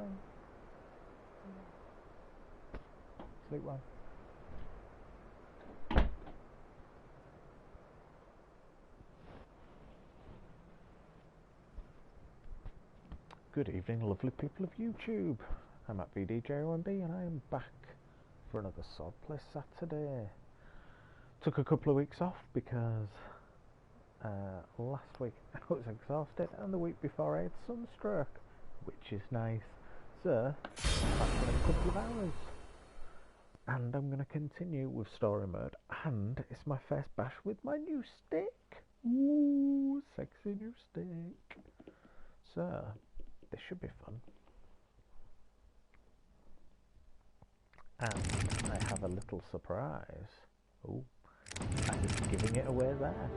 thing. Sleep well. Good evening, lovely people of YouTube. I'm at vdjomb and I am back for another Swordplay Saturday. Took a couple of weeks off because last week I was exhausted and the week before I had sunstroke, which is nice. So, back in a couple of hours. And I'm going to continue with story mode, and it's my first bash with my new stick. Ooh, sexy new stick. So, this should be fun. And I have a little surprise. Oh, I'm just giving it away there.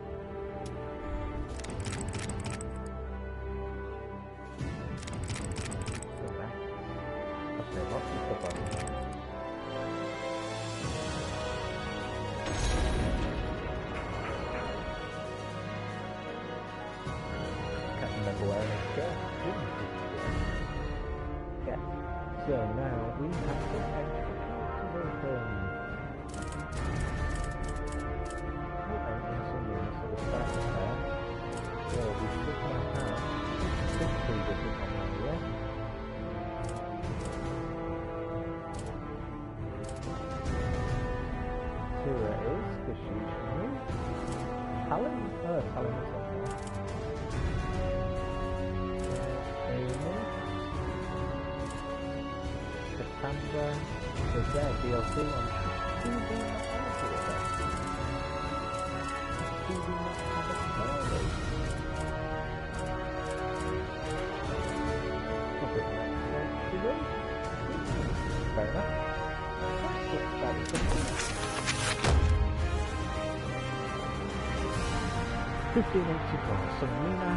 Okay, lots of stuff on. Can't remember where I go. Yeah. So now we have some extra characters open. Oh, and something sort of starting there. So we should now have 60 different ones here. Here it is, because she's new. Talon? Oh, Talon is on there. Amy. Cassandra. Is there DLC on? Who do not have it? Who do not have it already? Look at that. She will. Fair enough. Let's get started. 1584, Seong Mi-na,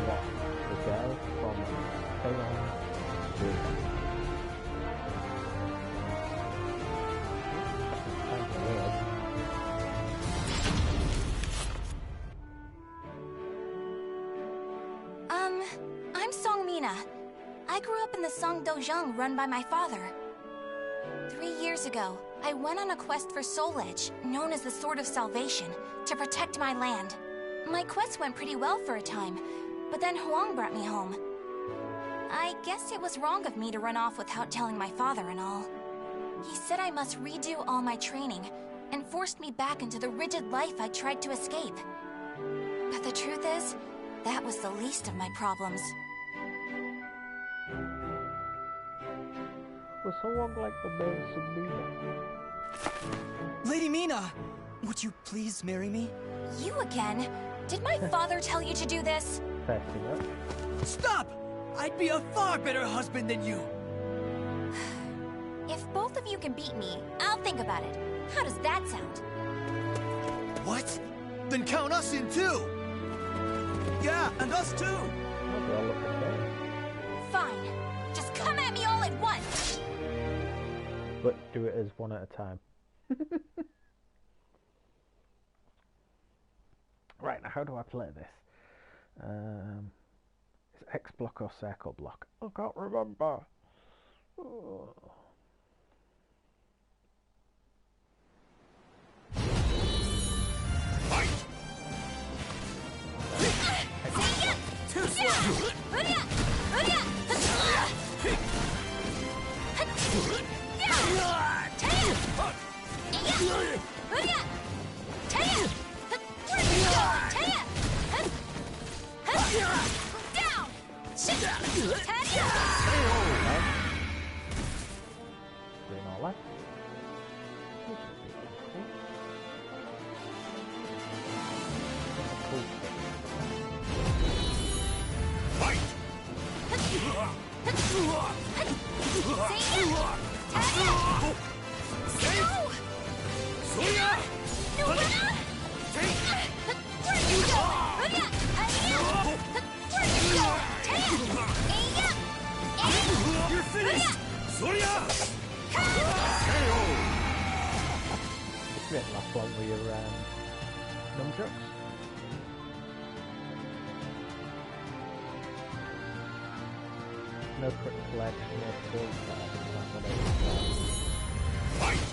what the girl from Seong Mi-na. I'm Seong Mi-na. I grew up in the Song Dolang run by my father. 3 years ago, I went on a quest for Soul Edge, known as the Sword of Salvation, to protect my land. My quest went pretty well for a time, but then Huang brought me home. I guess it was wrong of me to run off without telling my father and all. He said I must redo all my training, and forced me back into the rigid life I tried to escape. But the truth is, that was the least of my problems. Was someone like the Malfested Mi-na? Lady Mi-na! Would you please marry me? You again? Did my father tell you to do this? Fessing up. Stop! I'd be a far better husband than you! If both of you can beat me, I'll think about it. How does that sound? What? Then count us in too! Yeah, and us too! They all look the same. Fine. Just come at me all at once! But do it as one at a time. Right, now how do I play this? Is X block or circle block? I can't remember. Oh. Fight! Too slow! Down! Green or left? Fight! You're finished! Soria! It's the last one with your nunchucks. no critical edge, no skill set. That's what it is. Fight!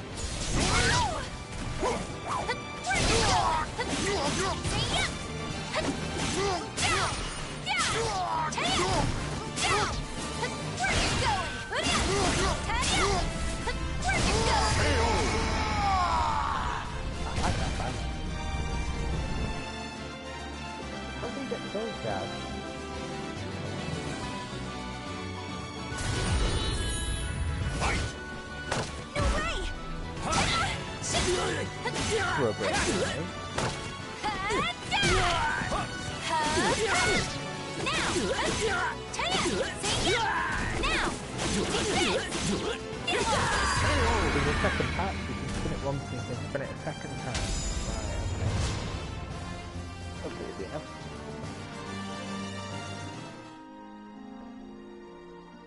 How do you get those guys? Fight! No way! For a break, eh? There's a second part, you can spin it once and you can spin it a second time. Right, okay. Okay,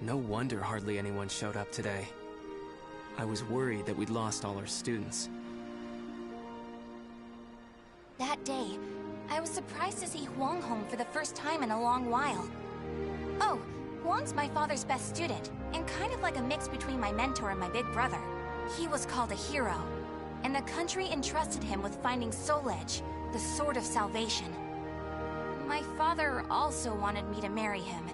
No wonder hardly anyone showed up today. I was worried that we'd lost all our students. That day, I was surprised to see Huang home for the first time in a long while. Oh, Huang's my father's best student, and kind of like a mix between my mentor and my big brother. He was called a hero, and the country entrusted him with finding Soul Edge, the Sword of Salvation. My father also wanted me to marry him.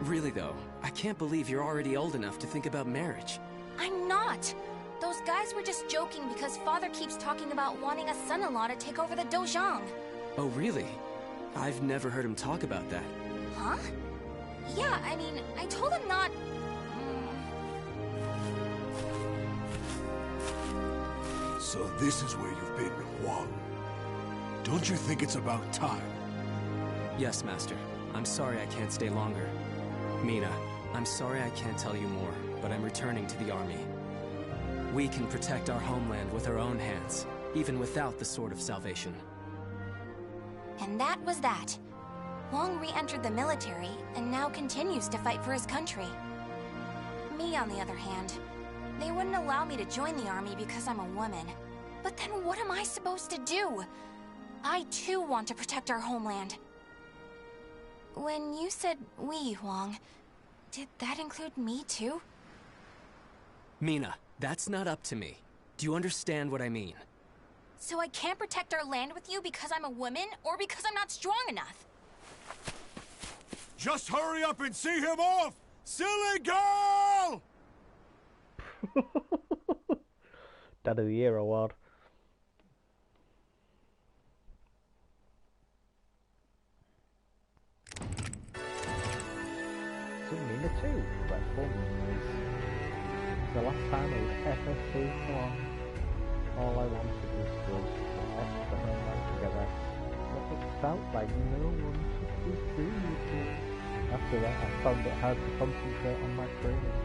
Really though, I can't believe you're already old enough to think about marriage. I'm not! Those guys were just joking because father keeps talking about wanting a son-in-law to take over the dojang. Oh really? I've never heard him talk about that. Huh? Yeah, I mean, I told him not... So this is where you've been, Huang. Don't you think it's about time? Yes, Master. I'm sorry I can't stay longer. Mi-na, I'm sorry I can't tell you more, but I'm returning to the army. We can protect our homeland with our own hands, even without the Sword of Salvation. And that was that. Huang re-entered the military, and now continues to fight for his country. Me, on the other hand, they wouldn't allow me to join the army because I'm a woman. But then what am I supposed to do? I too want to protect our homeland. When you said we, Huang, did that include me too? Mi-na, that's not up to me. Do you understand what I mean? So I can't protect our land with you because I'm a woman, or because I'm not strong enough? Just hurry up and see him off! Silly girl! Dad of the Year award. Seong Mi-na too, but for memories. The last time I would ever see Huang, all I wanted was to protect the homeland together. But it felt like no one took me seriously. After that, I found it hard to concentrate on my training.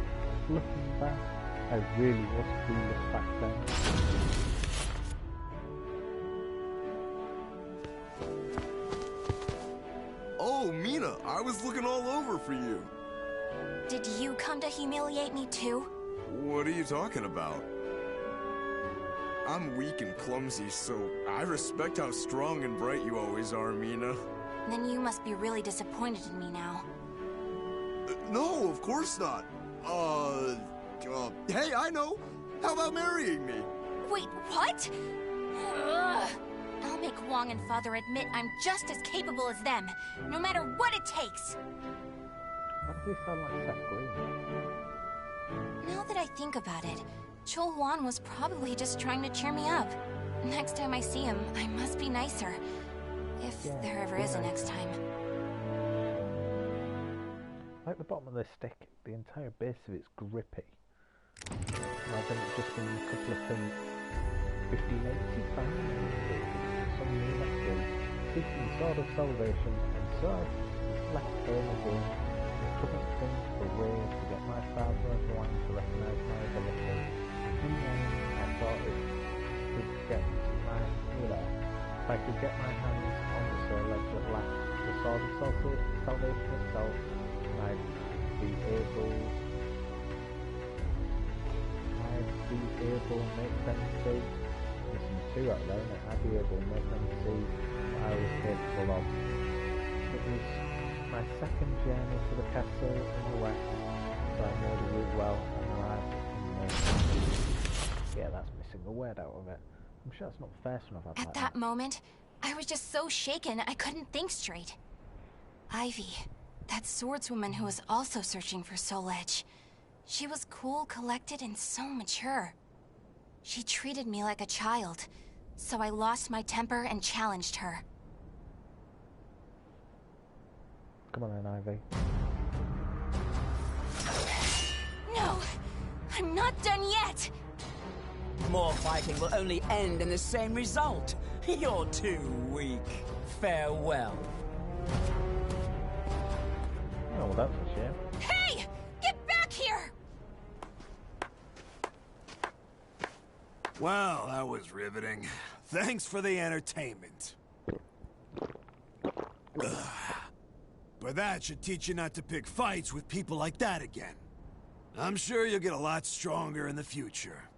Looking back, I really was clueless back then. Oh, Mi-na, I was looking all over for you. Did you come to humiliate me too? What are you talking about? I'm weak and clumsy, so I respect how strong and bright you always are, Mi-na. Then you must be really disappointed in me now. No, of course not. Hey, I know. How about marrying me? Wait, what? Ugh. I'll make Huang and Father admit I'm just as capable as them, no matter what it takes. Why does he sound like Seth Green? Now that I think about it, Chol Huan was probably just trying to cheer me up. Next time I see him, I must be nicer. If there ever is a next time. Like the bottom of this stick, the entire base of it's grippy. Rather than it just being a couple of things. 1585, Seong Mi-na seeking Sword of Salvation, and so left home again. I couldn't think of a way to get my father and Huang to recognise my ability. In the end, I thought if I could get my hands on the Soul Edge at last, the Sword of Salvation itself, I'd be able to make them see. Listen to out there, I'd be able to make them see what I was capable of. is my second journey to the castle in the west, so I know the route well and arrived in the north. Yeah, that's missing a word out of it. I'm sure it's not the first one I've had At that moment, I was just so shaken I couldn't think straight. Ivy, that swordswoman who was also searching for Soul Edge. She was cool, collected, and so mature. She treated me like a child, so I lost my temper and challenged her. Come on then, Ivy. No! I'm not done yet! More fighting will only end in the same result. You're too weak. Farewell. Oh, well, that's a shame. Hey! Get back here! Well, that was riveting. Thanks for the entertainment. Ugh. But that should teach you not to pick fights with people like that again. I'm sure you'll get a lot stronger in the future.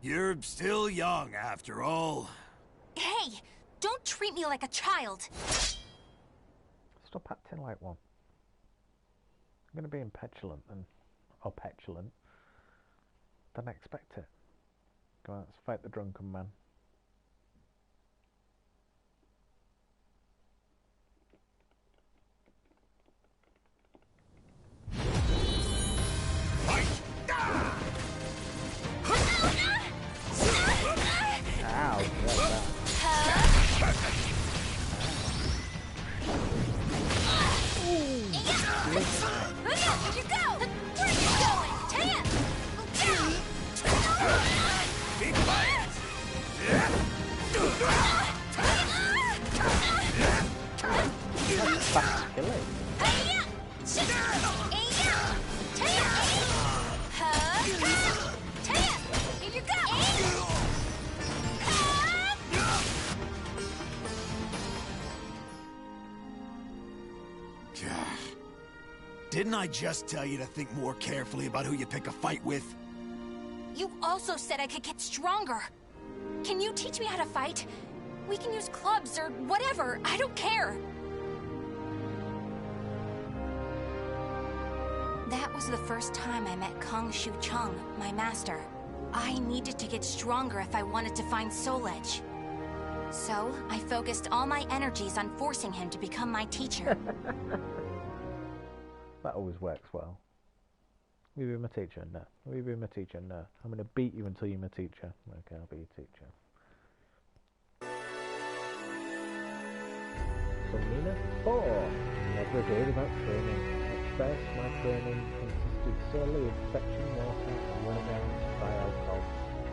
You're still young, after all. Hey! Don't treat me like a child! Stop acting like one. I'm going to be impetulant or petulant. Don't expect it. Come on, let's fight the drunken man. Ow, what's that? Where'd you go? Where are you going? Tan! Big fight! Fast killing. Here you go! Didn't I just tell you to think more carefully about who you pick a fight with? You also said I could get stronger. Can you teach me how to fight? We can use clubs or whatever. I don't care. That was the first time I met Kong Shu Chung, my master. I needed to get stronger if I wanted to find Soul Edge. So, I focused all my energies on forcing him to become my teacher. That always works well. Will you be my teacher? No. Will you be my teacher? No. I'm going to beat you until you're my teacher. Okay, I'll be your teacher. Seong Mi-na 4. Never a day without training. At first, my training consisted solely of fetching water and learning how to buy alcohol.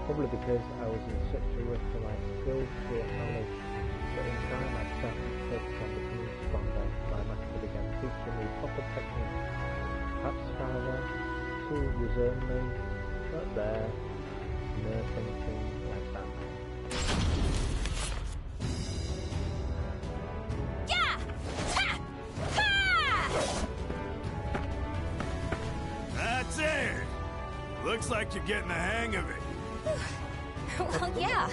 Probably because I was in such a rush for my skills to gain knowledge. But in time, I started to focus on becoming stronger. My master began teaching me proper technique. Perhaps however, tool was only right there, no thinking like that. Yeah! Ha! Ha! That's it! Looks like you're getting the hang of it. Well, yeah,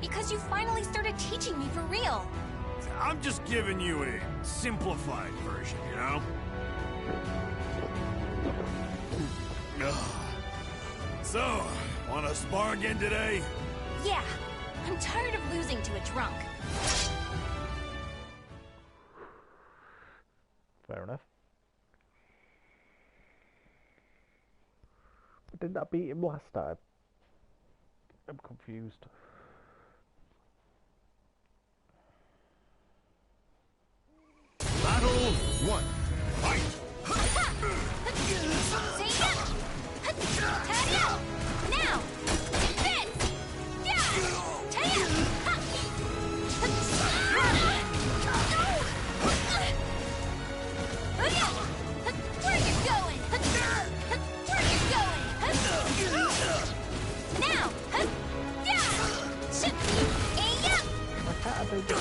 because you finally started teaching me for real. I'm just giving you a simplified version, you know? So, wanna spar again today? Yeah, I'm tired of losing to a drunk. Fair enough. But didn't that beat him last time? I'm confused. Battle 1. Fight! Now! This! Where are you going? Where are you going? Now! Why can't I do this?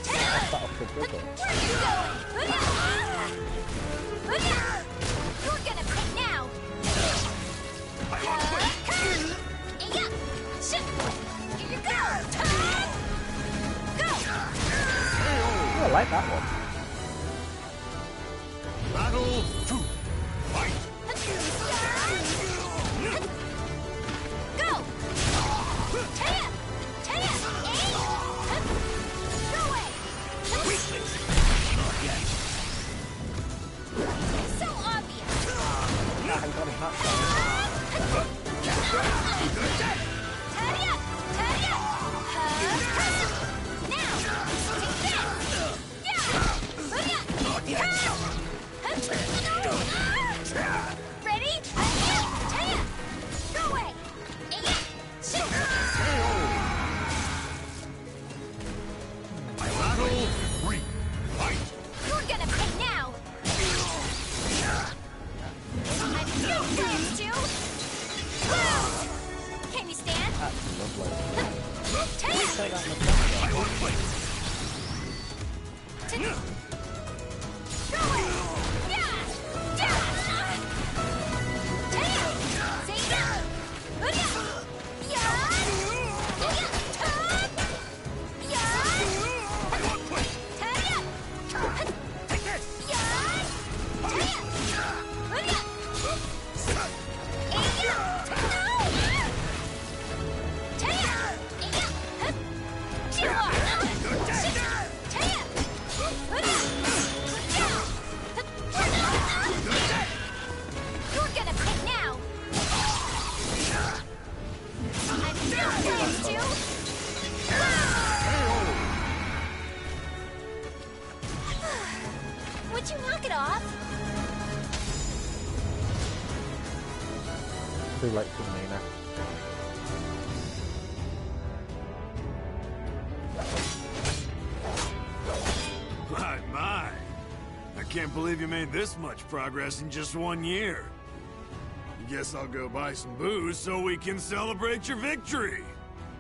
That's off the dribble. Where are you going? You're gonna pay now! Here you go! Go! Oh, I like that one. Battle 2. Fight! Go! Taya! Taya! Aim! Go away! Weakness! Not yet. So obvious! Nah, he got his hat Taya! Taya! Now! Take this! Yeah! Not yet. Ready? Taya! Go away! Battle 3. Fight! You're gonna pay now! I'm so close to... Wow! Can you stand? That's lovely. Taya! Say that I want fight! Go away! Yeah! Yeah! Taya! Say that! Yeah! Yeah! I want fight! Taya! Take this! Yeah! Taya! You're gonna pay now! I'm still close to... Would you knock it off? Too late for Mi-na. My. I can't believe you made this much progress in just 1 year. Guess I'll go buy some booze so we can celebrate your victory.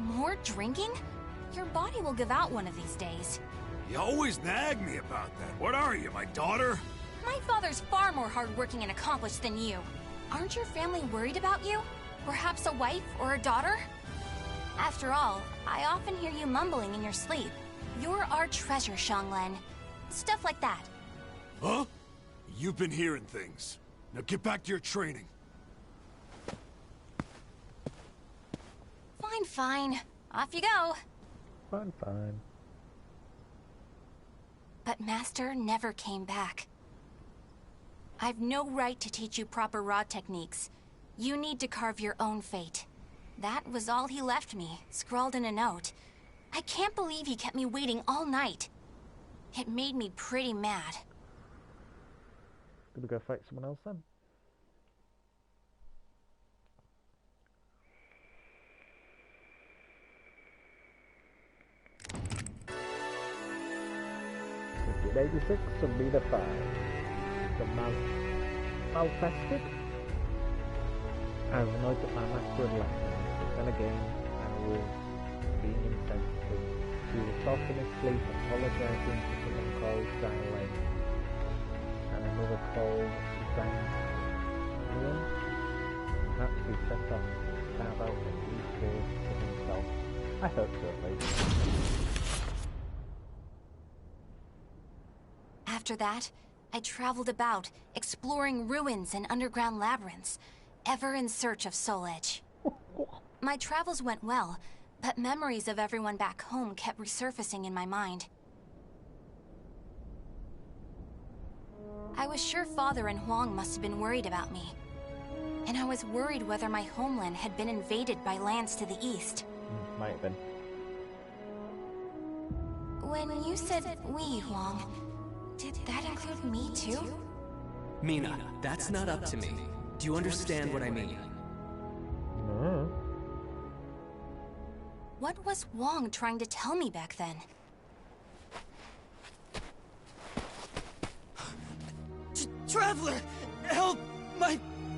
More drinking? Your body will give out one of these days. You always nag me about that. What are you, my daughter? My father's far more hardworking and accomplished than you. Aren't your family worried about you? Perhaps a wife or a daughter? After all, I often hear you mumbling in your sleep. You're our treasure, Xianglen. Stuff like that. Huh? You've been hearing things. Now get back to your training. Fine, fine. Off you go. Fine, fine. But Master never came back. I've no right to teach you proper rod techniques. You need to carve your own fate. That was all he left me, scrawled in a note. I can't believe he kept me waiting all night. It made me pretty mad. Gonna go fight someone else then? In 86, Seong Mi-na 5. The Malfested. I was annoyed that my master had left me. Then again, I was being insensitive. He was off in his sleep, apologising to someone called Dolang and another called Banquet. Perhaps he set off to carve out a new course for himself. I hope so, at least. After that, I traveled about, exploring ruins and underground labyrinths, ever in search of Soulcalibur. My travels went well, but memories of everyone back home kept resurfacing in my mind. I was sure Father and Huang must have been worried about me. And I was worried whether my homeland had been invaded by lands to the east. Might have been. When you said we, Huang, did that include me too? Mi-na, that's not up to me. Do you understand what I mean? No. What was Huang trying to tell me back then? Traveler! Help!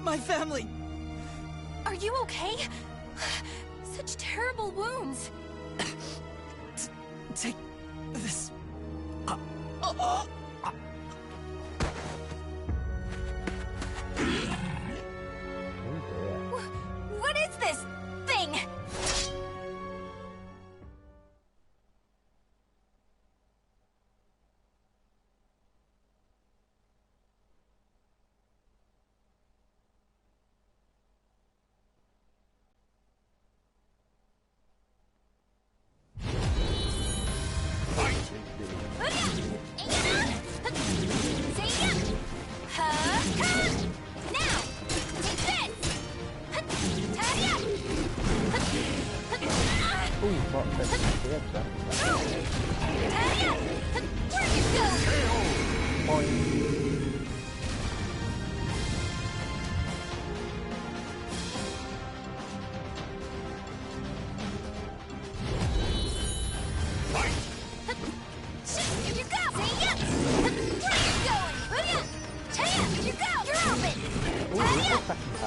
My family! Are you okay? Such terrible wounds. Take this. What is this thing?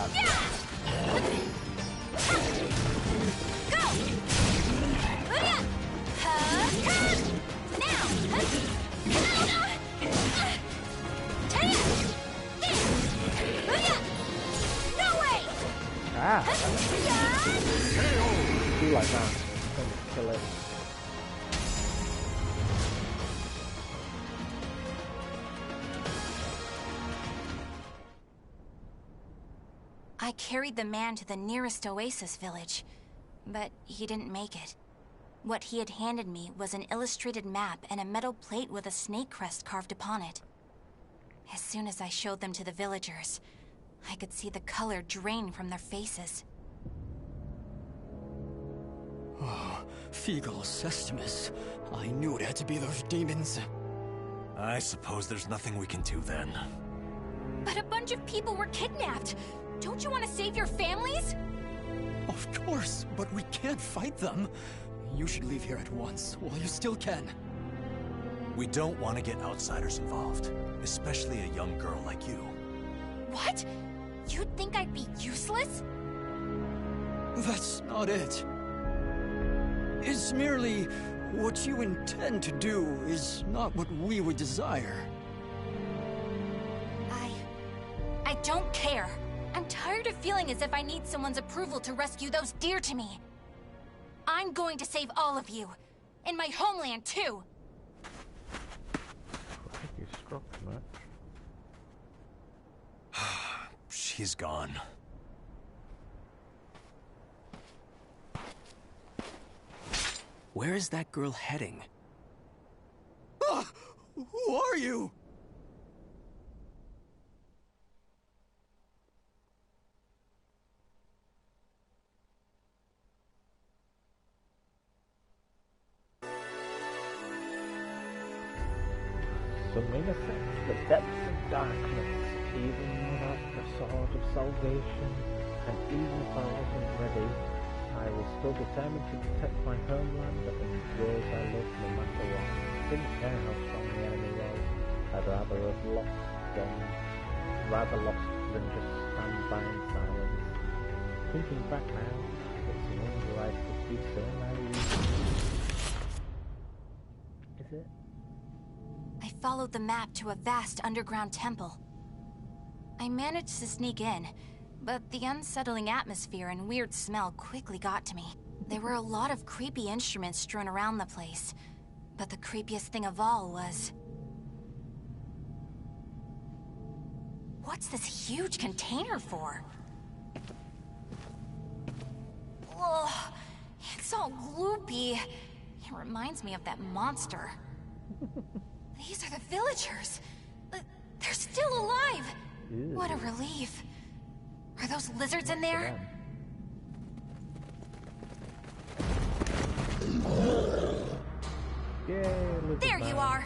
bad. Go! Now! No way! Ah! Do like that. Don't kill it. I carried the man to the nearest oasis village, but he didn't make it. What he had handed me was an illustrated map and a metal plate with a snake crest carved upon it. As soon as I showed them to the villagers, I could see the color drain from their faces. Oh, Figo Sestimus. I knew it had to be those demons. I suppose there's nothing we can do then. But a bunch of people were kidnapped! Don't you want to save your families? Of course, but we can't fight them. You should leave here at once, while you still can. We don't want to get outsiders involved, especially a young girl like you. What? You'd think I'd be useless? That's not it. It's merely what you intend to do is not what we would desire. I don't care. I'm tired of feeling as if I need someone's approval to rescue those dear to me. I'm going to save all of you. And my homeland, too. I think you struck much. She's gone. Where is that girl heading? Ah, who are you? Some may sense the depths of darkness, even without the sword of salvation, and even if I wasn't ready, I was still determined to protect my homeland and those I loved no matter what. Didn't care how strong the enemy was. I'd rather have lost than than just stand by in silence. Thinking back now, it's a wonder I could be so naive. Is it? I followed the map to a vast underground temple. I managed to sneak in, but the unsettling atmosphere and weird smell quickly got to me. There were a lot of creepy instruments strewn around the place, but the creepiest thing of all was... What's this huge container for? Ugh, it's all gloopy. It reminds me of that monster. These are the villagers. They're still alive. Ew. What a relief. Are those lizards in there? Yay, lizard There man. you are.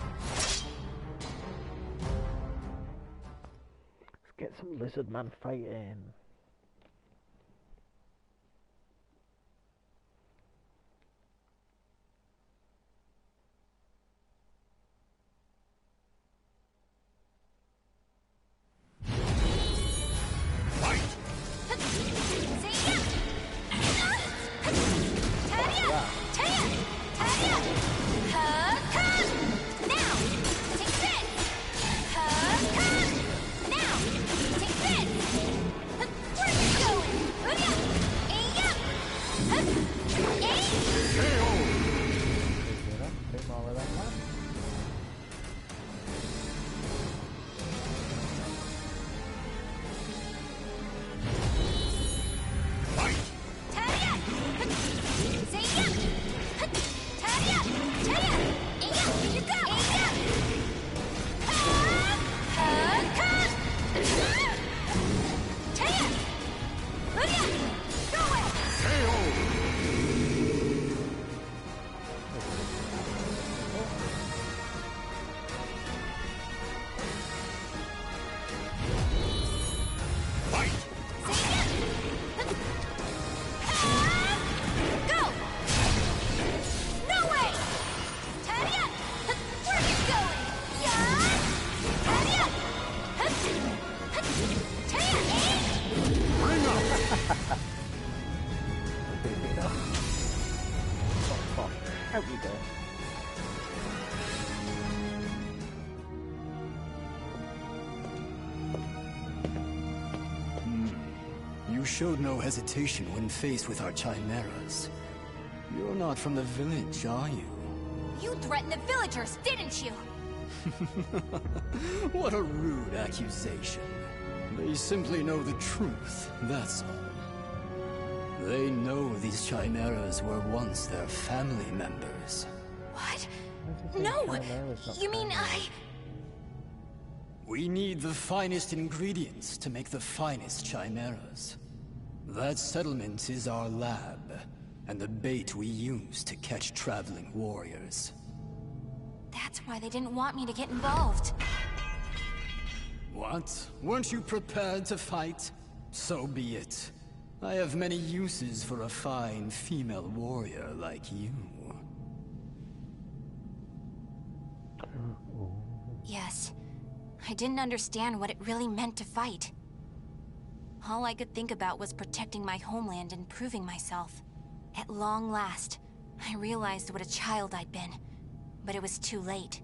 Let's get some lizard man fighting. showed no hesitation when faced with our chimeras. You're not from the village, are you? You threatened the villagers, didn't you? What a rude accusation. They simply know the truth, that's all. They know these chimeras were once their family members. What? No! You mean We need the finest ingredients to make the finest chimeras. That settlement is our lab, and the bait we use to catch traveling warriors. That's why they didn't want me to get involved. What? Weren't you prepared to fight? So be it. I have many uses for a fine female warrior like you. Yes. I didn't understand what it really meant to fight. All I could think about was protecting my homeland and proving myself. At long last, I realized what a child I'd been, but it was too late.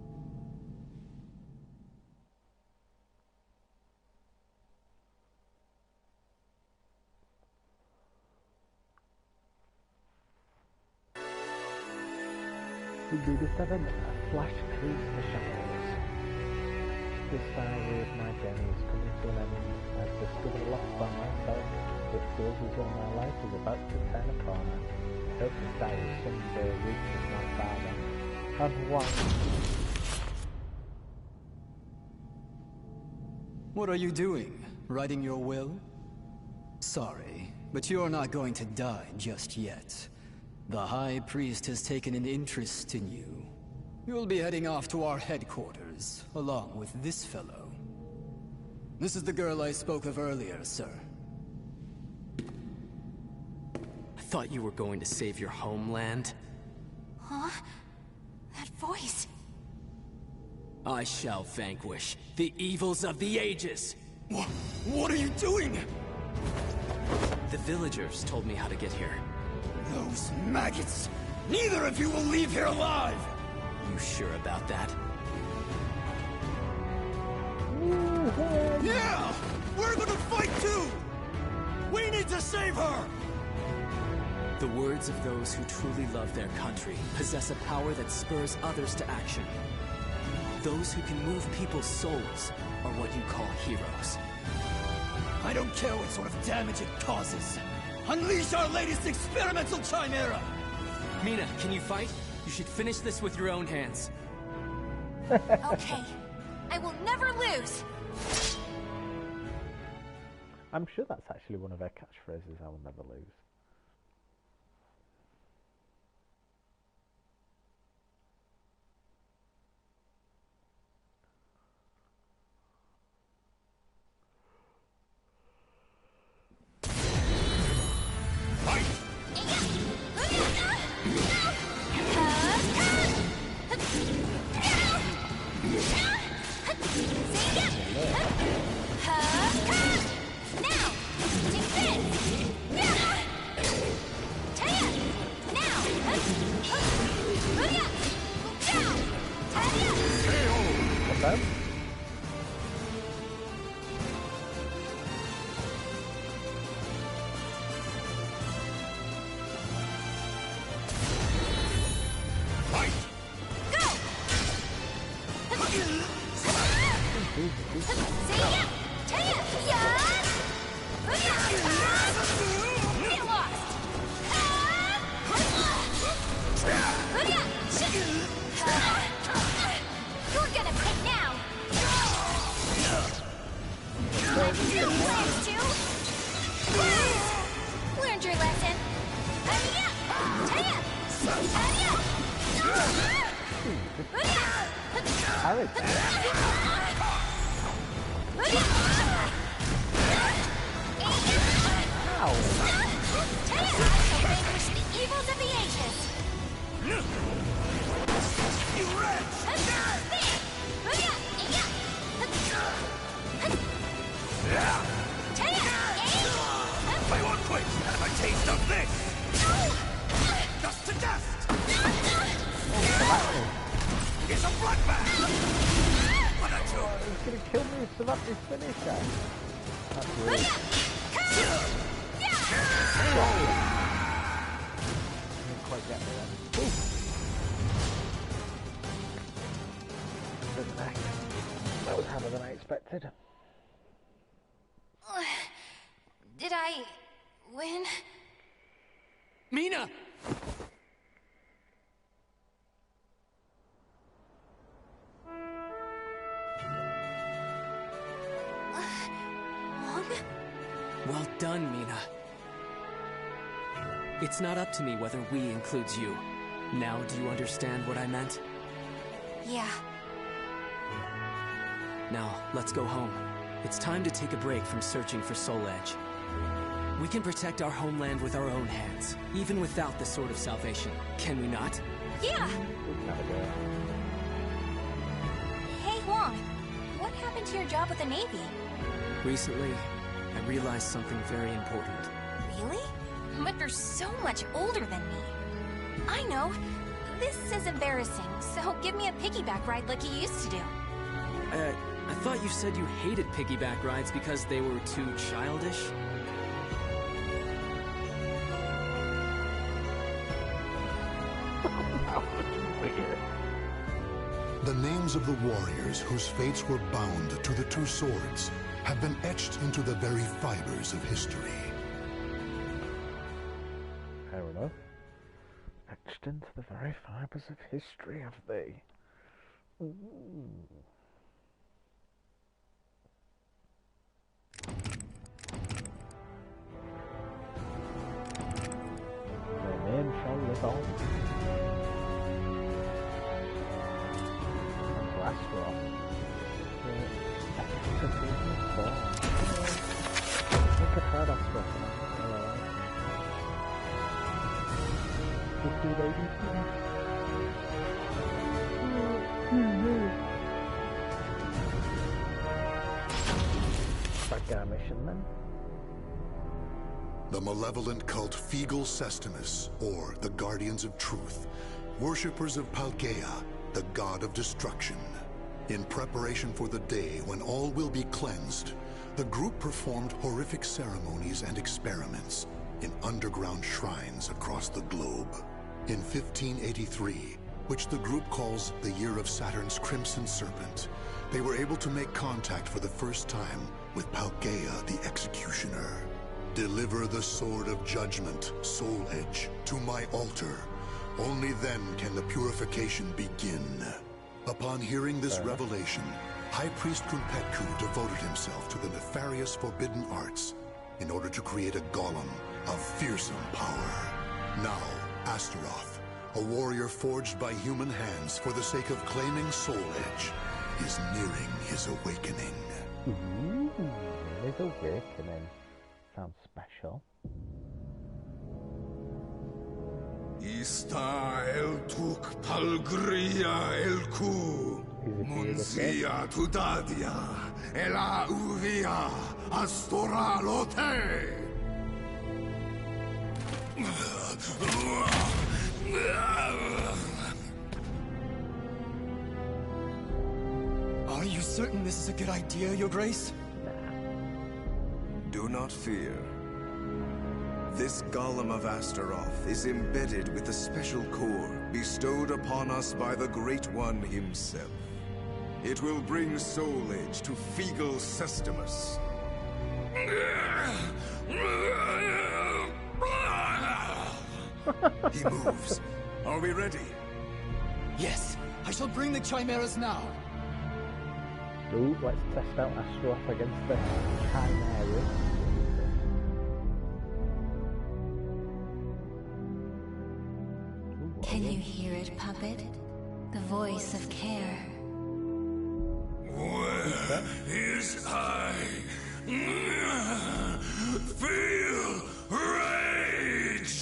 We do this seven, a flash through the shadows. This diary of my journey is coming to an end. I've discovered a lot by myself. It feels as though my life is about to turn a corner. I hope this diary someday reaches my father. And one. What are you doing? Writing your will? Sorry, but you're not going to die just yet. The High Priest has taken an interest in you. You'll be heading off to our headquarters, along with this fellow. This is the girl I spoke of earlier, sir. I thought you were going to save your homeland. Huh? That voice. I shall vanquish the evils of the ages. What are you doing? The villagers told me how to get here. Those maggots! Neither of you will leave here alive! You sure about that? Yeah! We're gonna fight too! We need to save her! The words of those who truly love their country possess a power that spurs others to action. Those who can move people's souls are what you call heroes. I don't care what sort of damage it causes. Unleash our latest experimental chimera! Mi-na, can you fight? You should finish this with your own hands. Okay. I will never lose! I'm sure that's actually one of her catchphrases, I will never lose. Learned your lesson. Vanquish the evils of the ages. You wretch! Play one quick and have a taste of this! Dust to dust! It's a bloodbath! One or two! He's gonna kill me so that is finished. That's weird. Didn't quite get me then. Ooh. That was harder than I expected. Did I win? Mi-na! Well done, Mi-na. It's not up to me whether we includes you. Now do you understand what I meant? Yeah. Now, let's go home. It's time to take a break from searching for Soul Edge. We can protect our homeland with our own hands, even without the Sword of Salvation. Can we not? Yeah! Hey, Juan. What happened to your job with the Navy? Recently, I realized something very important. Really? But you're so much older than me. I know. This is embarrassing, so give me a piggyback ride like you used to do. I thought you said you hated piggyback rides because they were too childish? The names of the warriors whose fates were bound to the two swords have been etched into the very fibers of history. Fair enough. Etched into the very fibres of history, have they? Ooh. Their name shall live on. And Astaroth. I think I've heard Astaroth now. Back our mission then. The malevolent cult Fegal Sestimus, or the Guardians of Truth, worshippers of Palgea, the god of destruction. In preparation for the day when all will be cleansed, the group performed horrific ceremonies and experiments in underground shrines across the globe. In 1583, which the group calls the year of Saturn's Crimson Serpent, they were able to make contact for the first time with Palgea the Executioner. Deliver the Sword of Judgment, Soul Edge, to my altar. Only then can the purification begin. Upon hearing this revelation, High Priest Kunpetku devoted himself to the nefarious forbidden arts in order to create a golem of fearsome power. Now, Astaroth, a warrior forged by human hands for the sake of claiming Soul Edge, is nearing his awakening. Ooh, his awakening. Sounds special. Ista el tuk palgria el ku, munzia tudadia, ela uvia, astora lote. Are you certain this is a good idea, Your Grace? Do not fear. This golem of Astaroth is embedded with the special core bestowed upon us by the Great One himself. It will bring Soul Edge to Fegal Sestimus. He moves. Are we ready? Yes, I shall bring the chimeras now. Ooh, let's test out Astaroth against the Chimeras. Can you hear it, puppet? The voice of care. Where is I? Feel rage!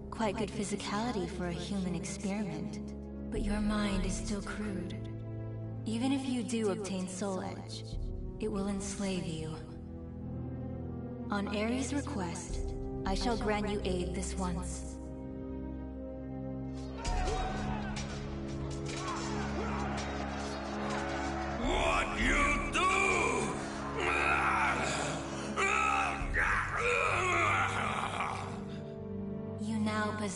Quite good physicality for a human experiment. But your mind is still crude. Even if you do obtain Soul Edge, it will enslave you. On Ares' request, I shall grant you aid this once. What you do?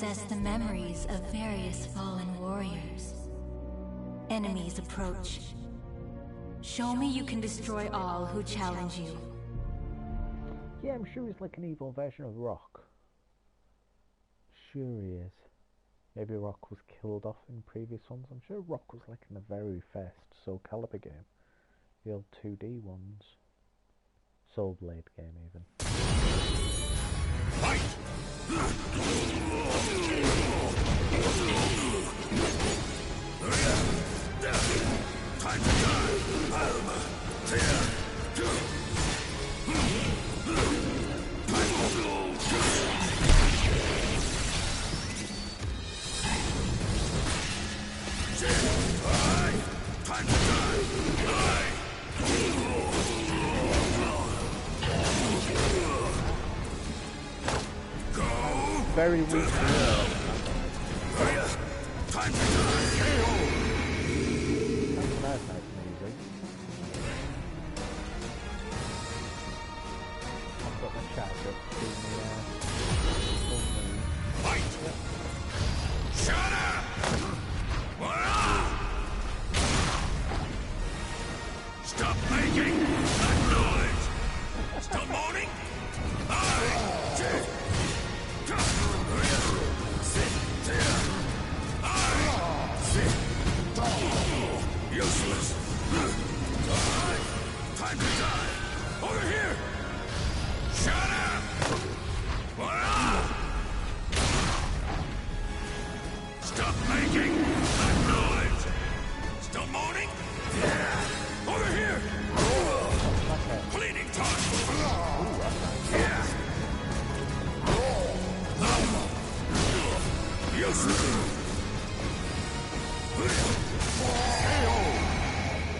possess the memories of various fallen warriors. Enemies approach. Show me you can destroy all who challenge you. Yeah, I'm sure he's like an evil version of Rock. Sure he is. Maybe Rock was killed off in previous ones. I'm sure Rock was like in the very first Soulcalibur game. The old 2D ones. Soul Blade game even. Fight! Time to die! Time to die! Very weak. Time to die! That's nice music. I've got my charge up to the fight! Shut up! Stop making that noise! Still moaning? Useless! Time to die! Over here! Shut up! Stop making that noise! Still moaning? Over here! Cleaning torch! Useless!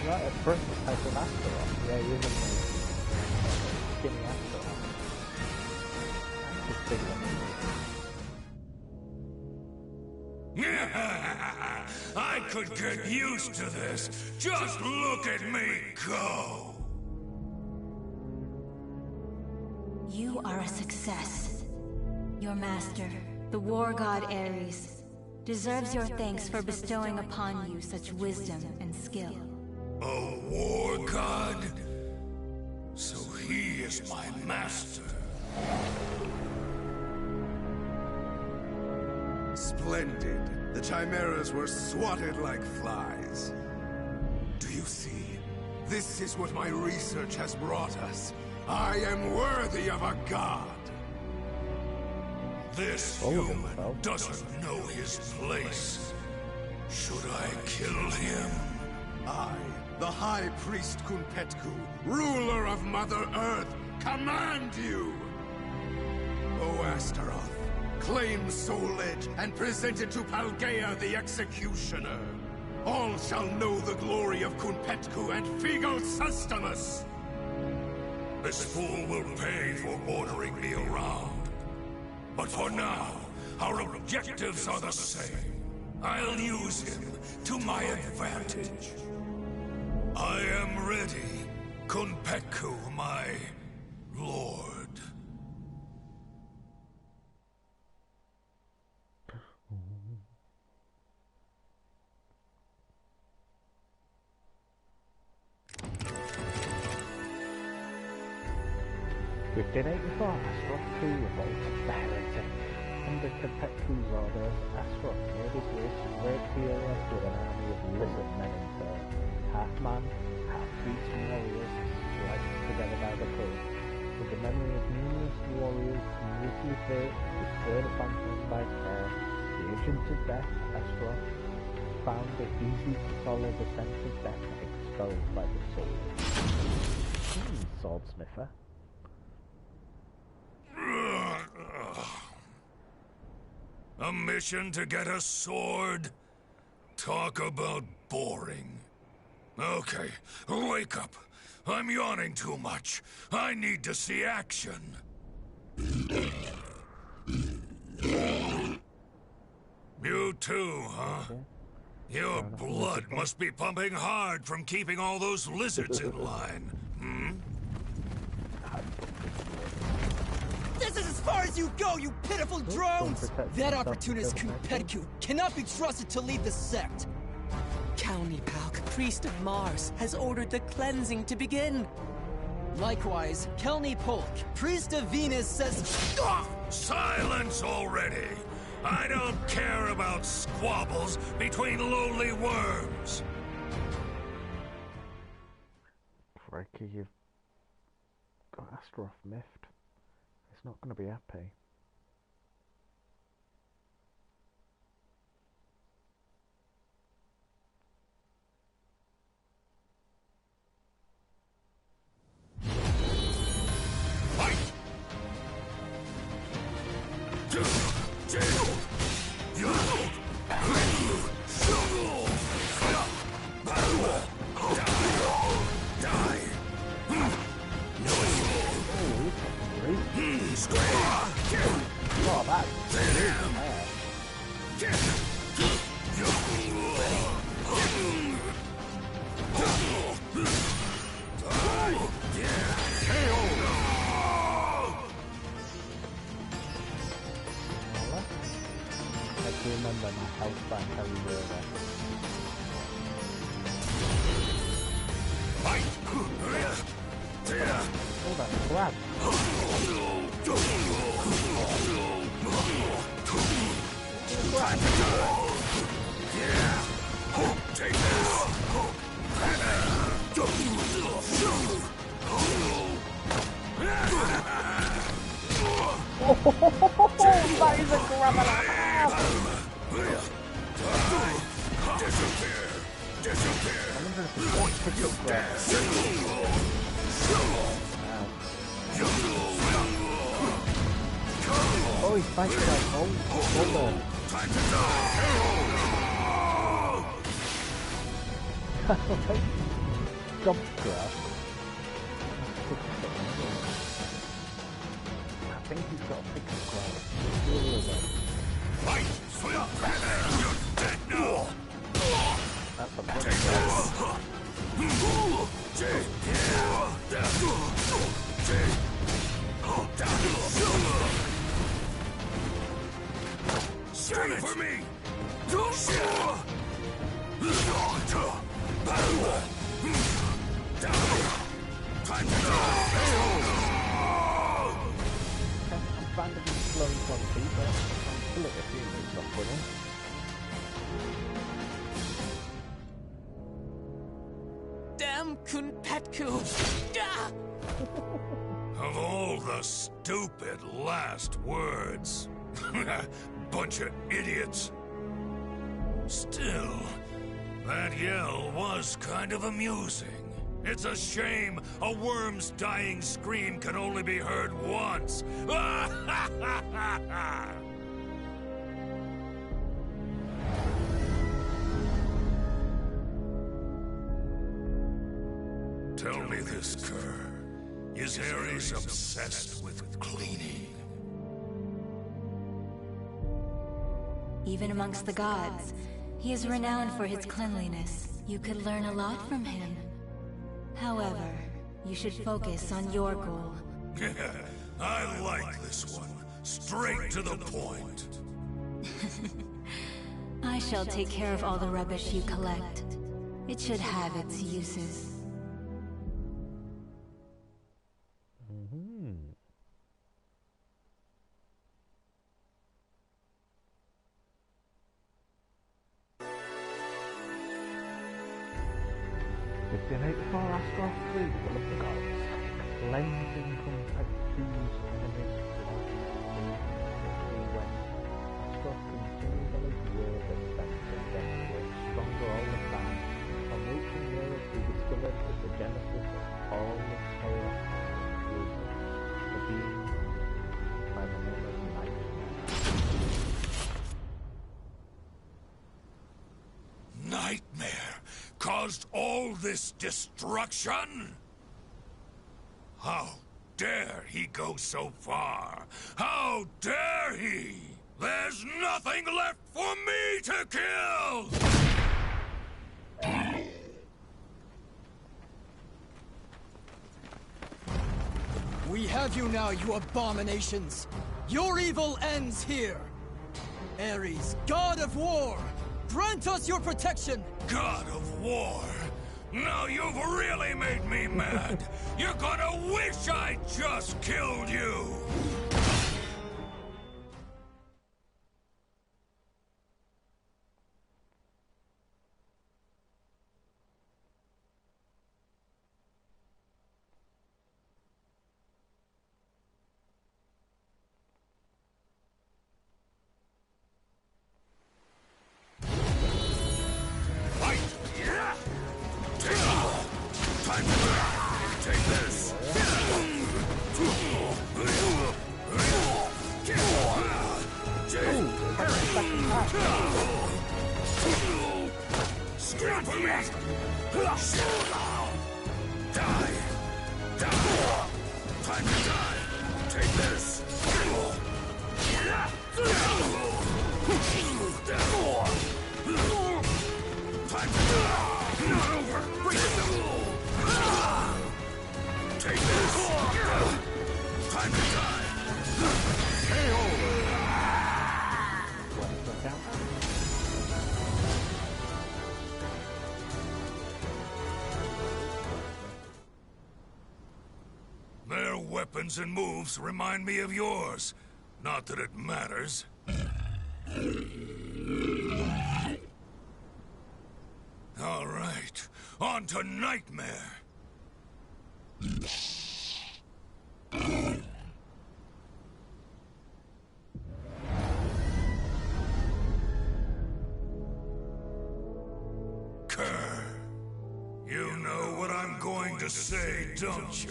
Right, at first the type of Astaroth. Yeah, he is a skinny Astaroth. That's just big one. I could get used to this. Just look at me go. You are a success. Your master, the war god Ares, deserves your thanks for bestowing upon you such wisdom and skill. A war god? So he is my master. Splendid. The chimeras were swatted like flies. Do you see? This is what my research has brought us. I am worthy of a god. This human doesn't know his place. Should I kill him? I, the High Priest Kunpetku, ruler of Mother Earth, command you! O Astaroth, claim Soul Edge and present it to Paldea the Executioner. All shall know the glory of Kunpetku and Figo Sustamus! This fool will pay for ordering me around. But for now, our objectives are the same. I'll use him to my advantage. I am ready, Kunpetku, my lord. Astaroth II Revolt, the Heretik. Under Kunpetku's orders, Astaroth made his way to Great Heretik with an army of lizard men in tow. Half man, half beast warriors, spliced together by the code. With the memory of numerous warriors mutually fate, destroyed abandoned by Thor, the agent of death, Astaroth, found it easy to follow the sense of death expelled by the soul. Sword sniffer. A mission to get a sword? Talk about boring. Okay, wake up. I'm yawning too much. I need to see action. You too, huh? Your blood must be pumping hard from keeping all those lizards in line, hmm? This is as far as you go, you pitiful drones! That opportunist Kunpetku cannot be trusted to lead the sect. Kelnipalk, priest of Mars, has ordered the cleansing to begin. Likewise, Kelni Polk, priest of Venus, says... Silence already! I don't care about squabbles between lowly worms. Crikey, you've got Astaroth miffed. It's not going to be happy. Remember my house back how we were there. Oh, that's grab. Take this! That is a grab and a half! Disappear! Disappear! I wonder if it's one pick-up grab. Oh, he's fighting like hold on. Time to die! Jump grab. I think he's got a pick-up grab. Fight! You're dead now! That's a grab. Stay for me! Time to die! I'm randomly slowing from feet, but I'm still at a few moves off with him. Damn Kunpetku! Ah! Of all the stupid last words. Bunch of idiots. Still, that yell was kind of amusing. It's a shame a worm's dying scream can only be heard once. Tell me this, Kerr. Is Ares obsessed with cleaning? Even amongst the gods, he is renowned for his cleanliness. You could learn a lot from him. However, you should focus on your goal. I like this one. Straight to the point. I shall take care of all the rubbish you collect. It should have its uses. Astaroth III, Will of the Gods, cleansing Kunpetku's enemies when Astaroth continually wields a defense against work stronger all the time. On reaching Europe, we discovered that the genesis of all the chaos was the being by the name of Nightmare. Nightmare caused all this destruction? How dare he go so far? How dare he? There's nothing left for me to kill! We have you now, you abominations! Your evil ends here! Ares, god of war, grant us your protection! God of war? Now you've really made me mad! You're gonna wish I just killed you! Their weapons and moves remind me of yours. Not that it matters. All right, on to Nightmare. Kerr, you know what I'm going to say, don't you?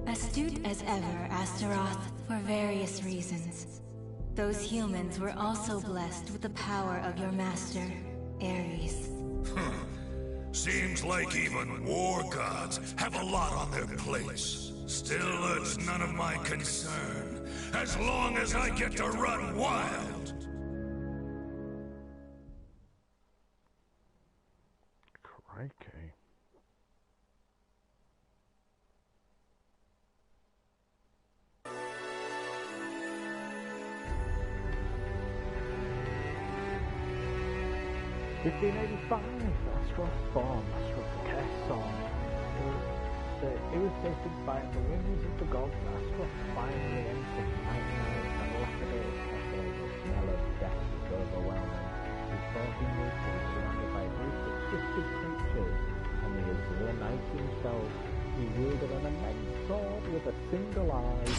Astute as ever, Astaroth, for various reasons. Those humans were also blessed with the power of your master, Ares. Seems like even war gods have a lot on their plates. Still, it's none of my concern, as long as I get to run wild. Crikey. (1585), Astaroth born, master of the curse song. The irritated by the wings of the gods, Astaroth finally entered nightmare and dilapidated castle. The smell of death was overwhelming. Before he moved, he was surrounded by a group of twisted creatures, and the Azure Knight himself. He wielded an immense sword with a single eye.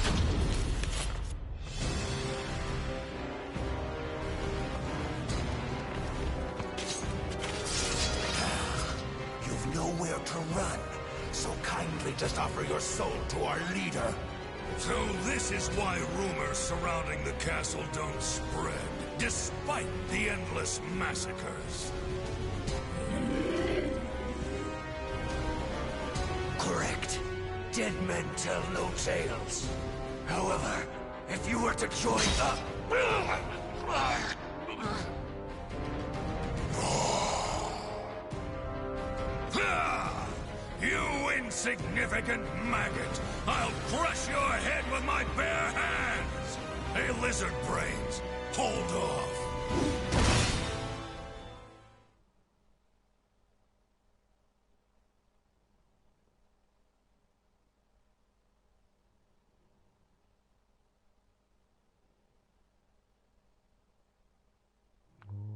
Nowhere to run, so kindly just offer your soul to our leader. So this is why rumors surrounding the castle don't spread, despite the endless massacres. Correct. Dead men tell no tales. However, if you were to join the... You insignificant maggot! I'll crush your head with my bare hands! Hey, lizard brains, hold off!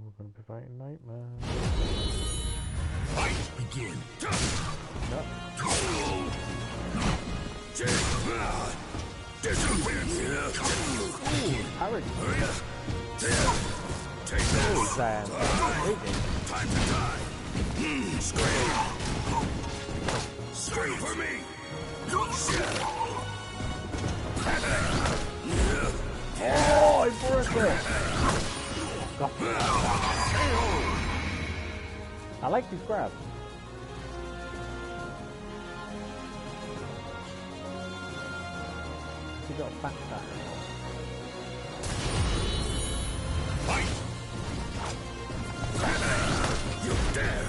We're gonna be fighting Nightmare. Fight begin! No. Hurry! Take this! Time to die! Scream! Scream for me! Oh, I broke it! I like these grabs. He got backstab. Fight! You dare!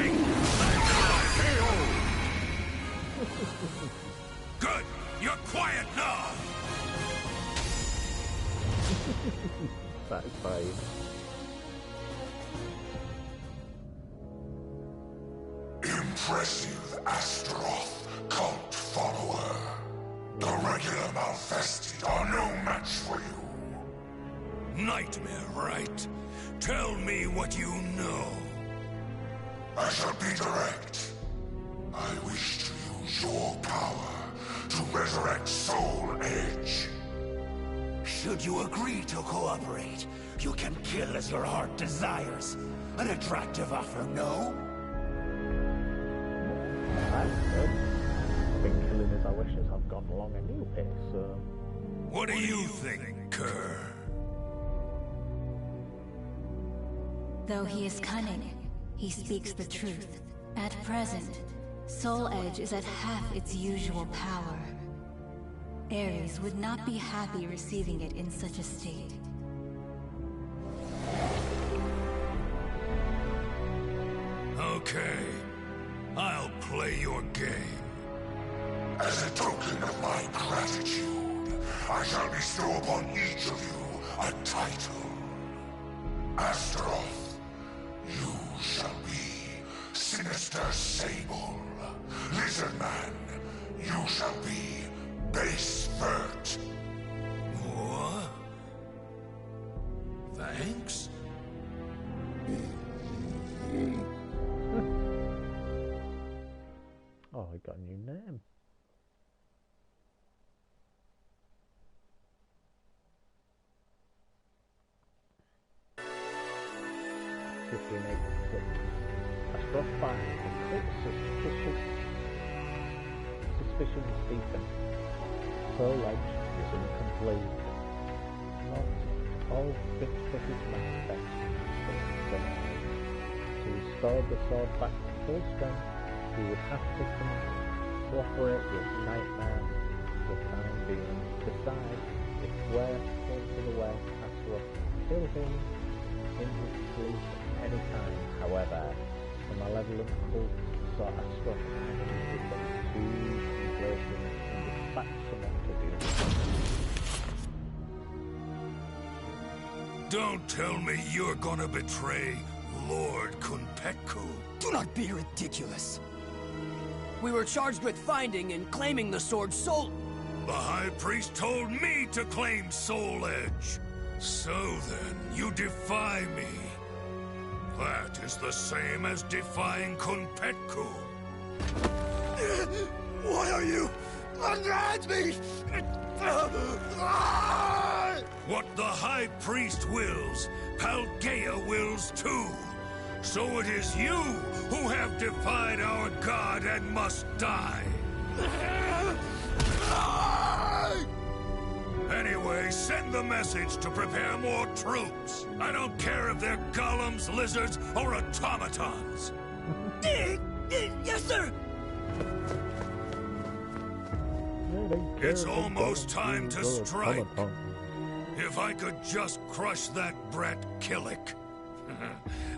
nothing! Good! You're quiet now! Satisfied. Impressive Astaroth, cult follower. The regular Malfested are no match for you. Nightmare, right? Tell me what you know. I shall be direct. I wish to use your power to resurrect Soul Edge. Should you agree to cooperate, you can kill as your heart desires. An attractive offer, no? That's good. I've been killing as I wish as I've gone along a new pace, so... What do you think, Kerr? Though he is cunning, he speaks the truth. At present, Soul Edge is at half its usual power. Ares would not be happy receiving it in such a state. Okay. I'll play your game. As a token of my gratitude, I shall bestow upon each of you a title. Astaroth, you shall be Sinister Sable. Lizard Man, you shall be Base Vert. What? Thanks? Oh, I got a new name. Astaroth 5. Suspicions deepen. Soul Edge is incomplete. Not all fit for his master. To restore the sword back to full strength, he would have to cooperate with Nightmare for the time being. Decide if where came to the way, Astaroth kill him in his sleep any time. However, the malevolent cult saw Astaroth hanging with them two places and dispatched someone to do it. Don't tell me you're gonna betray Lord Kunpetku. Do not be ridiculous. We were charged with finding and claiming the sword Soul... The High Priest told me to claim Soul Edge. So then, you defy me. That is the same as defying Kunpetku. Why are you underhand me? What the High Priest wills, Paldea wills too. So it is you who have defied our god and must die. Anyway, send the message to prepare more troops. I don't care if they're golems, lizards, or automatons. Yes, sir! It's almost time to strike. If I could just crush that brat Killick.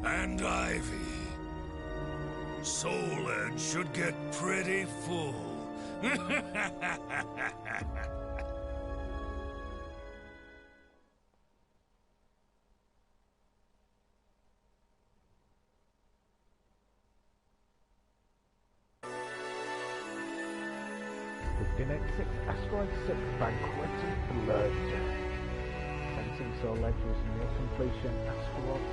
And Ivy. Soul Edge should get pretty full. Asteroid 6 Banquet of Blood. Sensing Soul Edge was near completion, Astaroth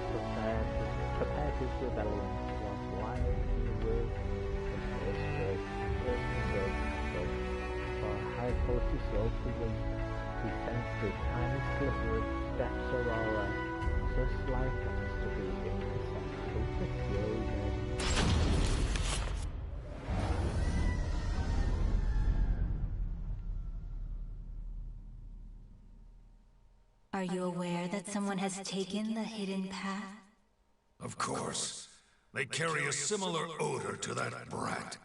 prepared his rebellion whilst lying in the will of his first road. For a high quality soul to win, he sensed the tiny sliver of Stepp's aurora, so slight as to be imperceptible to humans. Are you aware that someone has taken the hidden path? Of course. They carry a similar odor to that brat.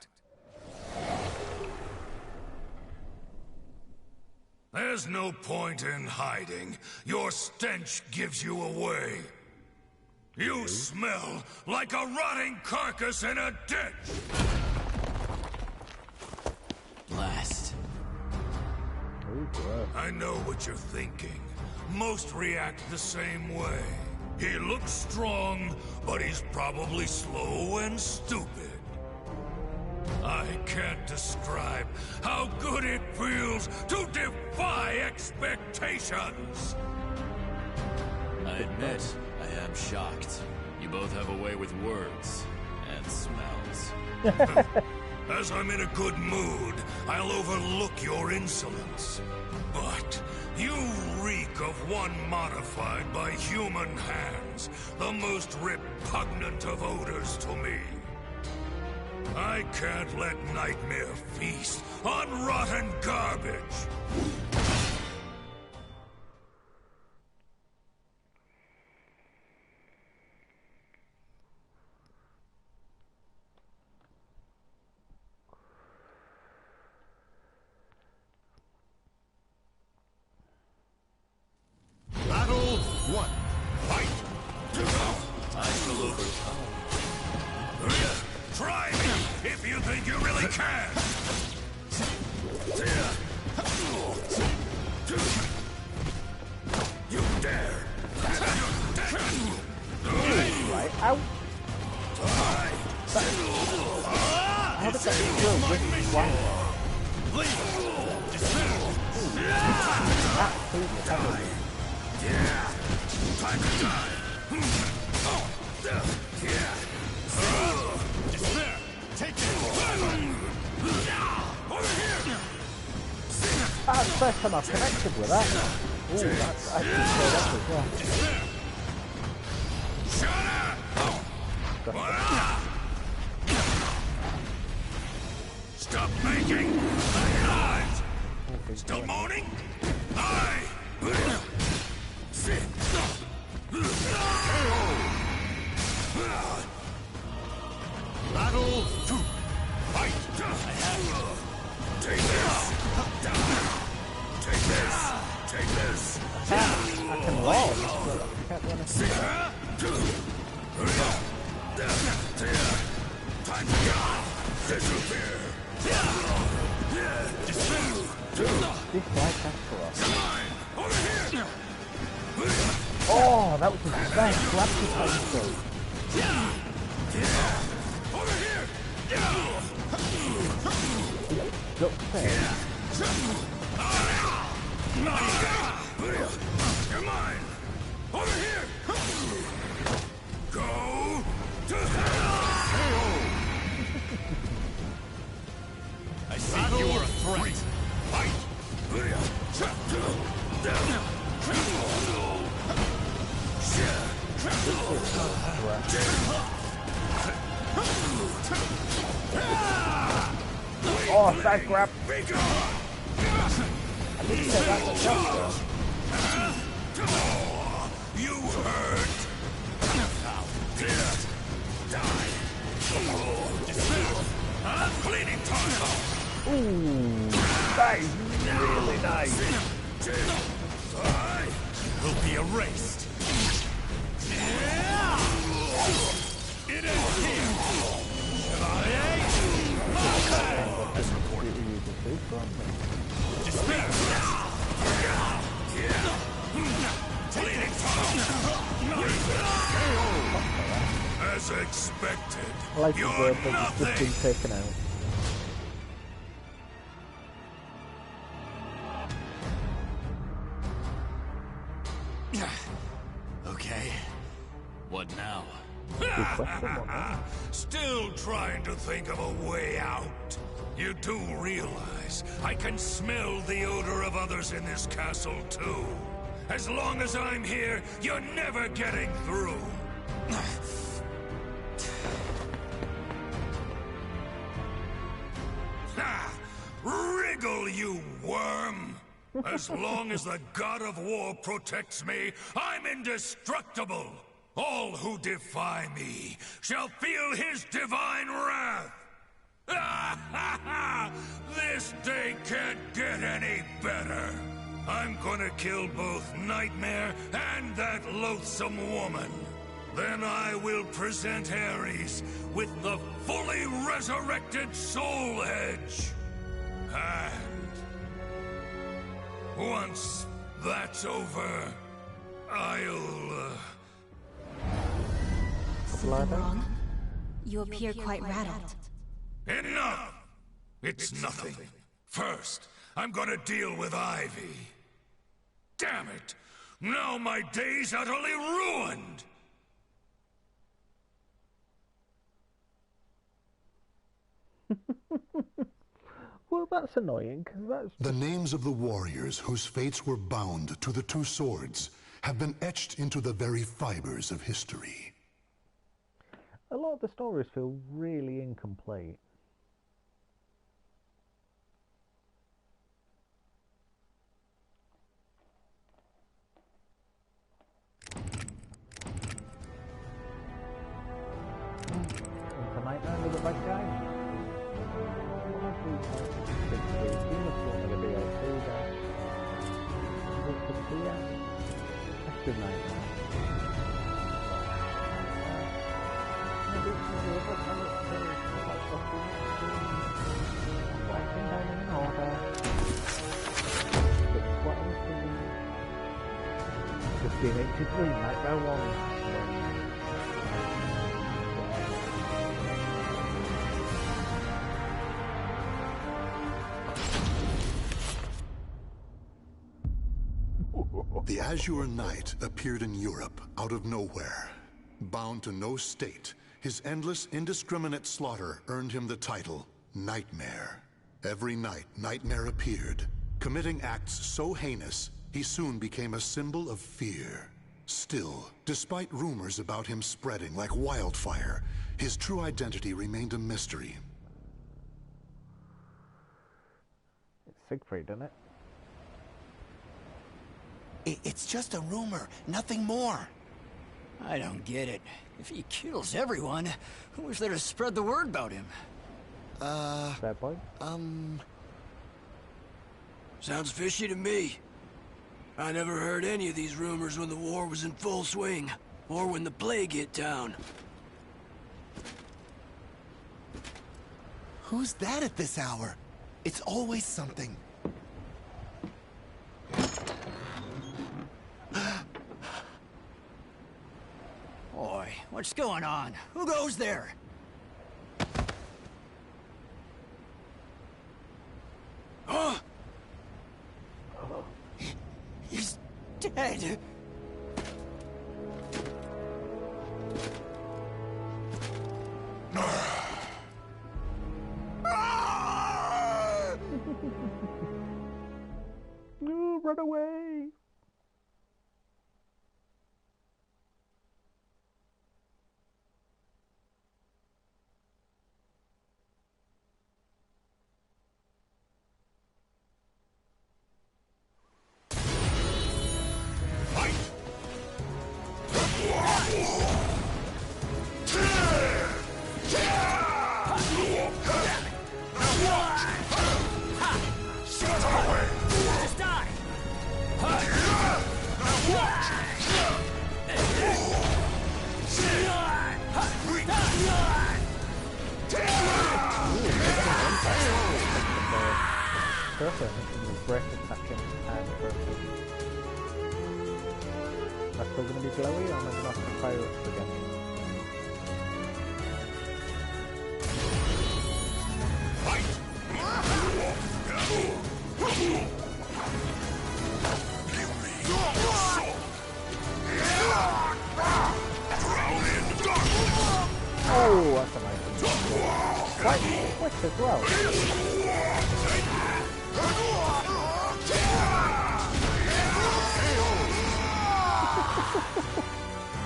There's no point in hiding. Your stench gives you away. You smell like a rotting carcass in a ditch! Blast. I know what you're thinking. Most react the same way. He looks strong, but he's probably slow and stupid. I can't describe how good it feels to defy expectations! I admit, I am shocked. You both have a way with words and smells. As I'm in a good mood, I'll overlook your insolence. But you reek of one modified by human hands, the most repugnant of odors to me. I can't let Nightmare feast on rotten garbage. Battle 1. Fight! I shall overcome. Try me if you think you really can! You dare! Right, ow! How did that feel with one? Absolutely heavily. Time to die! Despair! Take it! Over here! That's the first time I've connected with that. Ooh, that's actually straight up as well. Stop making noise! Still moaning? I Battle 2. Fight! Take this! Take this! Take this! I can roll, but I can't run Time to go! Disappear! This guy Astaroth. Come on! Over here! Oh, that was the best grab to time through. Over here! Duck there. You're mine! Over here! Go to hell! I see you are a threat. Fight! Oh, side grab. Be gone! I didn't say that myself You hurt! Now, die! Bleeding time! though. Ooh, that is really nice. Will be erased. It is here! Chevalier! As reported. Despair! Bleeding time! As expected, I like the you're word that has just nothing! been taken out. Okay. What now? Still trying to think of a way out? You do realize I can smell the odor of others in this castle too. As long as I'm here, you're never getting through. Ha! Wriggle, you worm! As long as the god of war protects me, I'm indestructible! All who defy me shall feel his divine wrath! This day can't get any better! I'm gonna kill both Nightmare and that loathsome woman! Then I will present Ares with the fully resurrected Soul Edge. And once that's over, I'll... Something wrong? You appear quite rattled. Enough! It's nothing. First, I'm gonna deal with Ivy. Damn it! Now my day's utterly ruined! Well, that's annoying, because that's... The names of the warriors whose fates were bound to the two swords have been etched into the very fibers of history. A lot of the stories feel really incomplete. It's a nightmare with a bad guy. That's good nightmare. Just 83, Nightmare 1. The Azure Knight appeared in Europe out of nowhere. Bound to no state, his endless, indiscriminate slaughter earned him the title Nightmare. Every night, Nightmare appeared, committing acts so heinous, he soon became a symbol of fear. Still, despite rumors about him spreading like wildfire, his true identity remained a mystery. It's Siegfried, isn't it? It's just a rumor, nothing more. I don't get it. If he kills everyone, who is there to spread the word about him? Bad boy? Sounds fishy to me. I never heard any of these rumors when the war was in full swing, or when the plague hit town. Who's that at this hour? It's always something. Boy, what's going on? Who goes there? Huh? He's dead. No, run away! Perfect, breath attacking and perfect. Am I still going to be glowy or am I going to have to fire up again? Oh, that's a nice one. Quite quick as well.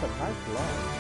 That's a nice line.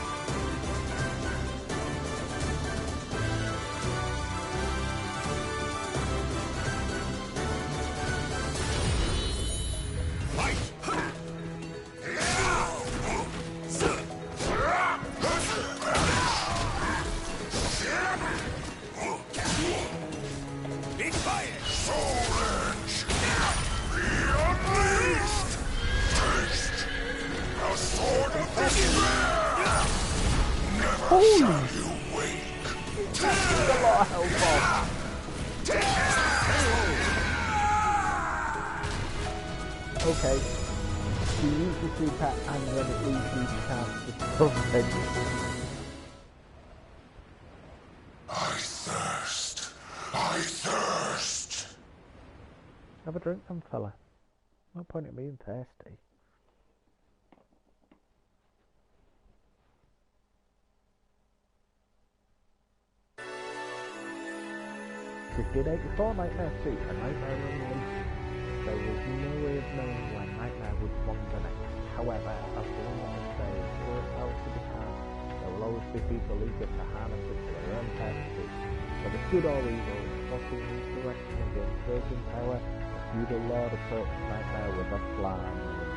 wild boss. Okay. You use the super and then it leaves you to cast the something. I thirst. Have a drink then, fella. No point in being thirsty. 1584 Nightmare 2, a Nightmare unleashed. There was no way of knowing when Nightmare would wander next. However, as long as it stays or else to be cast, there will always be people eager to harness it for their own purposes. Whether good or evil, plotting insurrection against virgin power, the feudal lord approached Nightmare with a plan in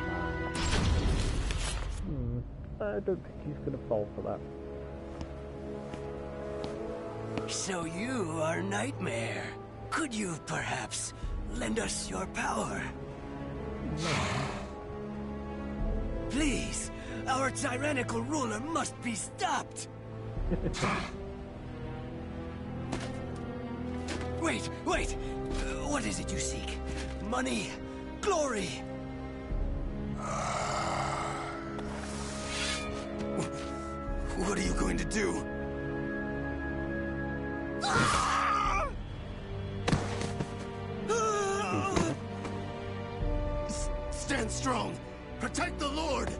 mind. I don't think he's going to fall for that. So you are Nightmare. Could you perhaps lend us your power? Please, our tyrannical ruler must be stopped. Wait! What is it you seek? Money? Glory? What are you going to do? Stand strong! Protect the Lord!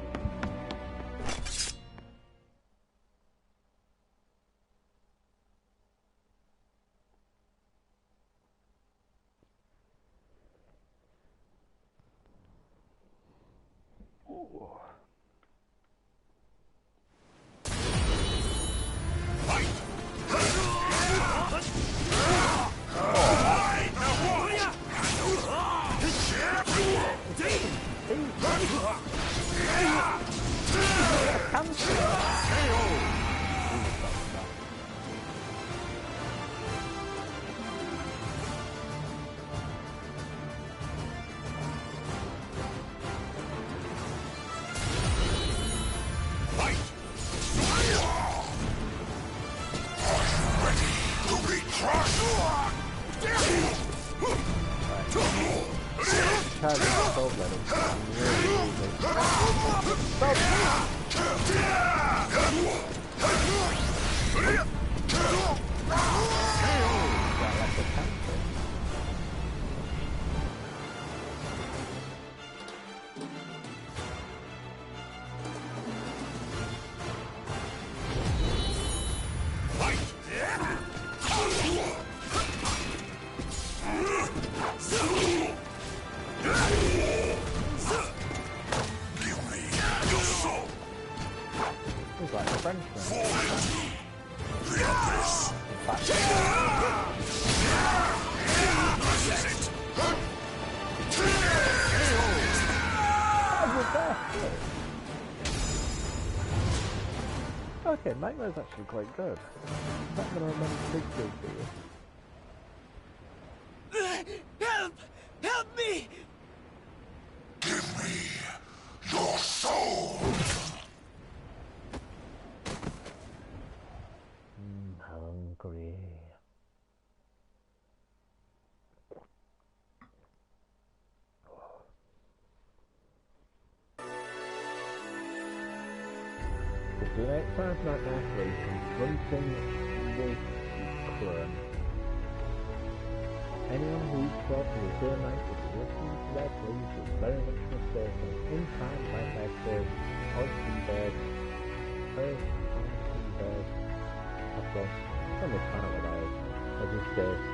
Okay, Nightmare's actually quite good. I'm not going to remember big deal for you. Help me! Give me your soul! Hungry. The next time Nightmare 3, confronting Wolf Clone. Anyone who thought the Return Knight would be listening to their pleas was very much mistaken. In time, Nightmare killed Oystenberg. Of course, on the planet with ours, as he states,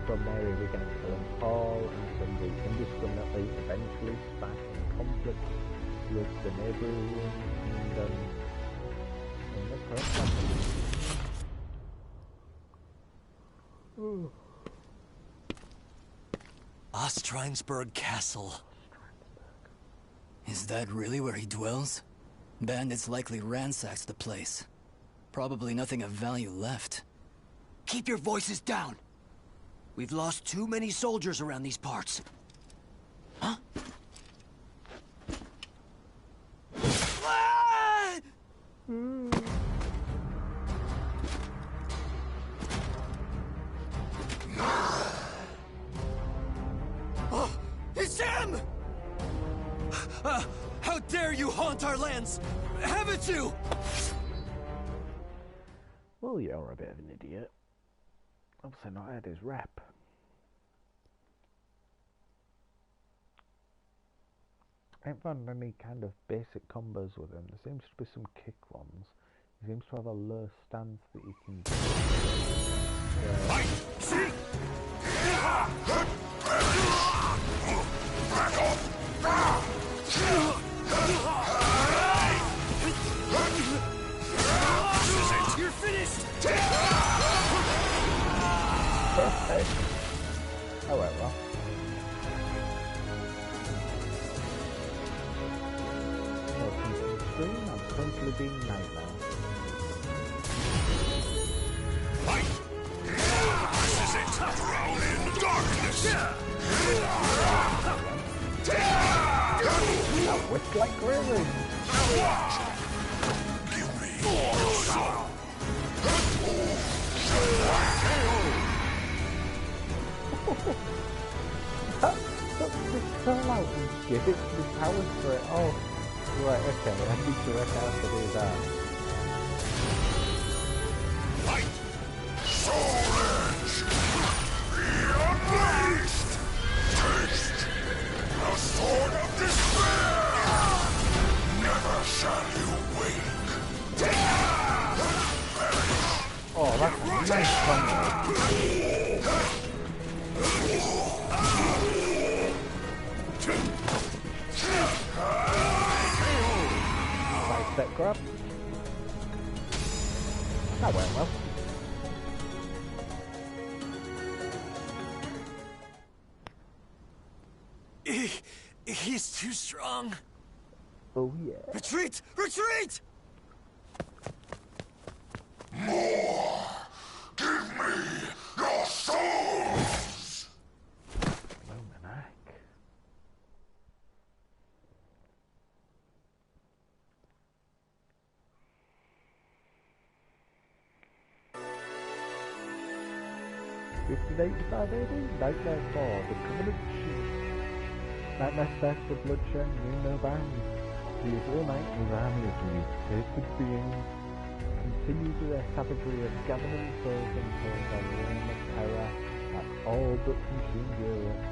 from Mary began killing all and sundry indiscriminately, eventually sparking conflict with the neighbouring kingdoms. Ostrinsburg Castle. Is that really where he dwells? Bandits likely ransacked the place. Probably nothing of value left. Keep your voices down! We've lost too many soldiers around these parts. Huh? them! How dare you haunt our lands! Haven't you? Well, you're a bit of an idiot. Obviously not had his rep. I haven't found any kind of basic combos with him. There seems to be some kick ones. He seems to have a low stance that you can do. You're finished! Perfect. Oh well. Welcome to the stream. I'm currently being Nightmare. Fight! This is it! Drown in darkness! That whipped like really. Give me your soul! That's just fell out and give it the powers for it. Oh, right, okay, I need to work out how to do that. Fight! Soul Edge! Be unleashed! Taste the sword of despair! Never shall you wake! Oh, that's a nice combo. Side step grab. That went well. He's too strong. Oh yeah. Retreat! Retreat! More! Give me your souls! Luminac. Nightmare 4, the Covenant Chief. Nightmare starts the bloodshed, knew no bounds. The evil night his army of mutated beings continued with their savagery of gathering souls until the reign of terror that all but consumed Europe.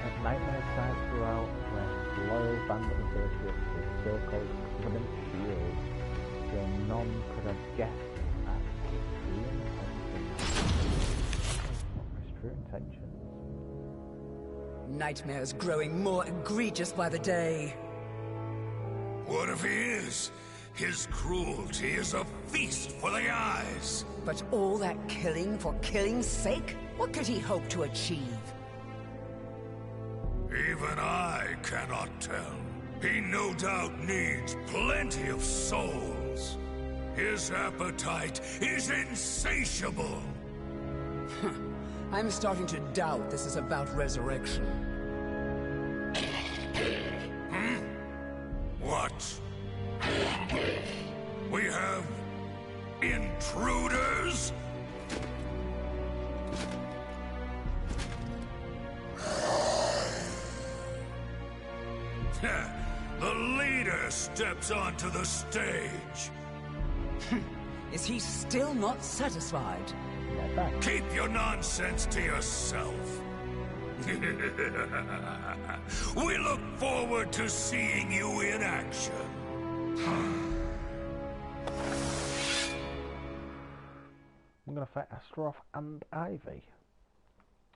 At Nightmare sides throughout were loyal band of associates with so-called Covenant shields, though none could have guessed at his true intentions. Nightmare's growing more egregious by the day. What if he is? His cruelty is a feast for the eyes. But all that killing for killing's sake? What could he hope to achieve? Even I cannot tell. He no doubt needs plenty of souls. His appetite is insatiable. I'm starting to doubt this is about resurrection. What? We have intruders? The leader steps onto the stage. Is he still not satisfied? Keep your nonsense to yourself. We look forward to seeing you in action. I'm gonna fight Astaroth and Ivy.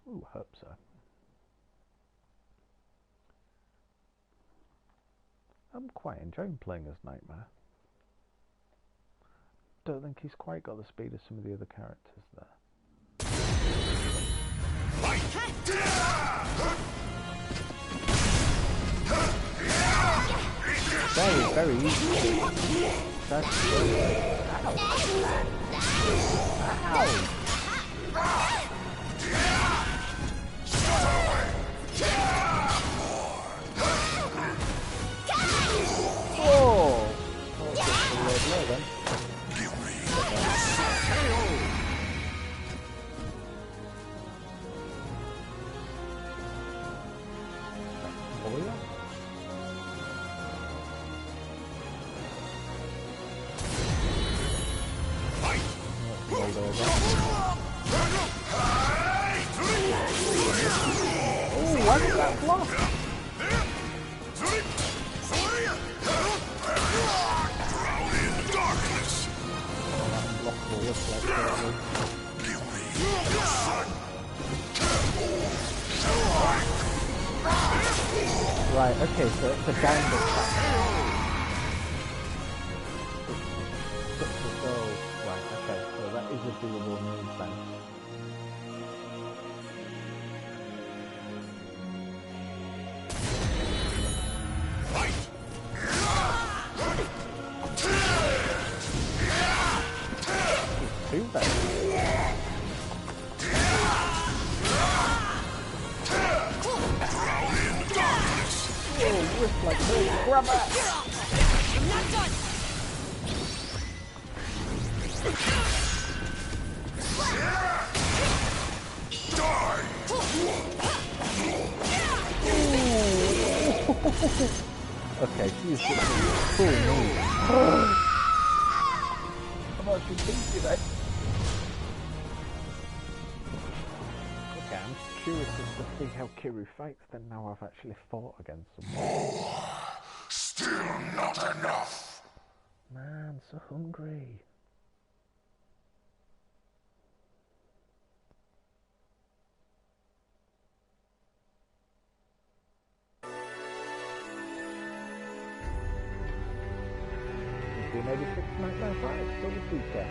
Ooh, hope so. I'm quite enjoying playing as Nightmare. Don't think he's quite got the speed of some of the other characters there. Very, very easy. That's good. Ow. Oh! Oh, then. Right, okay, so it's a downward track. Right, okay, so that is a doable move then. Too bad. Whoa, whiff like this. Grab it! I'm not done! Okay, she's getting a cool move. How much you think today? Okay, I'm curious as to see how Kiryu fights then now I've actually fought against someone. Still not enough. Man, so hungry. Maybe 6 995, so the future.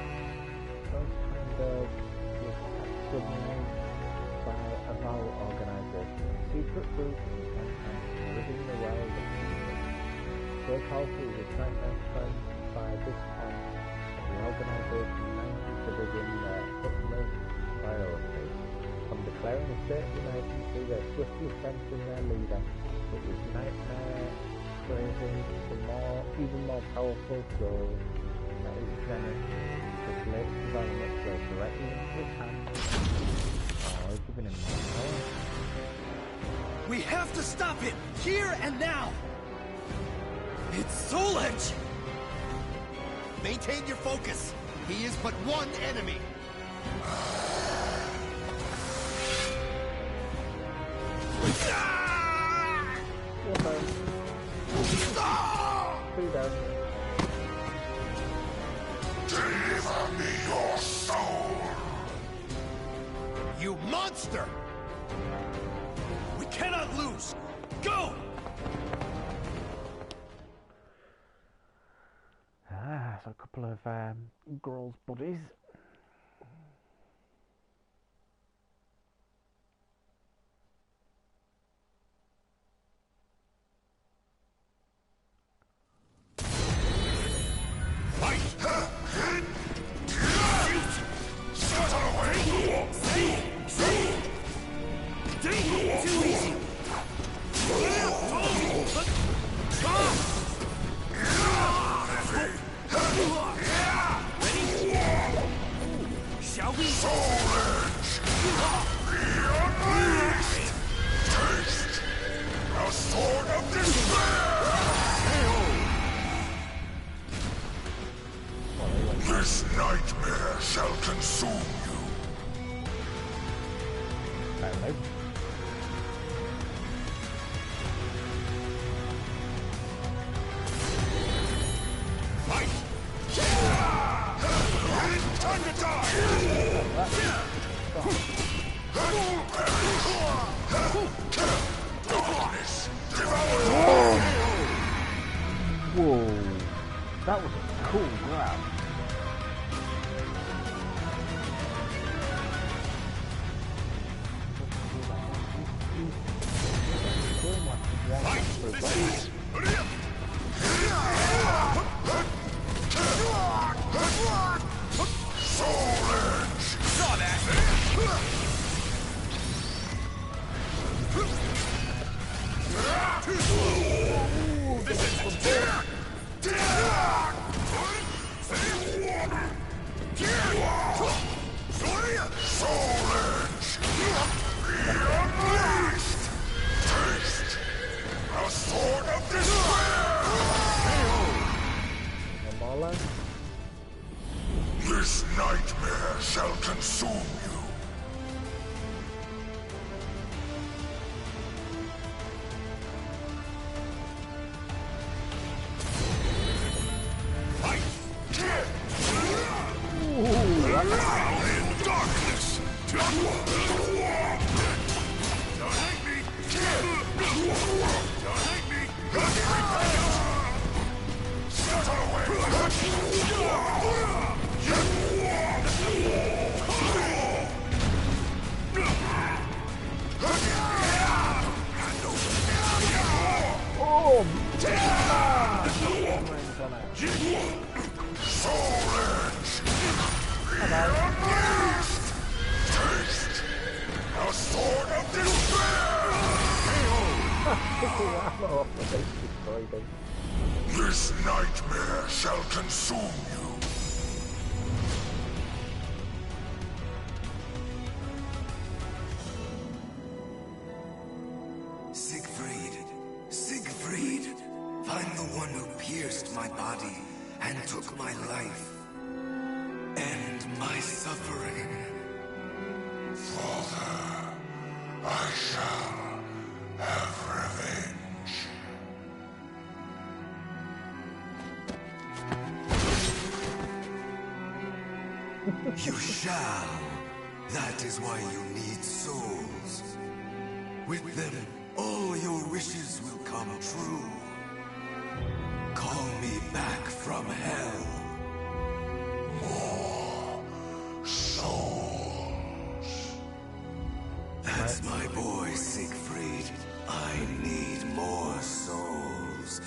Those kind of was subnamed by a Revolt organization, a secret group and within the world of people. Soulcalibur was 995 by this point, and the organization managed to begin their utmost priority. From declaring a state of emergency, they swiftly strengthened their leader, but with nightmare praising the even more powerful soul that is Zenith. This latest development goes directly into his hands. Oh, he's giving him more power. We have to stop him, here and now! It's Soul Edge! Maintain your focus. He is but one enemy. Deliver me your soul! You monster! We cannot lose! Go! Ah, so a couple of girls' buddies. This nightmare shall consume you. Fight! Time to die! Darkness, devour! Whoa, that was a cool grab. This nightmare shall consume you. ammo off the base destroyed him. This nightmare shall consume you. Siegfried, find the one who pierced my body and took my life. End my suffering. Father, I shall have revenge. You shall. That is why you need souls. With them, all your wishes will come true. Call me back from hell. More souls. That's my boy, Siegfried. I need more souls.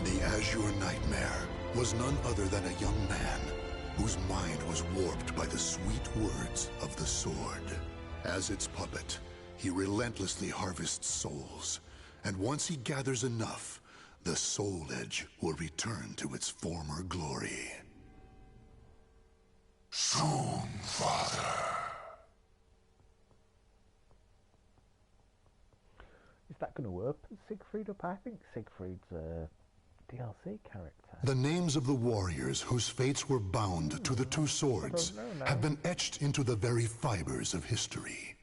The Azure Nightmare was none other than a young man whose mind was warped by the sweet words of the sword. As its puppet, he relentlessly harvests souls, and once he gathers enough, the Soul Edge will return to its former glory. Soon, Father. Is that going to open Siegfried up? I think Siegfried's a DLC character. The names of the warriors whose fates were bound to the two swords have been etched into the very fibers of history.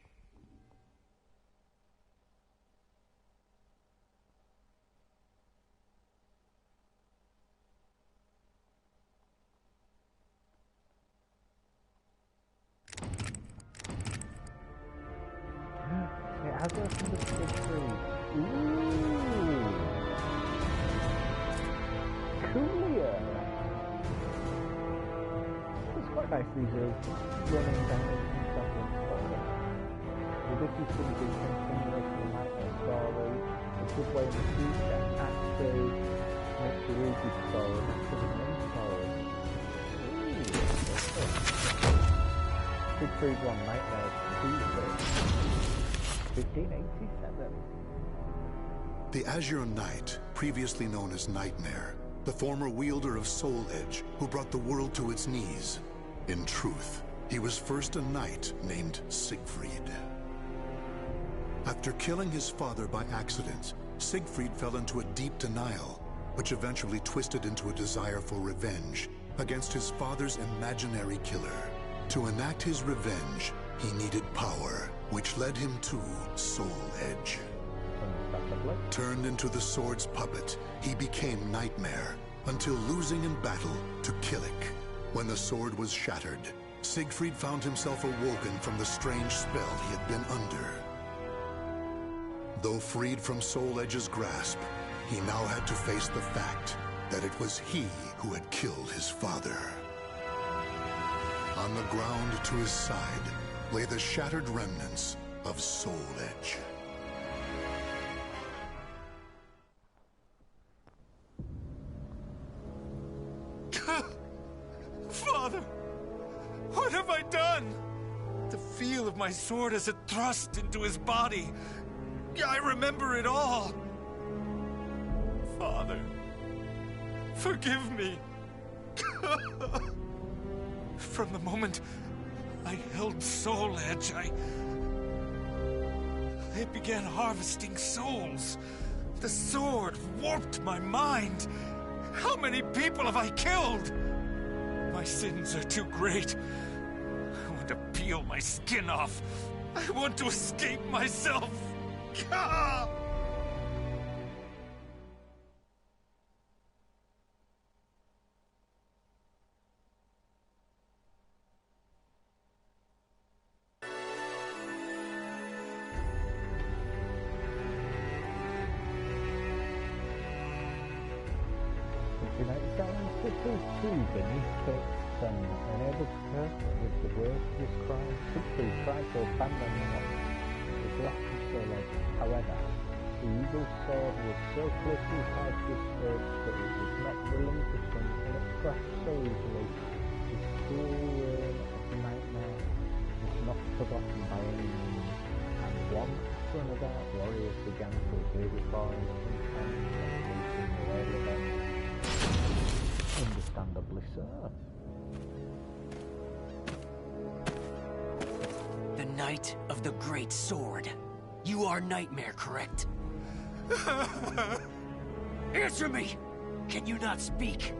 It has opened up Siegfried. Ooh! Coolio! It's quite nice these running down and something forward. Well, this is going to be a continuation of Nightmare story. A good way in the future and to make the Ruby story into the main story. Ooh! Siegfried 1 Nightmare Tuesday. 1587. The Azure Knight, previously known as Nightmare, the former wielder of Soul Edge who brought the world to its knees. In truth, he was first a knight named Siegfried. After killing his father by accident, Siegfried fell into a deep denial, which eventually twisted into a desire for revenge against his father's imaginary killer. To enact his revenge, he needed power, which led him to Soul Edge. Turned into the sword's puppet, he became Nightmare, until losing in battle to Killik. When the sword was shattered, Siegfried found himself awoken from the strange spell he had been under. Though freed from Soul Edge's grasp, he now had to face the fact that it was he who had killed his father. On the ground to his side lay the shattered remnants of Soul Edge. Father! What have I done? The feel of my sword as it thrust into his body. I remember it all. Father, forgive me. From the moment I held Soul Edge, I began harvesting souls. The sword warped my mind. How many people have I killed? My sins are too great. I want to peel my skin off. I want to escape myself. Ah! Beneath Kate's son, unable to cope with the weight of his crime, Siegfried tried to abandon his lost his Soul Edge. However, The evil sword was so closely tied to his throat that it was not relinquishing and it crashed so easily. His cruel reign of nightmare was not forgotten by any means, and one after another warriors began to appear before him and completing the early event. Understandably so. The Knight of the Great Sword. You are Nightmare, correct? Answer me! Can you not speak?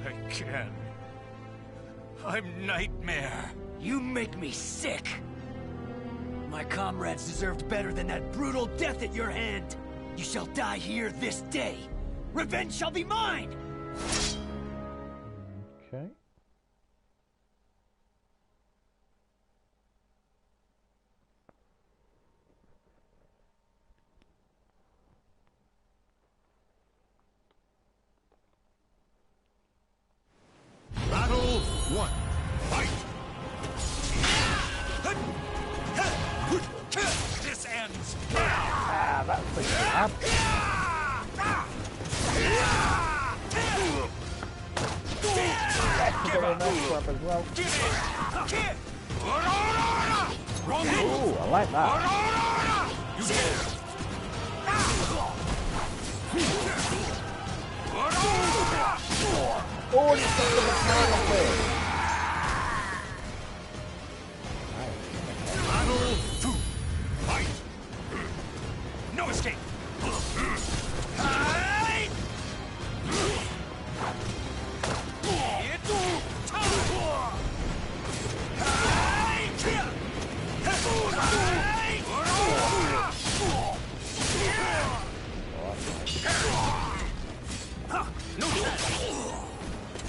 I can. I'm Nightmare. You make me sick! My comrades deserved better than that brutal death at your hand! You shall die here this day! Revenge shall be mine! Okay. Battle 1. Fight! This ends! Ah, that's pretty bad. Give up! As well. Ooh, I like that. You dare! Oh, it's got the mechanical. Battle 2. Fight! No escape!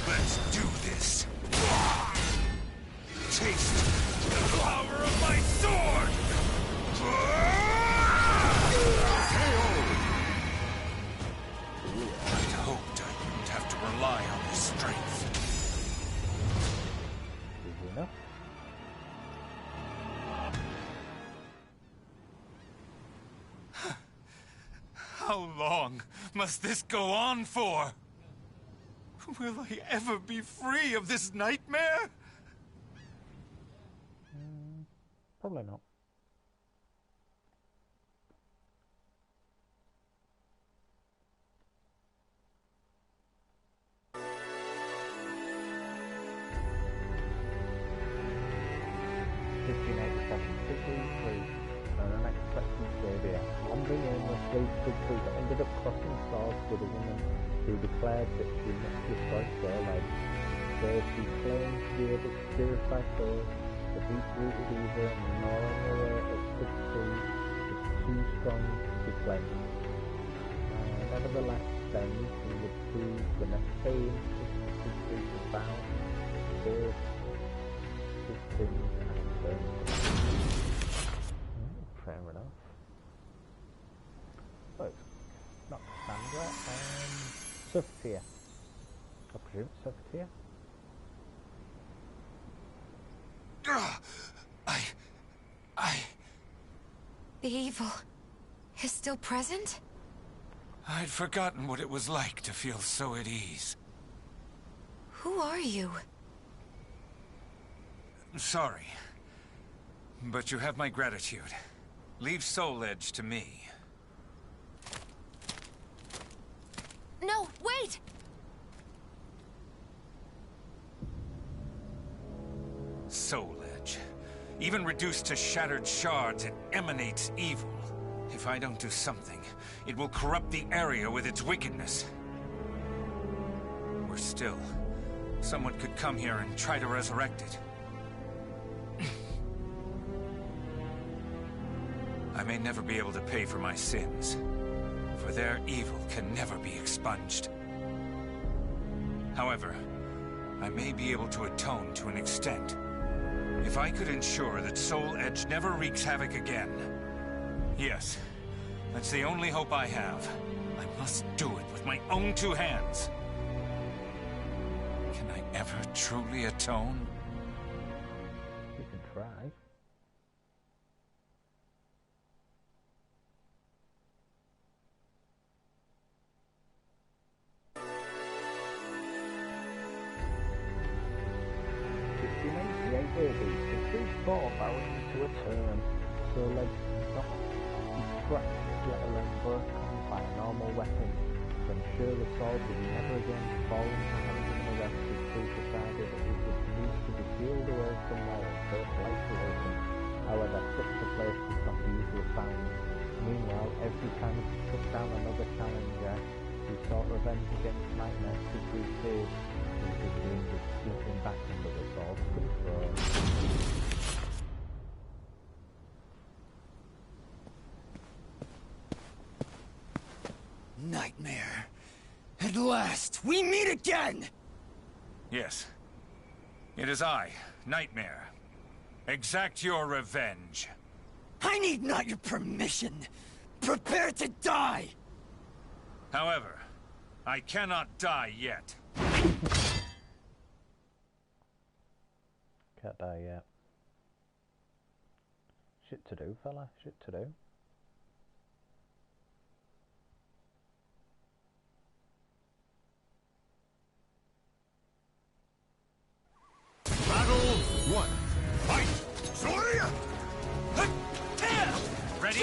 Let's do this. Taste the power of my sword! I'd hoped I wouldn't have to rely on his strength. Easy enough. How long must this go on for? Will I ever be free of this nightmare? Probably not. An unexpected savior, wandering aimlessly through but ended up crossing swords with a woman who declared that she must destroy Soulcalibur. Though she claimed to be able to purify souls, the deep-rooted evil and the gnawing away at subtleties was too strong to be cleansed. Nevertheless, their meeting would prove the necessary inconsistencies of bound, faith, his sins, and eternity. Fair enough. Oh, it's not Cassandra, Sophia. I presume Sophia? The evil is still present? I'd forgotten what it was like to feel so at ease. Who are you? Sorry, but you have my gratitude. Leave Soul Edge to me. No, wait! Soul Edge. Even reduced to shattered shards, it emanates evil. If I don't do something, it will corrupt the area with its wickedness. Worse still, someone could come here and try to resurrect it. I may never be able to pay for my sins, for their evil can never be expunged. However, I may be able to atone to an extent. If I could ensure that Soul Edge never wreaks havoc again. Yes, that's the only hope I have. I must do it with my own two hands. Can I ever truly atone? You can try. before bowing to a turn, so let's not be scratched, let alone broken by a normal weapon. To ensure the sword would never again fall into hands of an arrested, Crew decided that it would need to be sealed away somewhere in total isolation. However, such a place was not easily found. Meanwhile, every time he took down another challenger who sought revenge against Nightmare to crusade, he was dreamed of slipping back under the sword's control. Nightmare. At last, we meet again! Yes. It is I, Nightmare. Exact your revenge. I need not your permission. Prepare to die! However, I cannot die yet. Can't die yet. Shit to do, fella. Shit to do. Battle 1. Fight! Soria! Ready? Ready?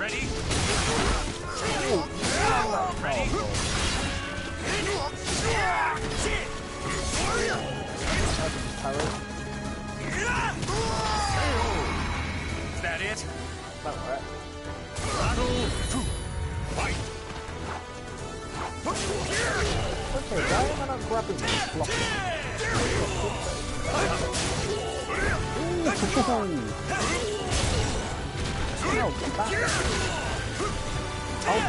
Ready? Is that it? Battle 2. Fight! Okay, why am I not grabbing this block? No, back. Oh,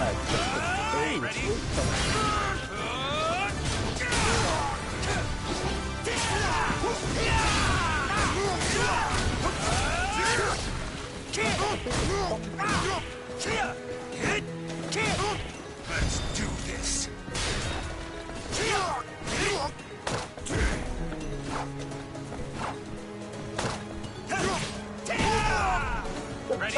Ready? Let's do this. Ready?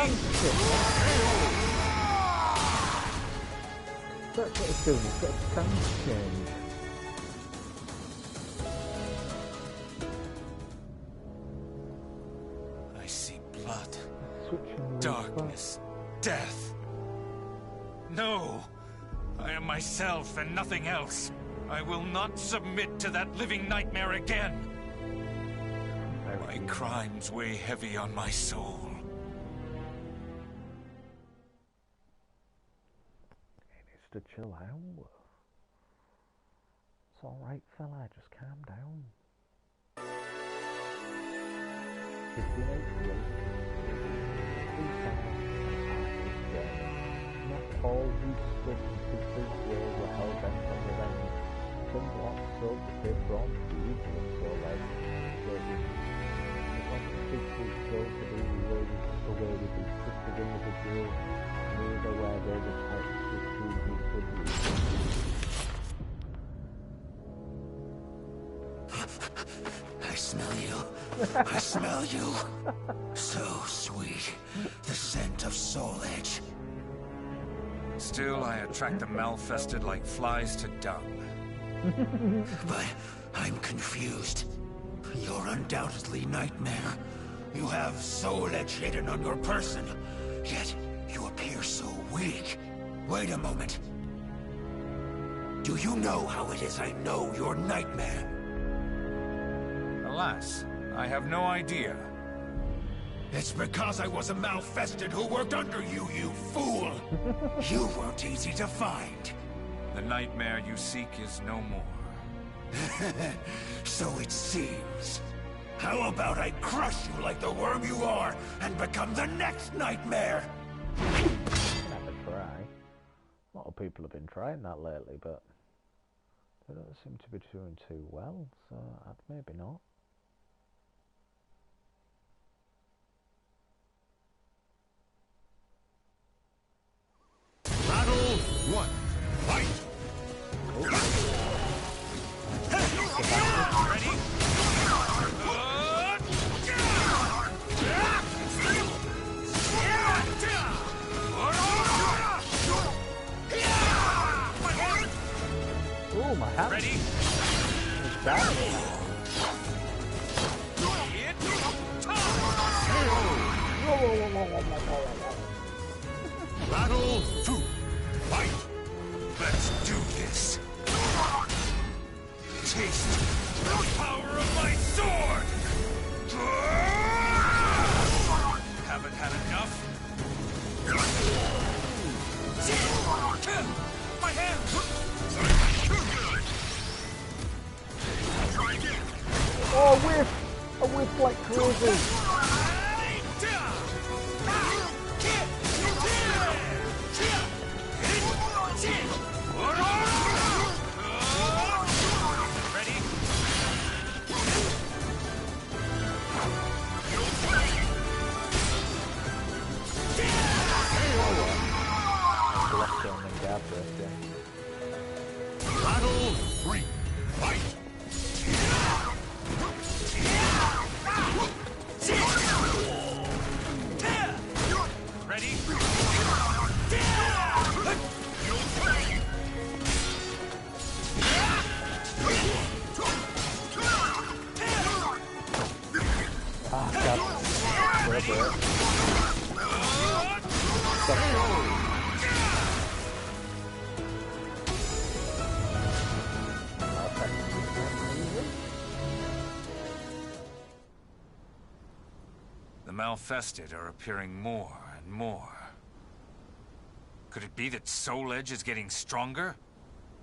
That's what it's doing, it's got a stance change. I see blood, Switching darkness, death. No! I am myself and nothing else. I will not submit to that living nightmare again. My crimes weigh heavy on my soul. To chill out. It's alright, fella, just calm down. 1588. Not all who stood in Siegfried's way were hell bent on revenge. Some lost souls that they brought the evil of Soulcalibur. It wasn't Siegfried's goal to do away with these twisted individuals, neither were they the types with whom he could lead. I smell you. I smell you. So sweet. The scent of Soul Edge. Still, I attract the Malfested like flies to dung. But I'm confused. You're undoubtedly Nightmare. You have Soul Edge hidden on your person, yet you appear so weak. Wait a moment. Do you know how it is I know you're Nightmare? Alas, I have no idea. It's because I was a Malfested who worked under you, you fool! You weren't easy to find. The nightmare you seek is no more. So it seems. How about I crush you like the worm you are, and become the next Nightmare? You can have a try. A lot of people have been trying that lately, but they don't seem to be doing too well, so maybe not. Oh, my hand. Ready? It's down. Battle 2. Fight! Let's do this. Taste the power of my sword! Haven't had enough? My hand! Oh, whiff! A whiff like crazy! Battle 3. Fight! Ready? The Malfested are appearing more and more. Could it be that Soul Edge is getting stronger?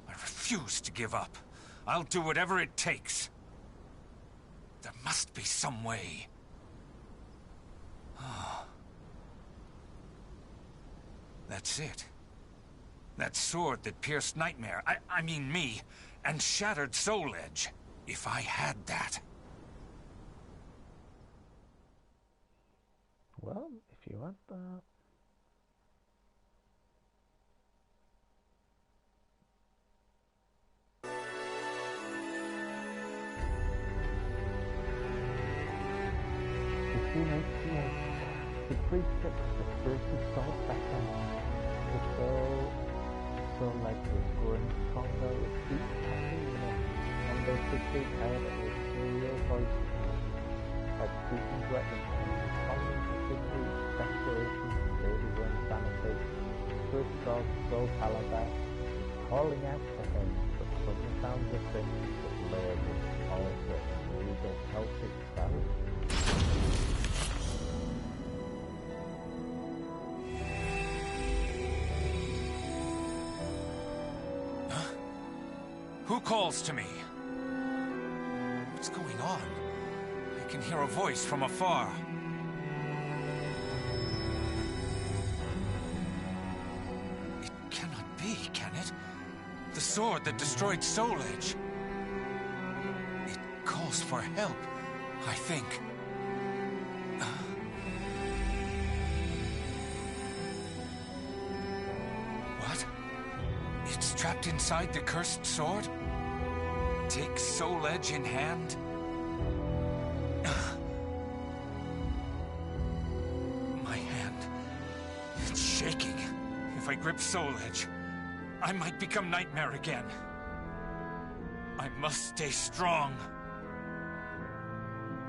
I refuse to give up. I'll do whatever it takes. There must be some way. That's it. That sword that pierced Nightmare, I mean me, and shattered Soul Edge. If I had that. Well, if you had that... The priestess experiences Soul Second. The soul like was growing stronger with each passing minute, and they could be heard with clear voices, like speaking directly, responding to Sigrid's desperation, Lady Worm's sanity, Swift God Soulcalibur, calling out to him, but from the sounds of things that lay with all that regal Celtic spells. Who calls to me? What's going on? I can hear a voice from afar. It cannot be, can it? The sword that destroyed Soul Edge. It calls for help, I think. What? It's trapped inside the cursed sword? Take Soul Edge in hand? My hand... it's shaking. If I grip Soul Edge, I might become Nightmare again. I must stay strong.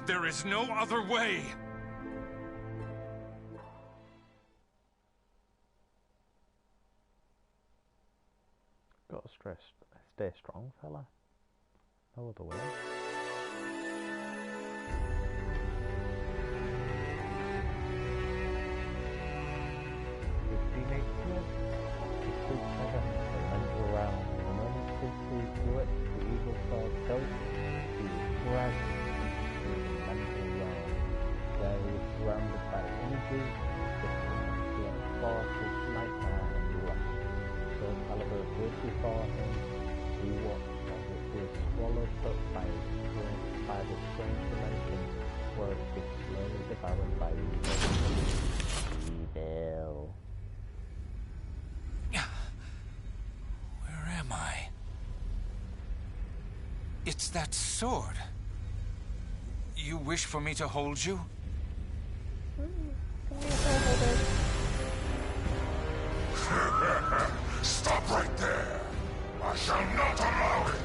There is no other way! Gotta stay strong, fella. No other way. Around. The moment Siegfried threw it, the evil sword fell. He was dragged through the mental realm. There he was surrounded by images, the forces, nightmare, and lust. Soulcalibur appeared before him. He watched as it was swallowed up by the strange dimension where it was slowly devoured by evil. Where am I? It's that sword. You wish for me to hold you? Stop right there! I shall not allow it!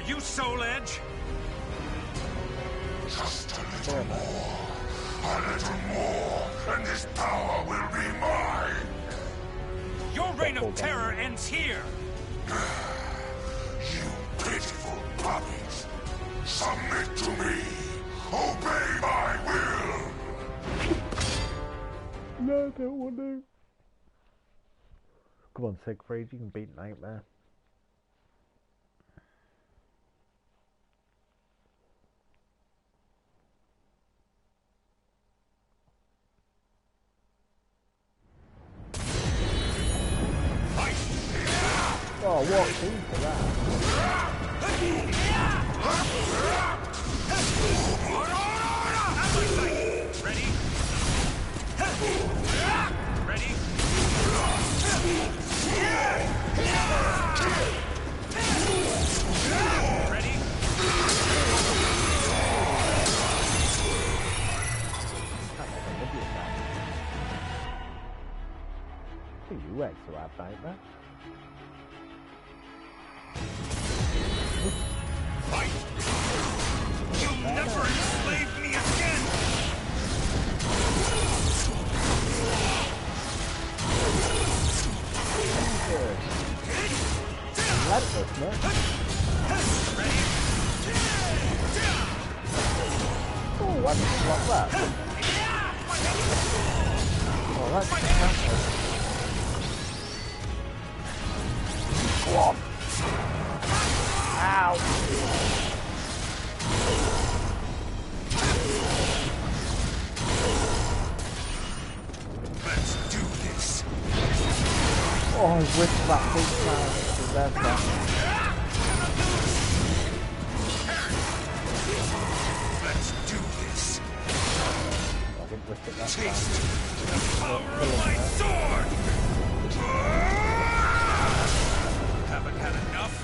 you Soul Edge? Just a little more. A little more, and this power will be mine. Your reign of terror ends here. You pitiful puppies. Submit to me. Obey my will. No, I don't want to. Come on, Siegfried, you can beat Nightmare. Oh, what into that? Ready? Ready? Ready? You went to that nightmare. Fight! You'll never enslave me again! Oh, why did you block that? Oh, that's fantastic. Whoa. Ow! Let's do this. Oh, I whipped that big man. There's that. Let's do this. I didn't whip it that Taste time. the power of my sword! Haven't had enough?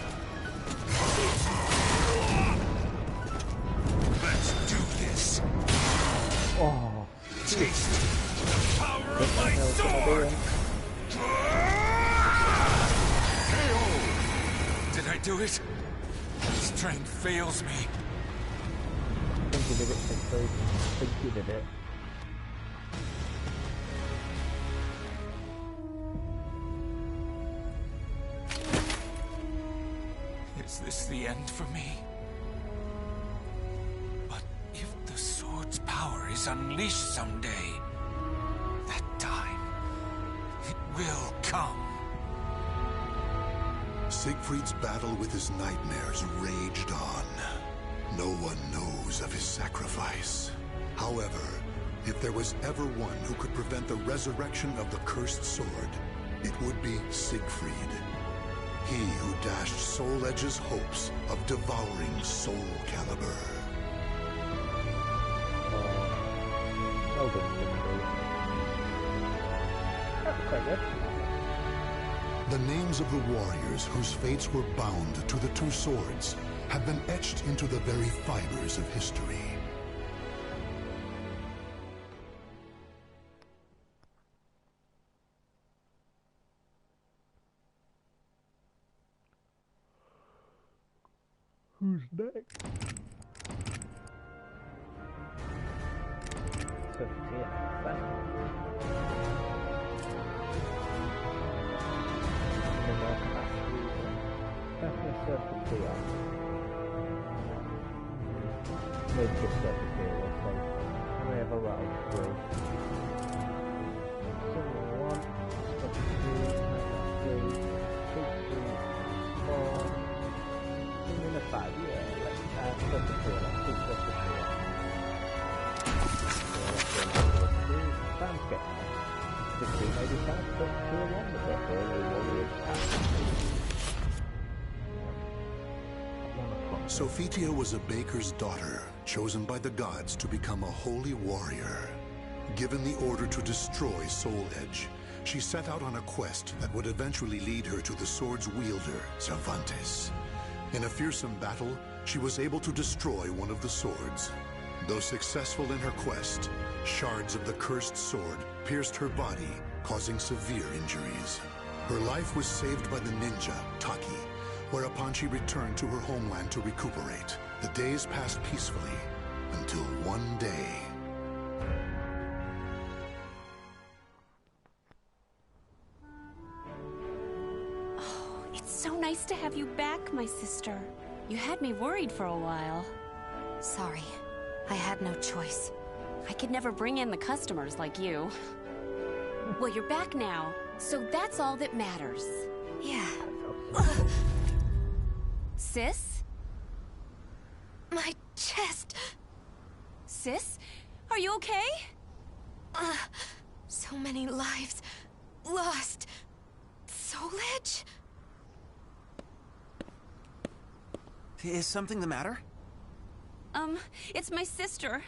Let's do this. Oh. Taste the power of my sword! KO! Did I do it? Strength fails me. I think you did it, Siegfried. I think you did it. Is this the end for me? But if the sword's power is unleashed someday, that time, it will come. Siegfried's battle with his nightmares raged on. No one knows of his sacrifice. However, if there was ever one who could prevent the resurrection of the cursed sword, it would be Siegfried. He who dashed Soul Edge's hopes of devouring Soulcalibur. Well done, Siegfried. That's quite good. The names of the warriors whose fates were bound to the two swords have been etched into the very fibers of history. Who's next? So, yeah, that's definitely surface here. Maybe just surface here, we'll say. And we have a rattle through. So 1, stop 2, 3, 4, 5, yeah, let's surface here, let's do surface here. So let's go sounds getting there. 15 maybe sounds, but 2 and 1 with that early warriors. Sophitia was a baker's daughter, chosen by the gods to become a holy warrior. Given the order to destroy Soul Edge, she set out on a quest that would eventually lead her to the sword's wielder, Cervantes. In a fearsome battle, she was able to destroy one of the swords. Though successful in her quest, shards of the cursed sword pierced her body, causing severe injuries. Her life was saved by the ninja, Taki, whereupon she returned to her homeland to recuperate. The days passed peacefully until one day. Oh, it's so nice to have you back, my sister. You had me worried for a while. Sorry. I had no choice. I could never bring in the customers like you. Well, you're back now, so that's all that matters. Yeah. Sis? My chest. Sis? Are you okay? So many lives lost. Soul Edge? Is something the matter? It's my sister.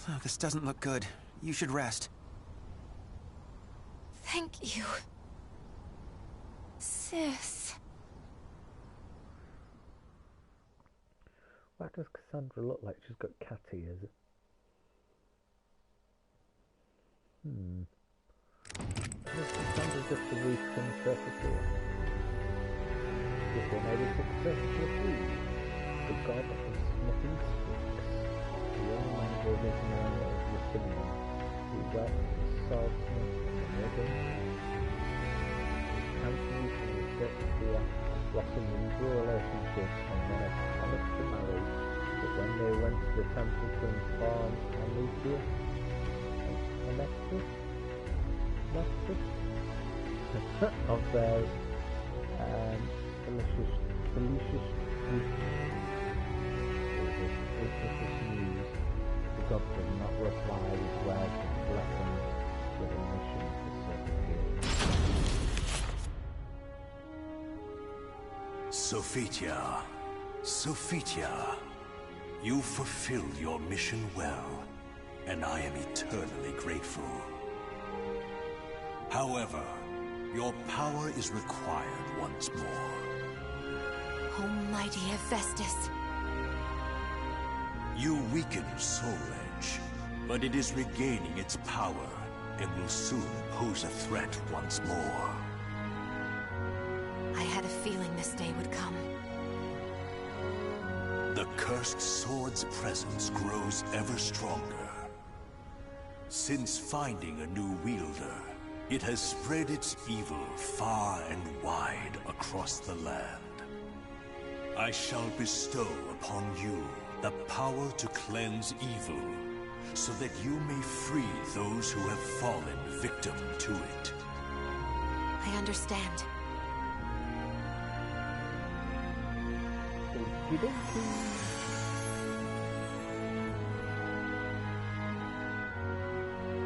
Oh, this doesn't look good. You should rest. Thank you. Sis. Why does Cassandra look like she's got cat ears? Is Cassandra just a recent surface here? Before maybe successful Cleaves, the god of smithing speaks. The young man gave his name as Lucinia, who wept the swordsmith and the wedding. Countenance and uncertainty blossomed into a relationship and then had promised to marry, but when they went to the temple to inform Anusia and Alexis of their delicious news, the god did not reply with words of blessing with a mission for certain period. Sophitia, you fulfilled your mission well, and I am eternally grateful. However, your power is required once more. Almighty Hephaestus. You weakened Soul Edge, but it is regaining its power and will soon pose a threat once more. I had a feeling this day would come. The cursed sword's presence grows ever stronger. Since finding a new wielder, it has spread its evil far and wide across the land. I shall bestow upon you the power to cleanse evil, so that you may free those who have fallen victim to it. I understand.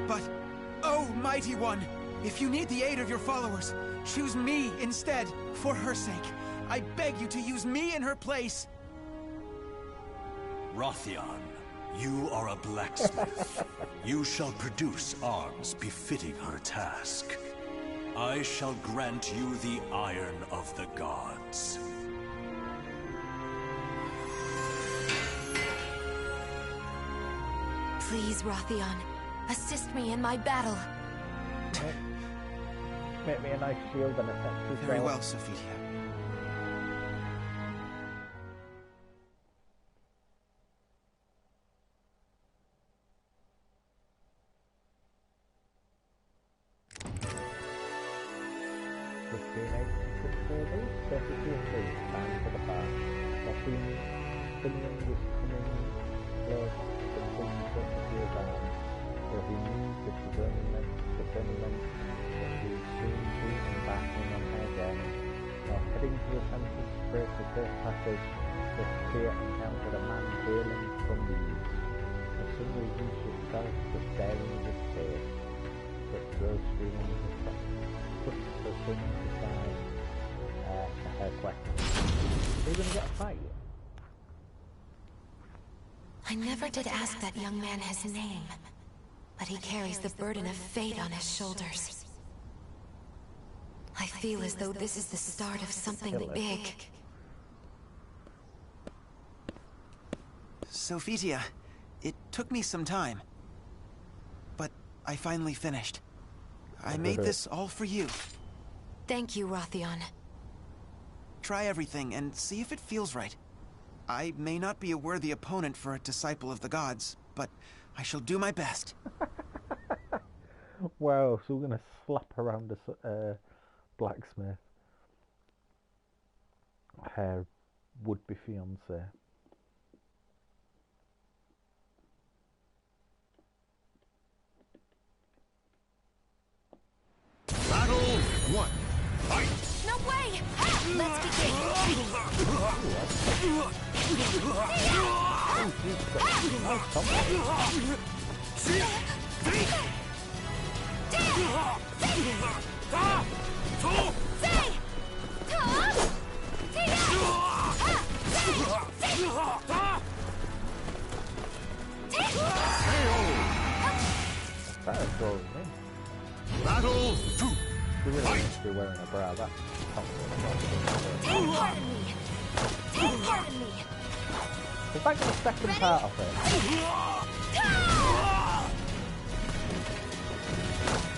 But, oh, Mighty One, if you need the aid of your followers, choose me instead, for her sake. I beg you to use me in her place. Rothion, you are a blacksmith. You shall produce arms befitting her task. I shall grant you the Iron of the Gods. Please, Rothion, assist me in my battle. Make me a nice shield and attack as Very well, Sophitia. I never did ask that young man his name, but he carries the burden of fate on his shoulders. I feel as though this is the start of something big. Sophitia, it took me some time, but I finally finished. I made this all for you. Thank you, Rothion. try everything and see if it feels right. I may not be a worthy opponent for a disciple of the gods, but I shall do my best. Wow, so we're gonna slap around a blacksmith. Her would-be fiance. Battle 1. Fight! No way! Let's begin! Battle 2. We really need to be wearing a bra. That's Take part in me! Take part in me! Is that the second part of it?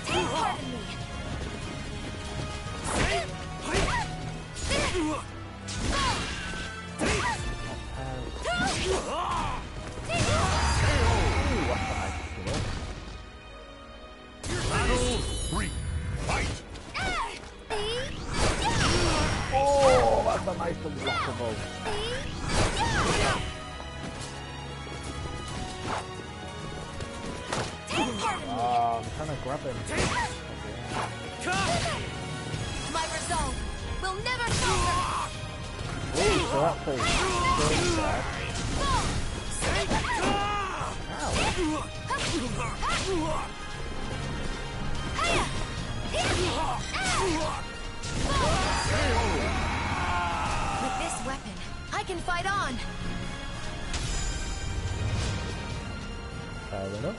Take part in me! Battle 3. Fight! Oh, that's a nice unblockable. Oh, I'm trying to grab him. My resolve will never falter! Oh, so that's a bad. With this weapon, I can fight on! Fair enough.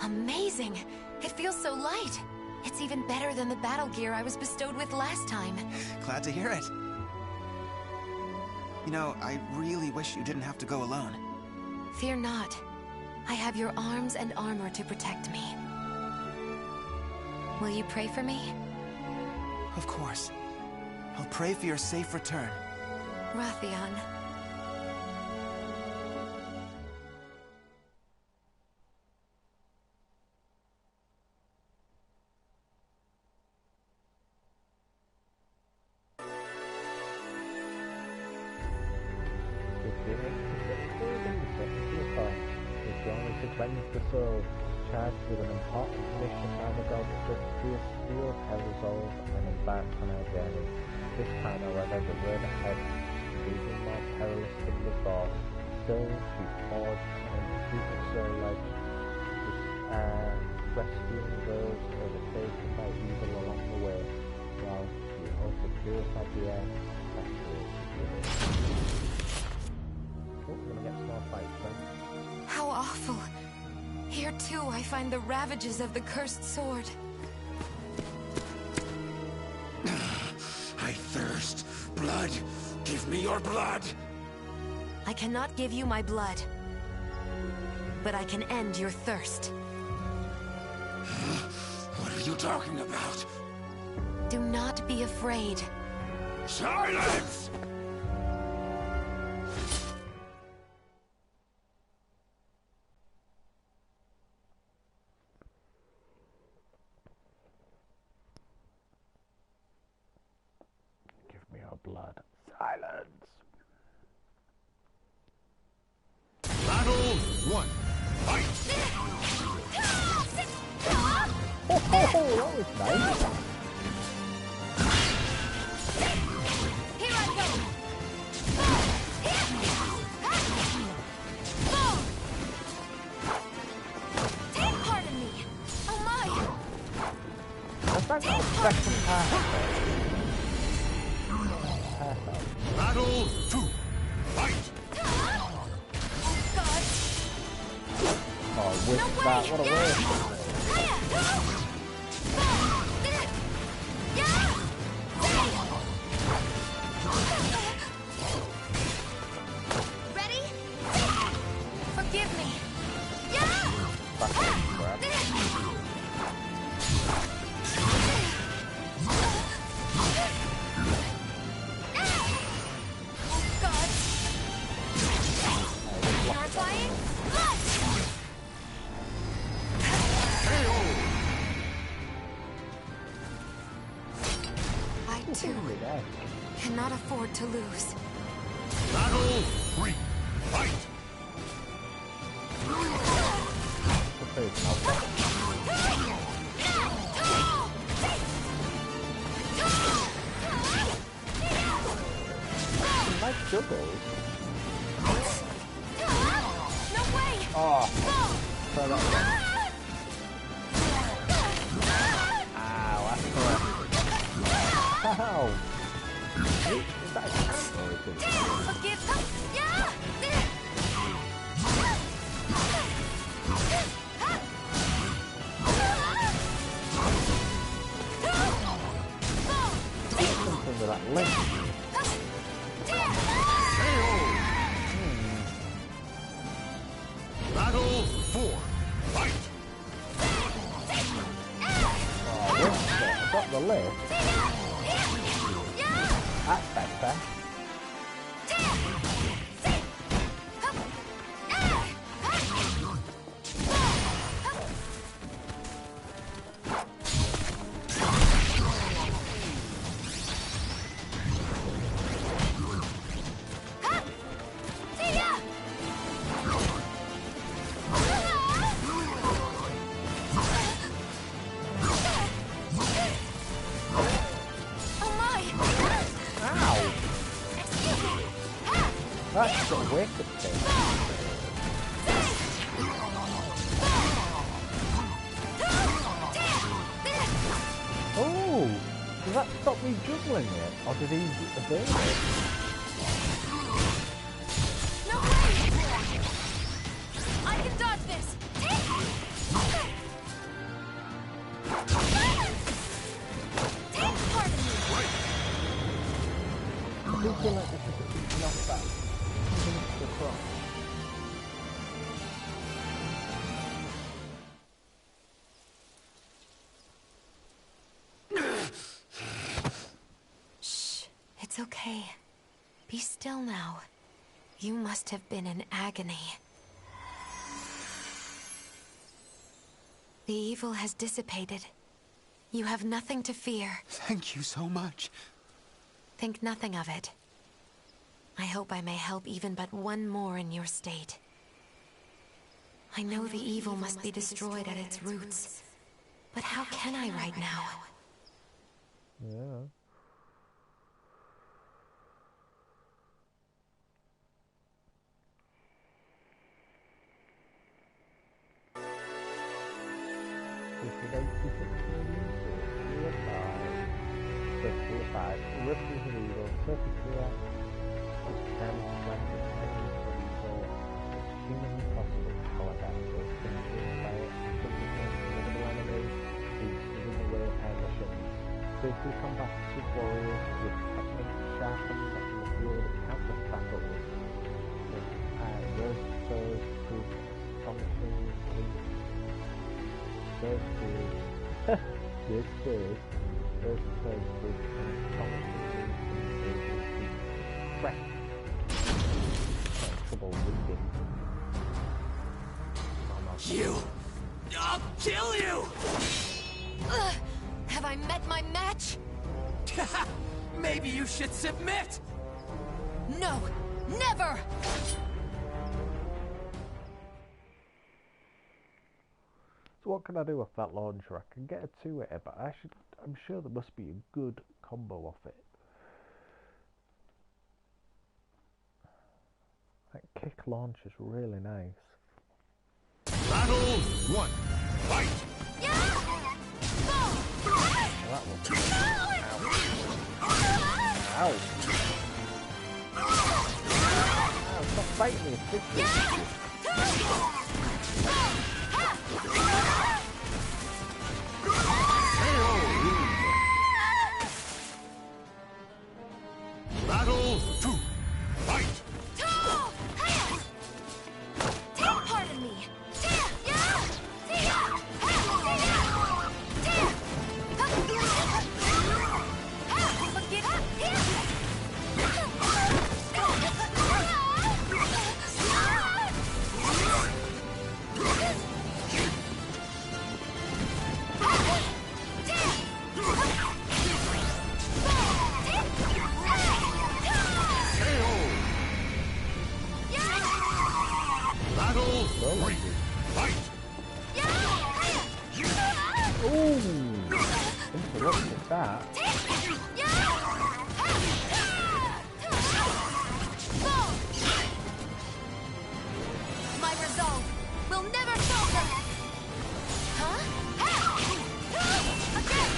Amazing! It feels so light. It's even better than the battle gear I was bestowed with last time. Glad to hear it. You know, I really wish you didn't have to go alone. Fear not. I have your arms and armor to protect me. Will you pray for me? Of course. I'll pray for your safe return. Rathian. The soul, charged with an important mission by the gods to steal her resolve and embark on our journey. This time, however, the road ahead is even more perilous than before. Still, she forged an secret soul edge, rescuing those overtaken by evil along the way, while she also purified the air that created. Oh, we're gonna get some more fights then. How awful. Here too I find the ravages of the cursed sword. I thirst. Blood. Give me your blood. I cannot give you my blood, but I can end your thirst. What are you talking about? Do not be afraid. Silence! Blood. Silence. Battle 1. Fight! Oh, that was nice. Here I go. Take part in me. Oh my. That's like the second half. Battle 2. Fight! Oh, God. Oh, with that, what a waste. Ready? Forgive me. too. Cannot afford to lose. Battle 3. Fight! Nice juggles. No way! Oh. Try that one. Ow, that's correct. Ow! Is that a cat or is it? Forgive. Something with that leg. Battle 4. Fight! Oh, got the lift. That's better. That's the wicked thing. Oh! Does that stop me juggling it? Or did he evade it? No way! I can dodge this! Pardon me! I do feel like this is a bit off back. Shh, it's okay. Be still now. You must have been in agony. The evil has dissipated. You have nothing to fear. Thank you so much. Think nothing of it. I hope I may help even but one more in your state. I know the evil must be destroyed at its roots. But how can I right now? Yeah. Suicide, ripples of evil, surface react, extends strength and evil, it's humanly possible to collect access, consumed by it, subsequent invisible enemies, these within the way of ambitions. Safely combative warriors with techniques sharpened on the field of countless battles. Those foes prove astonishingly those foes prove astonishingly fresh. Trouble reading. You! I'll kill you! Have I met my match? Maybe you should submit! No! Never! So what can I do with that launcher? I can get a two-hitter, but I'm sure there must be a good combo of it. That kick launch is really nice. Battle 1. Fight! Oh, that one. Ow. Ow, stop fighting me, it's Battle 2. Fight! Pardon me! that. My resolve will never falter. Huh? Again.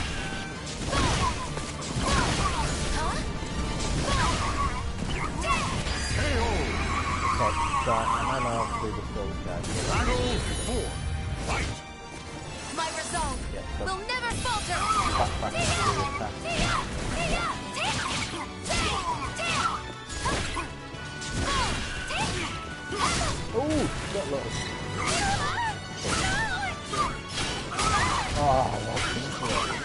So, I know how to do the soul charge. Battle 4. Fight! My resolve will never falter. Oh, got lost. Oh, what's into it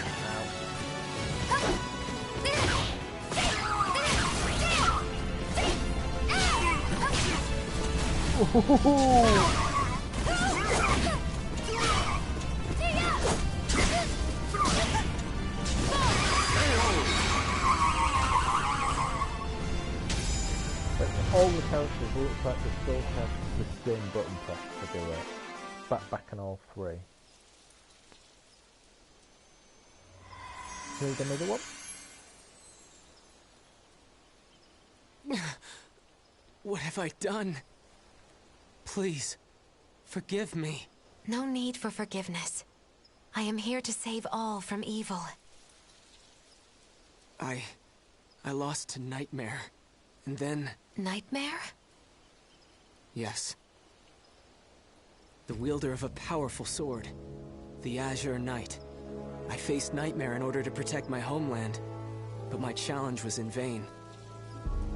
all the characters look like they still have the same button press to do it. Back on all three. Here's another one. What have I done? Please, forgive me. No need for forgiveness. I am here to save all from evil. I lost to Nightmare, and then... Nightmare? Yes. The wielder of a powerful sword, the Azure Knight. I faced Nightmare in order to protect my homeland, but my challenge was in vain.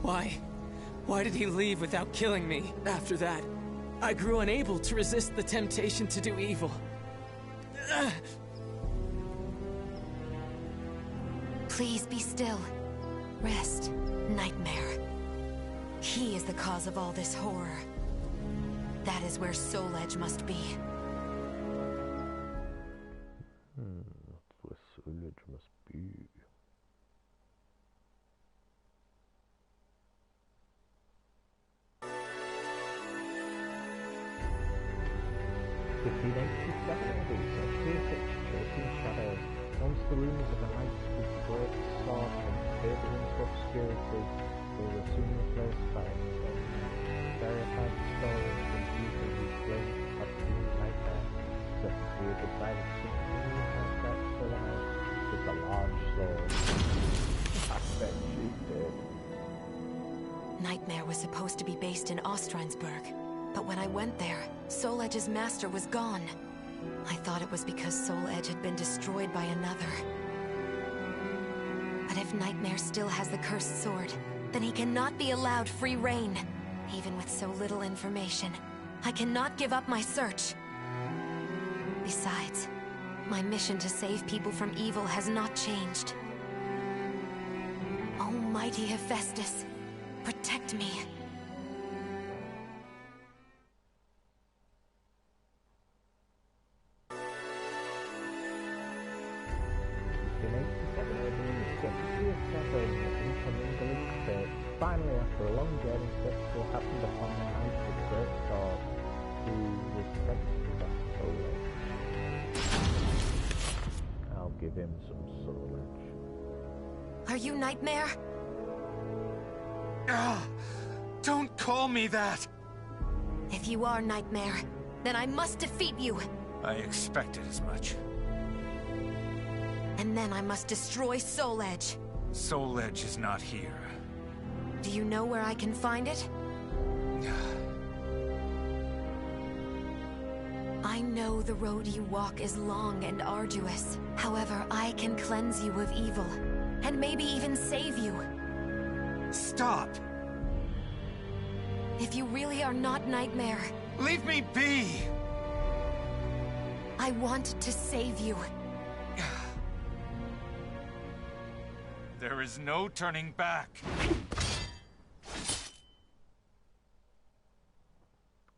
Why? Why did he leave without killing me? After that, I grew unable to resist the temptation to do evil. Please be still. Rest, Nightmare. He is the cause of all this horror. That is where Soul Edge must be. That's where Soul Edge must be. Heretik's chasing shadows. Once the rumors of a knight with the great sword had faded into obscurity, they were soon replaced by verified stories from people who claimed to have seen Nightmare. So he had decided to continue her search for the knight with a large sword. I bet she did. Nightmare was supposed to be based in Ostransburg, but when I went there, Soul Edge's master was gone. I thought it was because Soul Edge had been destroyed by another. But if Nightmare still has the cursed sword, then he cannot be allowed free reign. Even with so little information, I cannot give up my search. Besides, my mission to save people from evil has not changed. Oh, mighty Hephaestus, protect me. Finally, after a long journey, Spectre happened upon the knight with the great sword, who was sent to possess Soul Edge. I'll give him some Soul Edge. Are you Nightmare? Don't call me that! If you are Nightmare, then I must defeat you. I expected as much. And then I must destroy Soul Edge. Soul Edge is not here. Do you know where I can find it? I know the road you walk is long and arduous. However, I can cleanse you of evil, and maybe even save you. Stop! If you really are not Nightmare... Leave me be! I want to save you. There is no turning back.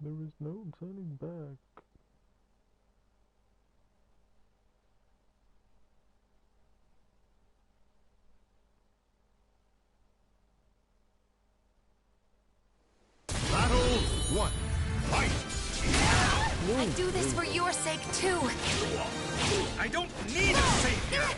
There is no turning back. Battle 1. Fight! I do this for your sake, too. I don't need a savior!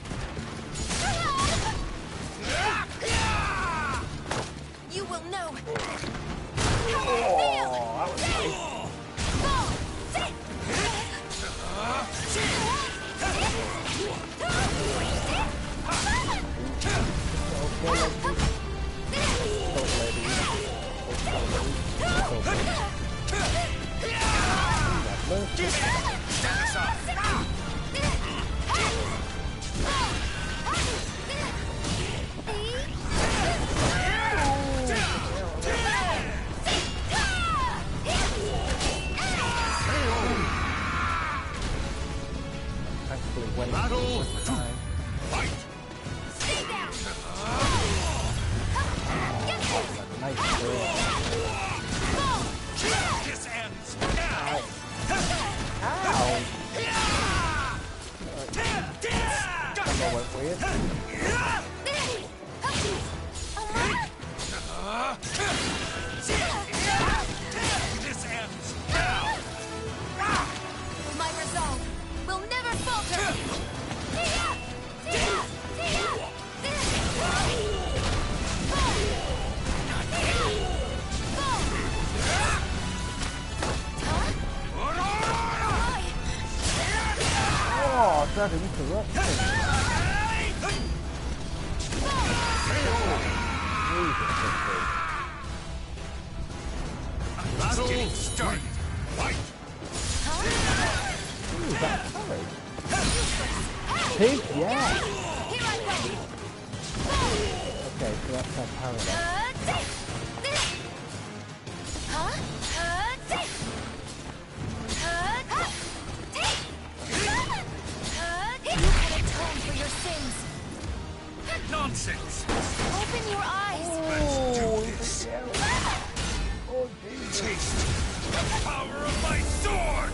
That interrupted. Battle start. Fight. Ooh, that's sorry. Pig, yeah. Okay, so that's our paradox. Nonsense! Open your eyes! Let's do this! Taste the power of my sword!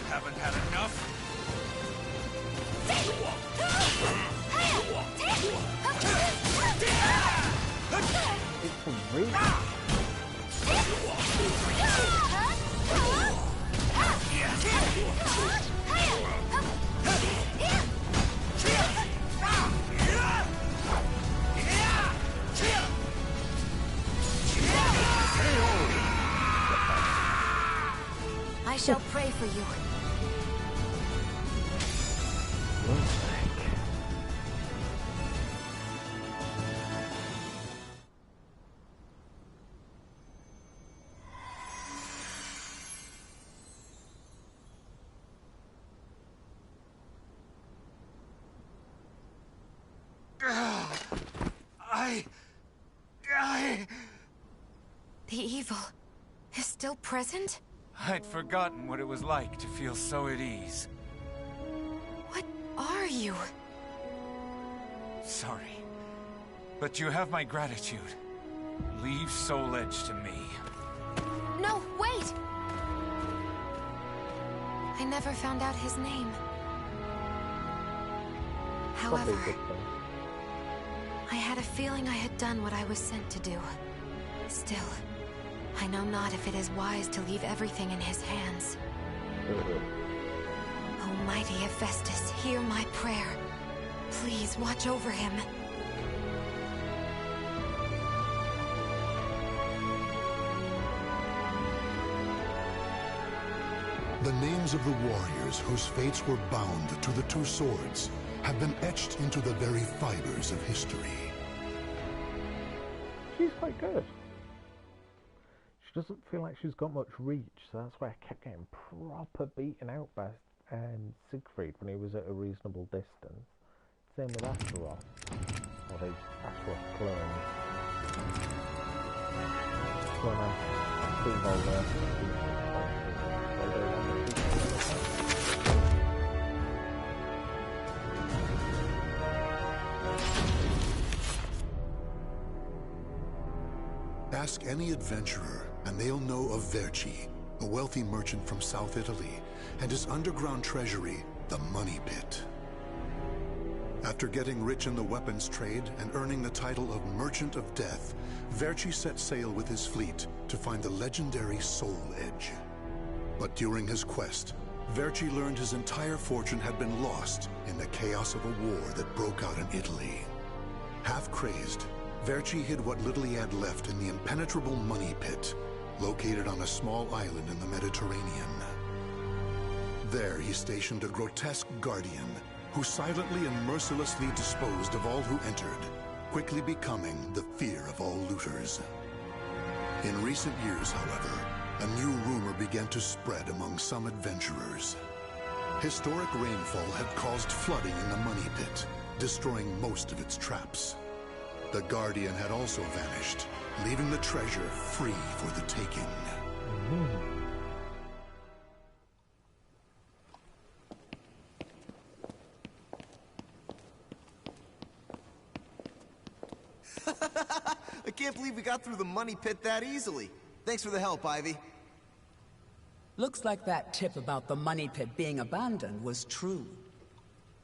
Haven't had enough? It's a reach. I shall pray for you. The evil is still present? I'd forgotten what it was like to feel so at ease. What are you? Sorry, but you have my gratitude. Leave Soul Edge to me. No, wait! I never found out his name. However, I had a feeling I had done what I was sent to do. Still, I know not if it is wise to leave everything in his hands. Almighty Hephaestus, hear my prayer. Please watch over him. The names of the warriors whose fates were bound to the two swords have been etched into the very fibers of history. She's quite good. She doesn't feel like she's got much reach, so that's why I kept getting proper beaten out by Siegfried when he was at a reasonable distance. Same with Astaroth, or the Astaroth clones. Clone Ask any adventurer, and they'll know of Verci, a wealthy merchant from South Italy, and his underground treasury, the Money Pit. After getting rich in the weapons trade and earning the title of Merchant of Death, Verci set sail with his fleet to find the legendary Soul Edge. But during his quest, Verci learned his entire fortune had been lost in the chaos of a war that broke out in Italy. Half crazed, Verci hid what little he had left in the impenetrable money pit, located on a small island in the Mediterranean. There he stationed a grotesque guardian, who silently and mercilessly disposed of all who entered, quickly becoming the fear of all looters. In recent years, however, a new rumor began to spread among some adventurers. Historic rainfall had caused flooding in the money pit, destroying most of its traps. The Guardian had also vanished, leaving the treasure free for the taking. I can't believe we got through the money pit that easily. Thanks for the help, Ivy. Looks like that tip about the money pit being abandoned was true.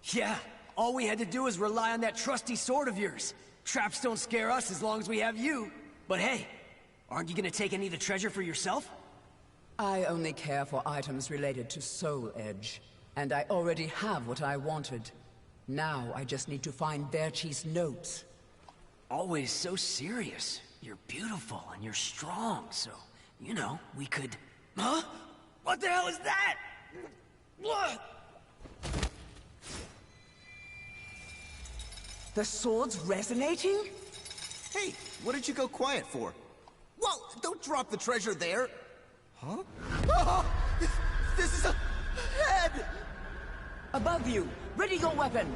Yeah, all we had to do was rely on that trusty sword of yours. Traps don't scare us as long as we have you. But hey, aren't you gonna take any of the treasure for yourself? I only care for items related to Soul Edge, and I already have what I wanted. Now I just need to find Verci's notes. Always so serious. You're beautiful and you're strong, so, you know, we could... Huh? What the hell is that? The sword's resonating? Hey, what did you go quiet for? Whoa, don't drop the treasure there! Huh? Oh, this is a head! Above you! Ready your weapon!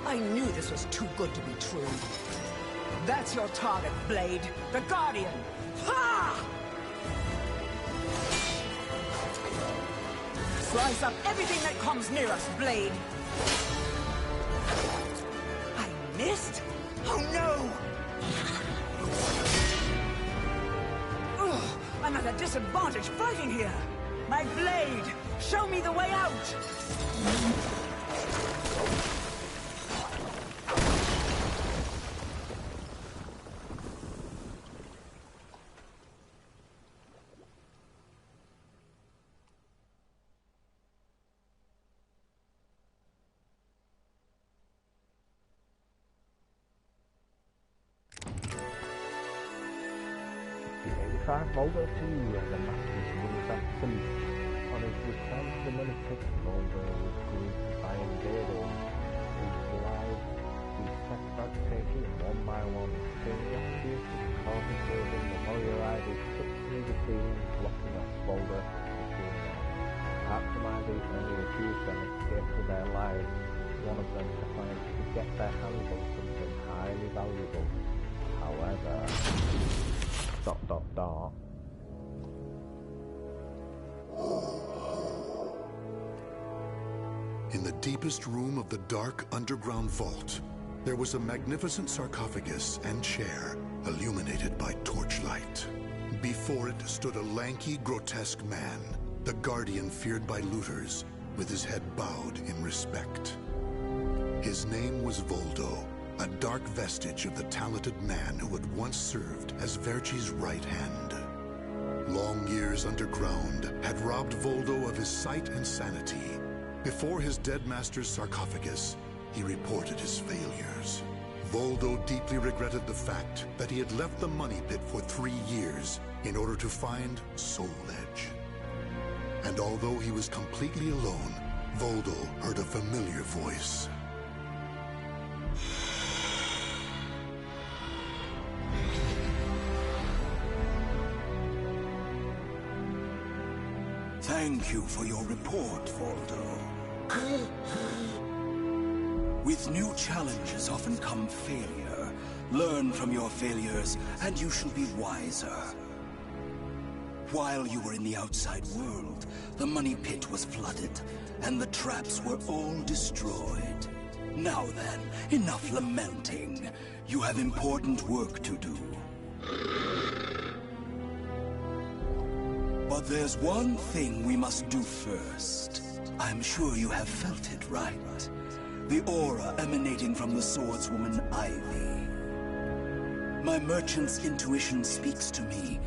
I knew this was too good to be true. That's your target, Blade. The Guardian! Ha! Slice up everything that comes near us, Blade! I missed? Oh no! Ugh, I'm at a disadvantage fighting here! My blade! Show me the way out! Voldo 2 as the Master's was absent. On his return to the money pit, Voldo was greeted by invaders whose lives he set about taking one by one. Curiosity causing building memorialized his subtly the scene, blocking off Voldo and seeing them. Optimizers only refused them escape for their lives. One of them decided to get their hands on something highly valuable. However... ... In the deepest room of the dark underground vault, there was a magnificent sarcophagus and chair illuminated by torchlight. Before it stood a lanky, grotesque man, the Guardian feared by looters, with his head bowed in respect. His name was Voldo, a dark vestige of the talented man who had once served as Verci's right hand. Long years underground had robbed Voldo of his sight and sanity. Before his dead master's sarcophagus, he reported his failures. Voldo deeply regretted the fact that he had left the money pit for 3 years in order to find Soul Edge. And although he was completely alone, Voldo heard a familiar voice. Thank you for your report, Voldo. With new challenges often come failure. Learn from your failures, and you shall be wiser. While you were in the outside world, the money pit was flooded, and the traps were all destroyed. Now then, enough lamenting. You have important work to do. But there's one thing we must do first. I'm sure you have felt it, right? The aura emanating from the swordswoman Ivy. My merchant's intuition speaks to me.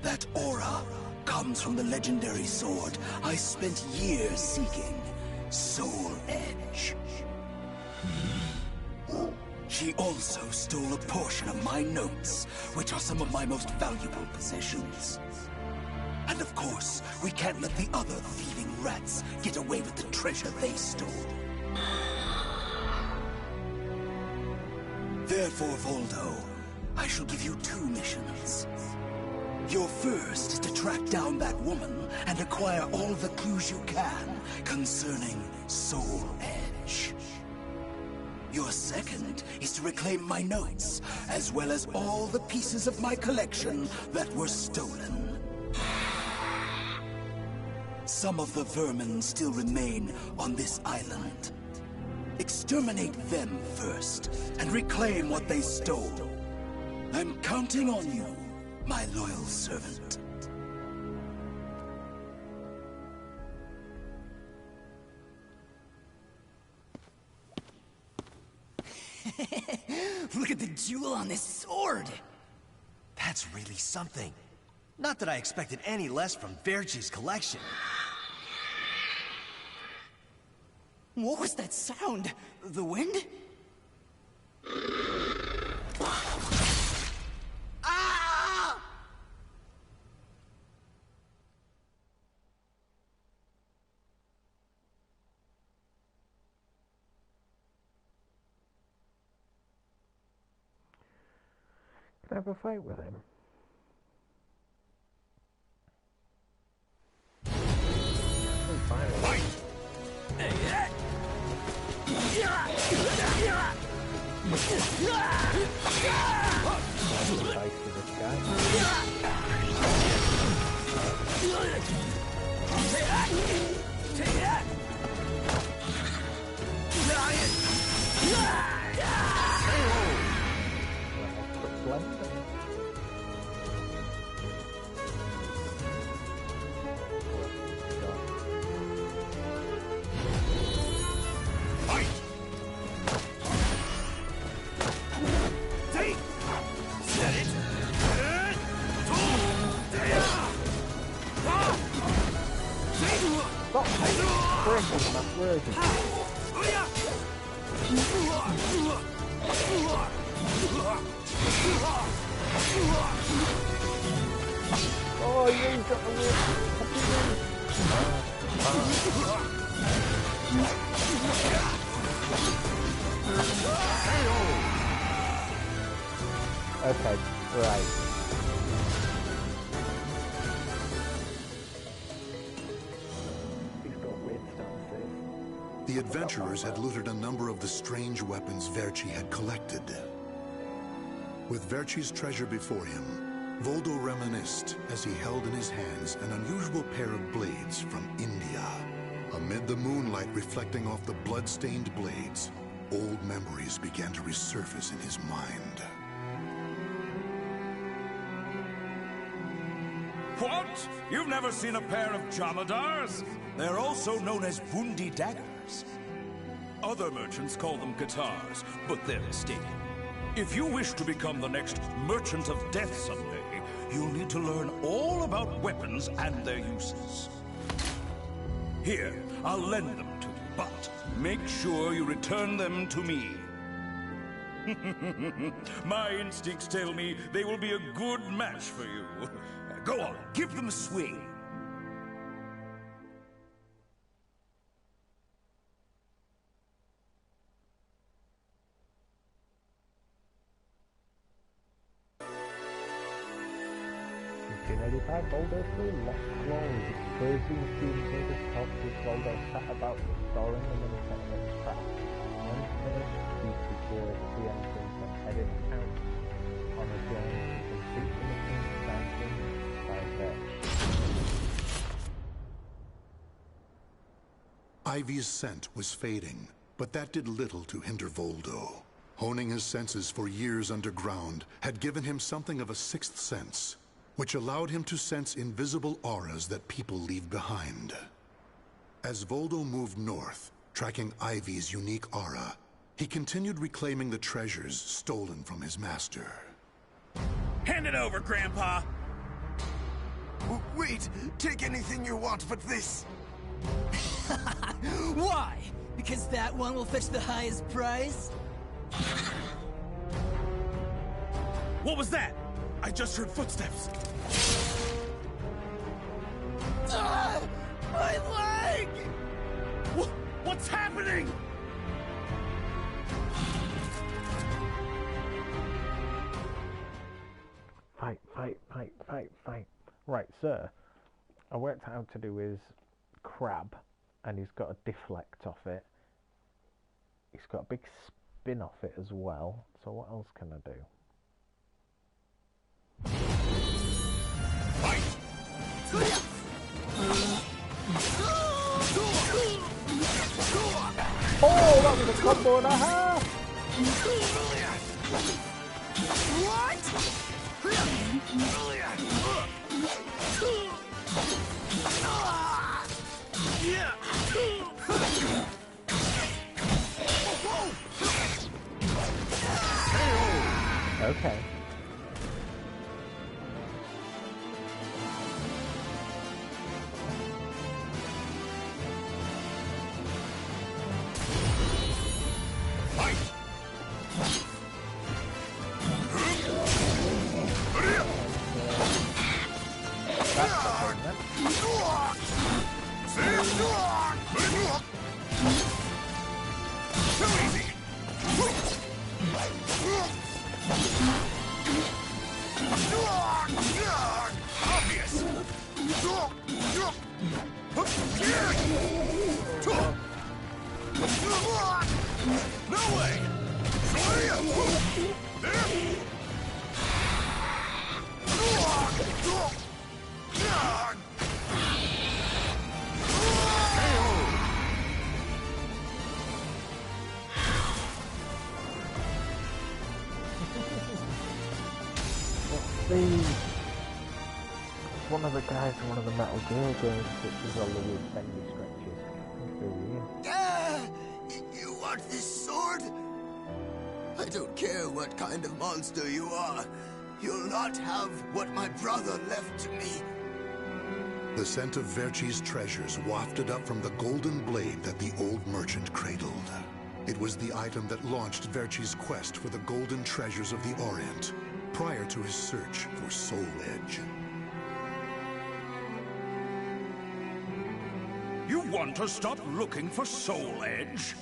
That aura comes from the legendary sword I spent years seeking, Soul Edge. She also stole a portion of my notes, which are some of my most valuable possessions. And of course, we can't let the other thieving rats get away with the treasure they stole. Therefore, Voldo, I shall give you 2 missions. Your first is to track down that woman and acquire all the clues you can concerning Soul Edge. Your second is to reclaim my notes, as well as all the pieces of my collection that were stolen. Some of the vermin still remain on this island. Exterminate them first, and reclaim what they stole. I'm counting on you, my loyal servant. Look at the jewel on this sword! That's really something. Not that I expected any less from Verchi's collection. What was that sound? The wind? Ah! Can I have a fight with him? Fight! Oh, you got the Okay, right. The adventurers had looted a number of the strange weapons Verchi had collected. With Verchi's treasure before him, Voldo reminisced as he held in his hands an unusual pair of blades from India. Amid the moonlight reflecting off the blood-stained blades, old memories began to resurface in his mind. What? You've never seen a pair of Jamadars? They're also known as Bundi daggers. Other merchants call them guitars, but they're mistaken. If you wish to become the next Merchant of Death someday, you'll need to learn all about weapons and their uses. Here, I'll lend them to you, but make sure you return them to me. My instincts tell me they will be a good match for you. Go on, give them a swing. Voldo through lost glory. Crazy students in his house with Voldo sat about restoring them in the tenement's trap. When finished, he secured the entrance and headed out on a journey to complete the mission sanctioned by Vetch. Ivy's scent was fading, but that did little to hinder Voldo. Honing his senses for years underground had given him something of a sixth sense, which allowed him to sense invisible auras that people leave behind. As Voldo moved north, tracking Ivy's unique aura, he continued reclaiming the treasures stolen from his master. Hand it over, Grandpa! Wait! Take anything you want but this! Why? Because that one will fetch the highest price? What was that? I just heard footsteps. My leg! What's happening? Fight. Right, sir. I worked out how to do his crab, and he's got a deflect off it. He's got a big spin off it as well. So what else can I do? Oh, that was a combo and a half! What? Okay. One of the guys in one of the Metal Gear games which is all the weird bendy stretches. You want this sword? I don't care what kind of monster you are. You'll not have what my brother left to me. The scent of Verchi's treasures wafted up from the golden blade that the old merchant cradled. It was the item that launched Verchi's quest for the golden treasures of the Orient, prior to his search for Soul Edge. You want to stop looking for Soul Edge?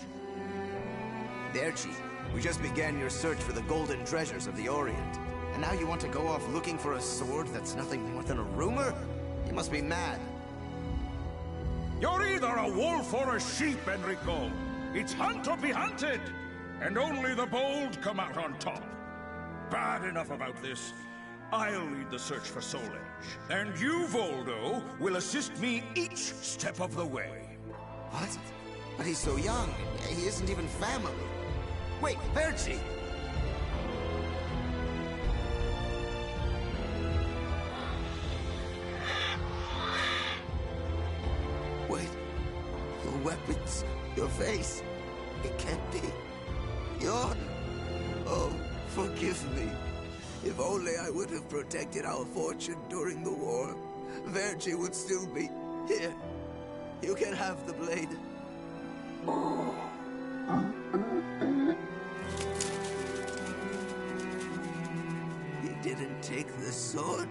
Verchi, we just began your search for the golden treasures of the Orient. And now you want to go off looking for a sword that's nothing more than a rumor? You must be mad. You're either a wolf or a sheep, Enrico. It's hunt or be hunted. And only the bold come out on top. Bad enough about this. I'll lead the search for Soul Edge. And you, Voldo, will assist me each step of the way. What? But he's so young. He isn't even family. Wait, Verchi! Wait. Your weapons, your face. It can't be. Your... Oh, forgive me. If only I would have protected our fortune during the war, Verchi would still be here. You can have the blade. He didn't take the sword.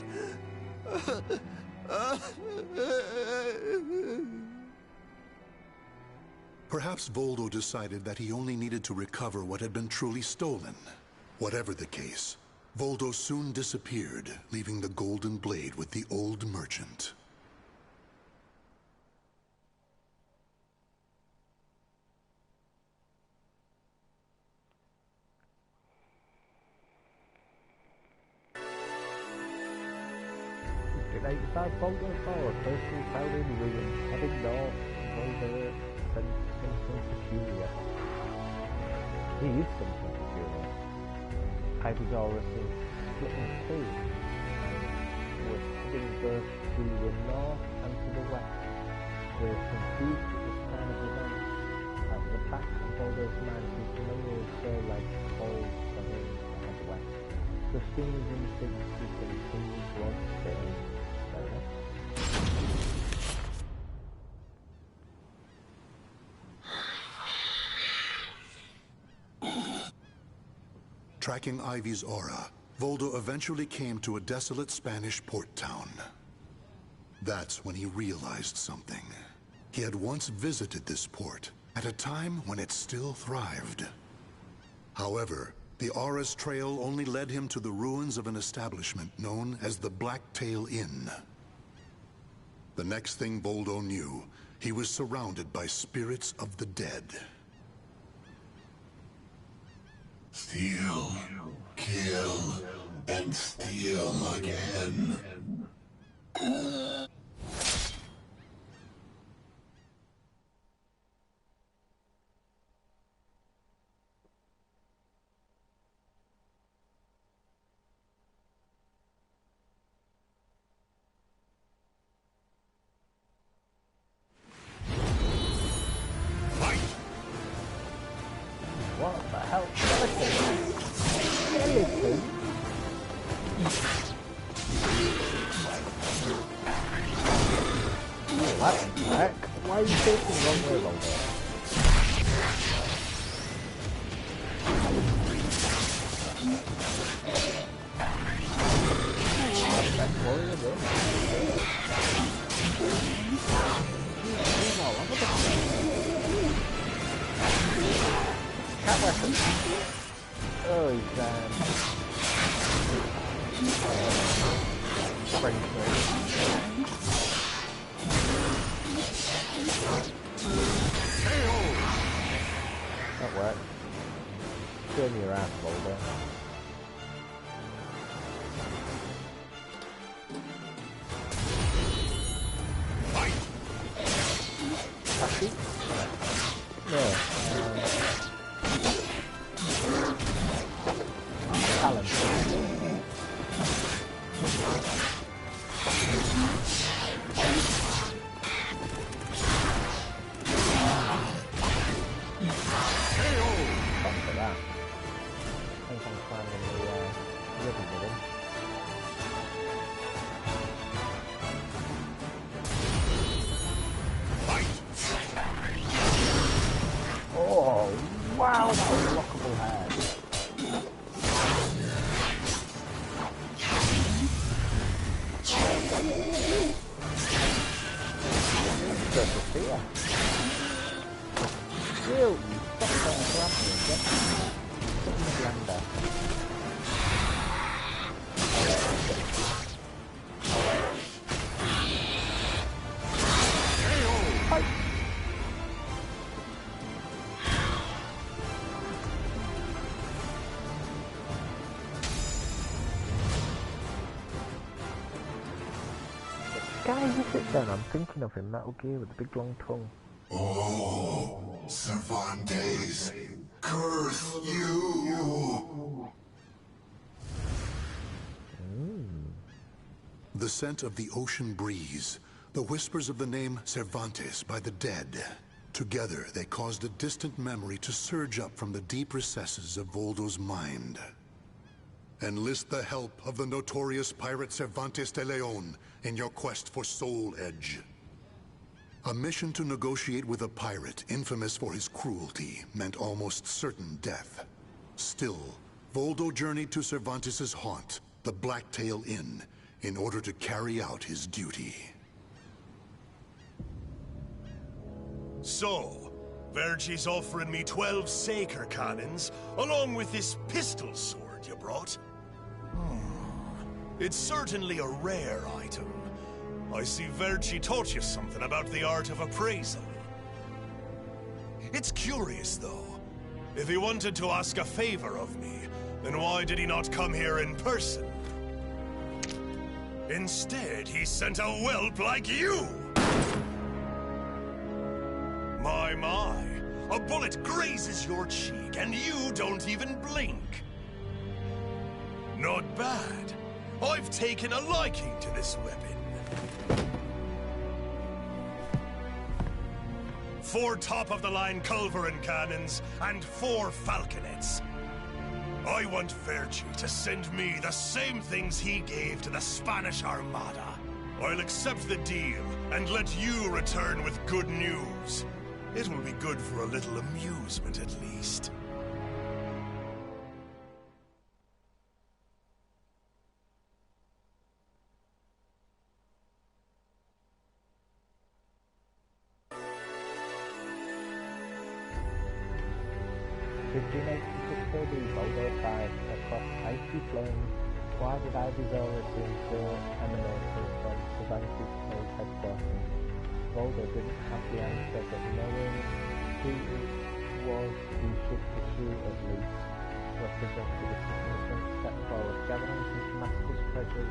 Perhaps Voldo decided that he only needed to recover what had been truly stolen. Whatever the case, Voldo soon disappeared, leaving the golden blade with the old merchant. In 85, Voldo forward, personally found in ruin, heading north, Voldo sends something peculiar. He is something peculiar. Ivysaurus is split in two. We're heading both to the north and to the west. We're confused at this time of event. At the back of Voldo's mind, his memory of Soul Edge calls for him to head west. Christina's instincts is to continue towards Spain. tracking Ivy's aura, Voldo eventually came to a desolate Spanish port town. That's when he realized something. He had once visited this port, at a time when it still thrived. However, the aura's trail only led him to the ruins of an establishment known as the Blacktail Inn. The next thing Voldo knew, he was surrounded by spirits of the dead. Steal, kill, and steal again. What the hell? Skeleton? What the heck? Why are you taking the wrong way, Voldo? That's warrior, bro. Cat weapon. Oh, he's spring sword. That worked. Turn your ass, Voldo. Actually? No. Talent. Fuck for that. I think I'm climbing the ribbon with him. Oh, wow, that was lockable head. Good to see ya. Still, you stop trying to grab me and get put in the blender. Hi. Guy who sits down, I'm thinking of him, Metal Gear with the big long tongue. Oh, Cervantes, curse you! The scent of the ocean breeze, the whispers of the name Cervantes by the dead. Together, they caused a distant memory to surge up from the deep recesses of Voldo's mind. Enlist the help of the notorious pirate Cervantes de Leon in your quest for Soul Edge. A mission to negotiate with a pirate infamous for his cruelty meant almost certain death. Still, Voldo journeyed to Cervantes' haunt, the Blacktail Inn, in order to carry out his duty. So, Vergi's offering me 12 Saker cannons, along with this pistol sword you brought. It's certainly a rare item. I see Vergi taught you something about the art of appraisal. It's curious, though. If he wanted to ask a favor of me, then why did he not come here in person? Instead, he sent a whelp like you! My, a bullet grazes your cheek and you don't even blink. Not bad. I've taken a liking to this weapon. 4 top-of-the-line Culverin cannons and 4 falconets. I want Vergi to send me the same things he gave to the Spanish Armada. I'll accept the deal and let you return with good news. It will be good for a little amusement, at least. 1586 AD, Voldo died across icy flames. Why did Ivy's aura seem to emanate from Cervantes' old headquarters? Voldo didn't have the answer, but knowing who it was he should pursue at least represented a significant step forward. Gathering some Damascus treasures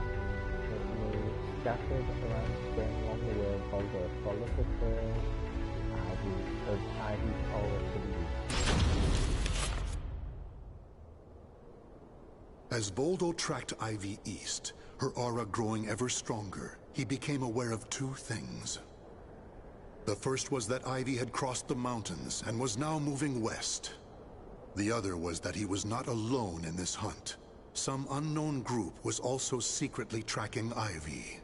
that were scattered around Spain along the way, Voldo followed the trail of Ivy's aura to the east. As Voldo tracked Ivy east, her aura growing ever stronger, he became aware of two things. The first was that Ivy had crossed the mountains and was now moving west. The other was that he was not alone in this hunt. Some unknown group was also secretly tracking Ivy.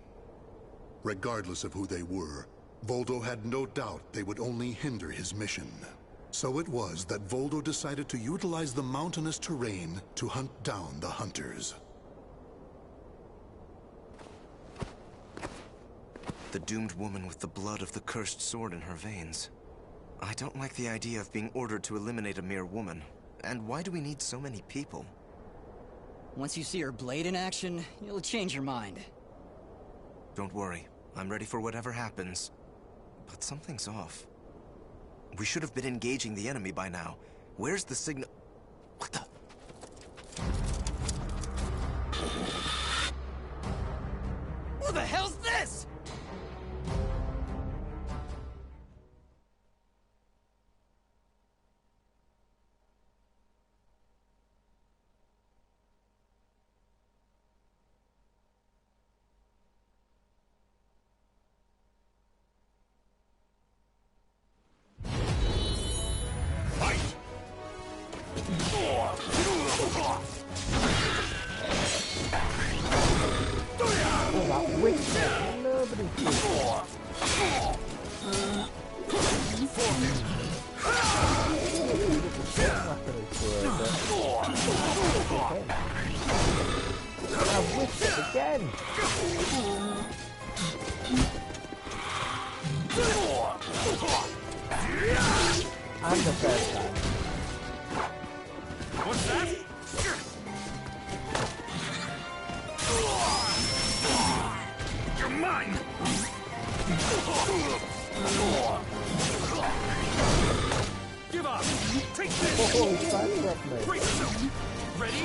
Regardless of who they were, Voldo had no doubt they would only hinder his mission. So it was that Voldo decided to utilize the mountainous terrain to hunt down the hunters. The doomed woman with the blood of the cursed sword in her veins. I don't like the idea of being ordered to eliminate a mere woman. And why do we need so many people? Once you see her blade in action, you'll change your mind. Don't worry. I'm ready for whatever happens. But something's off. We should have been engaging the enemy by now. Where's the signal? What the? Who the hell's this? What's that? You're mine! Give up! Take this! Brace yourself! Ready?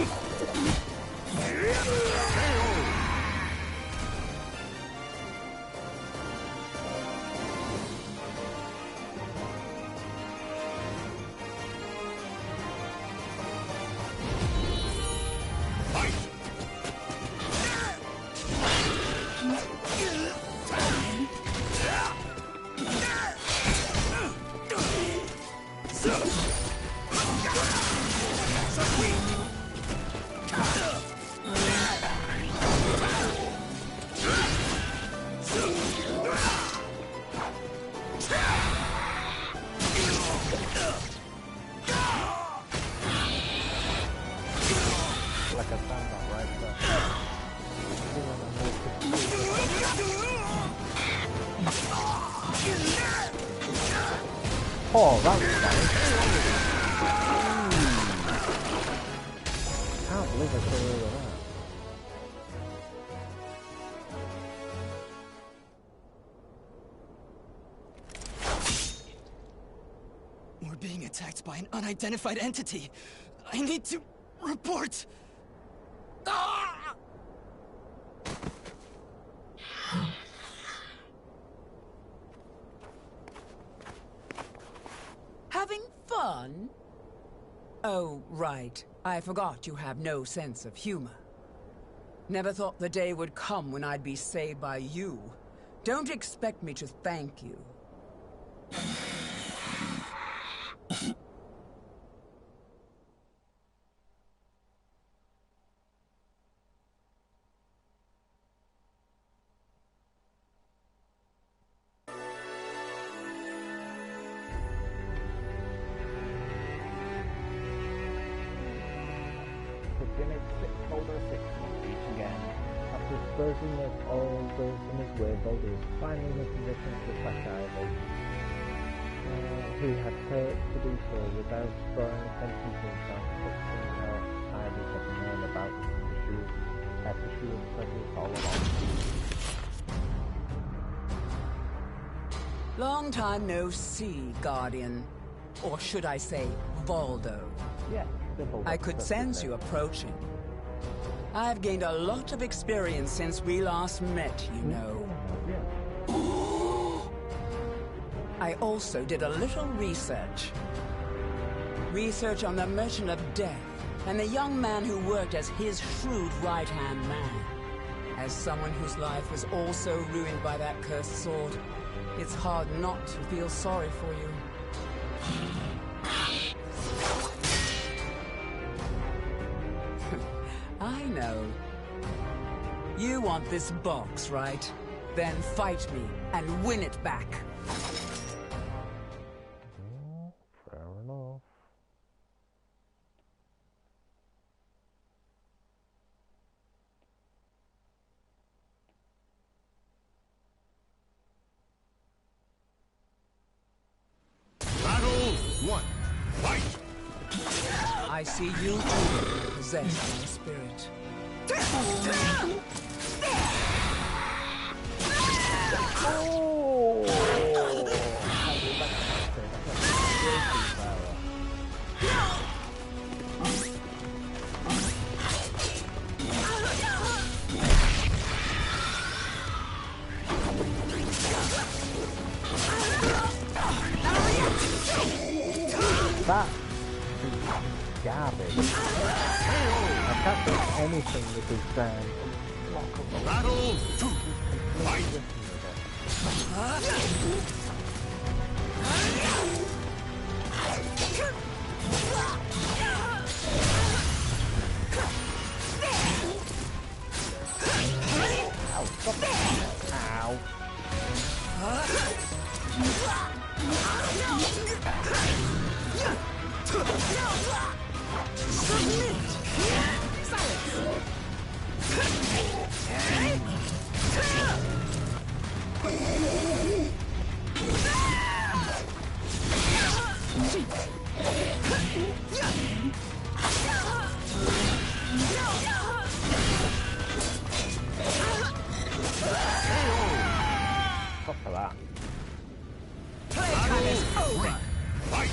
Oh, that was nice. Can't believe I got away with that. We're being attacked by an unidentified entity. I need to report. Ah! Having fun? Oh, right. I forgot you have no sense of humor. Never thought the day would come when I'd be saved by you. Don't expect me to thank you. Disposing of all those in his way, Voldo is finally in a position to attack Ivy. He had hoped to do so without drawing attention to himself, but somehow Ivy had known about her pursuing presence all along. Long time no see, Guardian. Or should I say, Voldo. Yeah, simple. I could sense you approaching. I've gained a lot of experience since we last met, you know. I also did a little research. Research on the Merchant of Death, and the young man who worked as his shrewd right-hand man. As someone whose life was also ruined by that cursed sword, it's hard not to feel sorry for you. I know. You want this box, right? Then fight me and win it back. Fair enough. Battle 1. Fight! I see you too, possessed by the spirit. That is garbage. I can't do anything with his Battle 2. Fight! Ow, stop it. Ow. Stop for that. Playtime is over. Fight!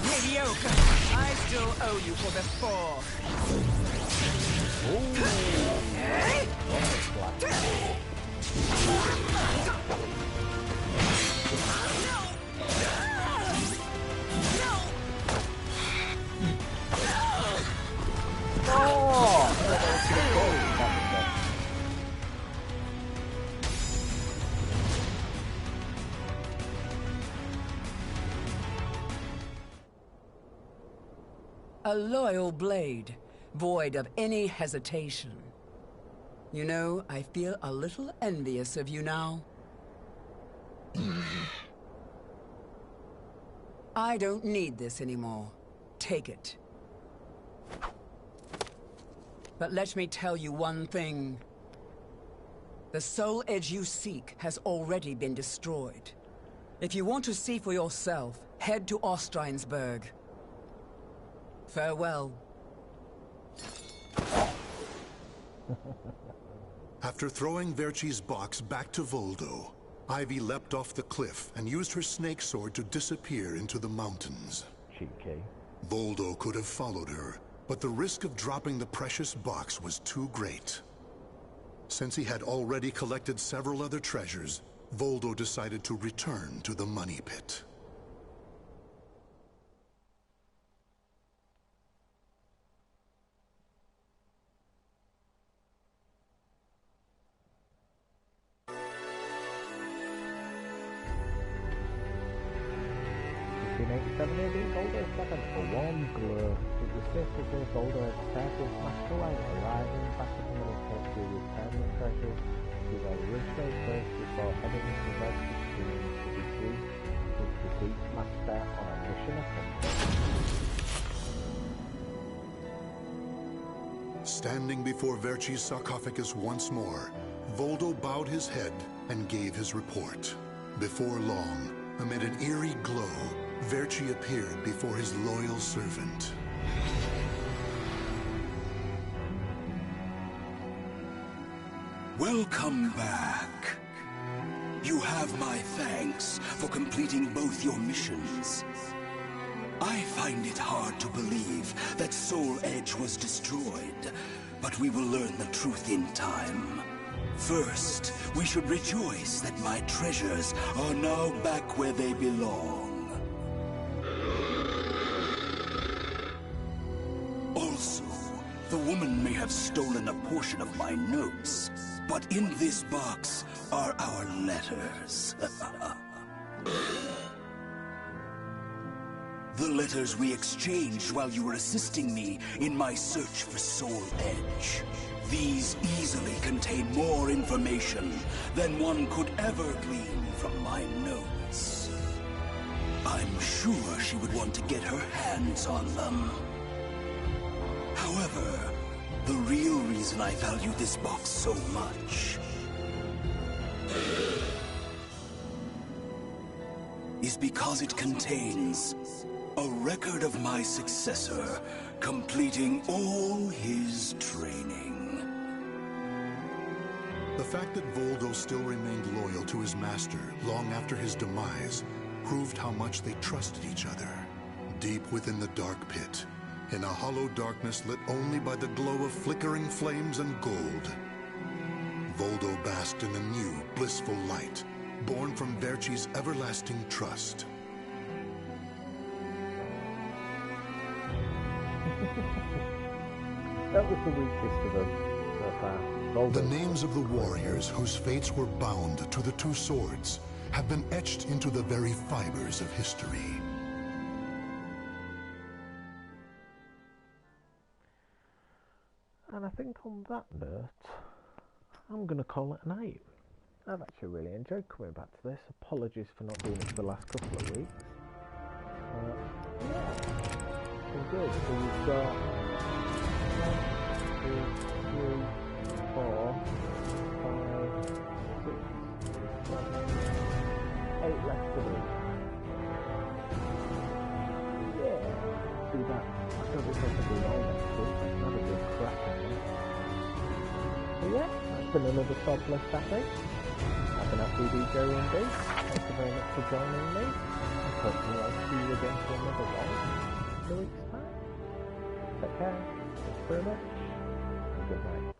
Mediocre. I still owe you for the fall. A loyal blade, void of any hesitation. You know, I feel a little envious of you now. I don't need this anymore. Take it. But let me tell you one thing. The soul edge you seek has already been destroyed. If you want to see for yourself, head to Ostrheinsburg. Farewell. After throwing Verci's box back to Voldo, Ivy leapt off the cliff and used her snake sword to disappear into the mountains. Cheeky. Voldo could have followed her, but the risk of dropping the precious box was too great. Since he had already collected several other treasures, Voldo decided to return to the money pit. 7 AD, Voldo 7, a warm glow. It was safe to say Voldo had spared his master while arriving back at the military to return the treasures to their original place before heading to Red Stream to be briefed with the Deep Master on a mission accomplished. Standing before Verci's sarcophagus once more, Voldo bowed his head and gave his report. Before long, amid an eerie glow, Verci appeared before his loyal servant. Welcome back. You have my thanks for completing both your missions. I find it hard to believe that Soul Edge was destroyed, but we will learn the truth in time. First, we should rejoice that my treasures are now back where they belong. Also, the woman may have stolen a portion of my notes, but in this box are our letters. The letters we exchanged while you were assisting me in my search for Soul Edge. These easily contain more information than one could ever glean from my notes. I'm sure she would want to get her hands on them. However, the real reason I value this box so much is because it contains a record of my successor completing all his training. The fact that Voldo still remained loyal to his master long after his demise proved how much they trusted each other. Deep within the dark pit, in a hollow darkness lit only by the glow of flickering flames and gold, Voldo basked in a new, blissful light, born from Verci's everlasting trust. That was the weakest of them so far. The names of the warriors whose fates were bound to the two swords have been etched into the very fibers of history. And I think on that note, I'm going to call it a night. I've actually really enjoyed coming back to this. Apologies for not doing it for the last couple of weeks. Yeah, it's been good. So we've got 1, 2, 3, 4, 5, 6, 7, 8 left to do. Yeah, do that. I don't think I can do all next week. It's not a big crack on it. So yeah, that's been another Soulcalibur Saturday. I've been at vdjomb. Thank you very much for joining me. And hopefully I'll see you again for another one in a week's time. Take care. Thanks very much. And good night.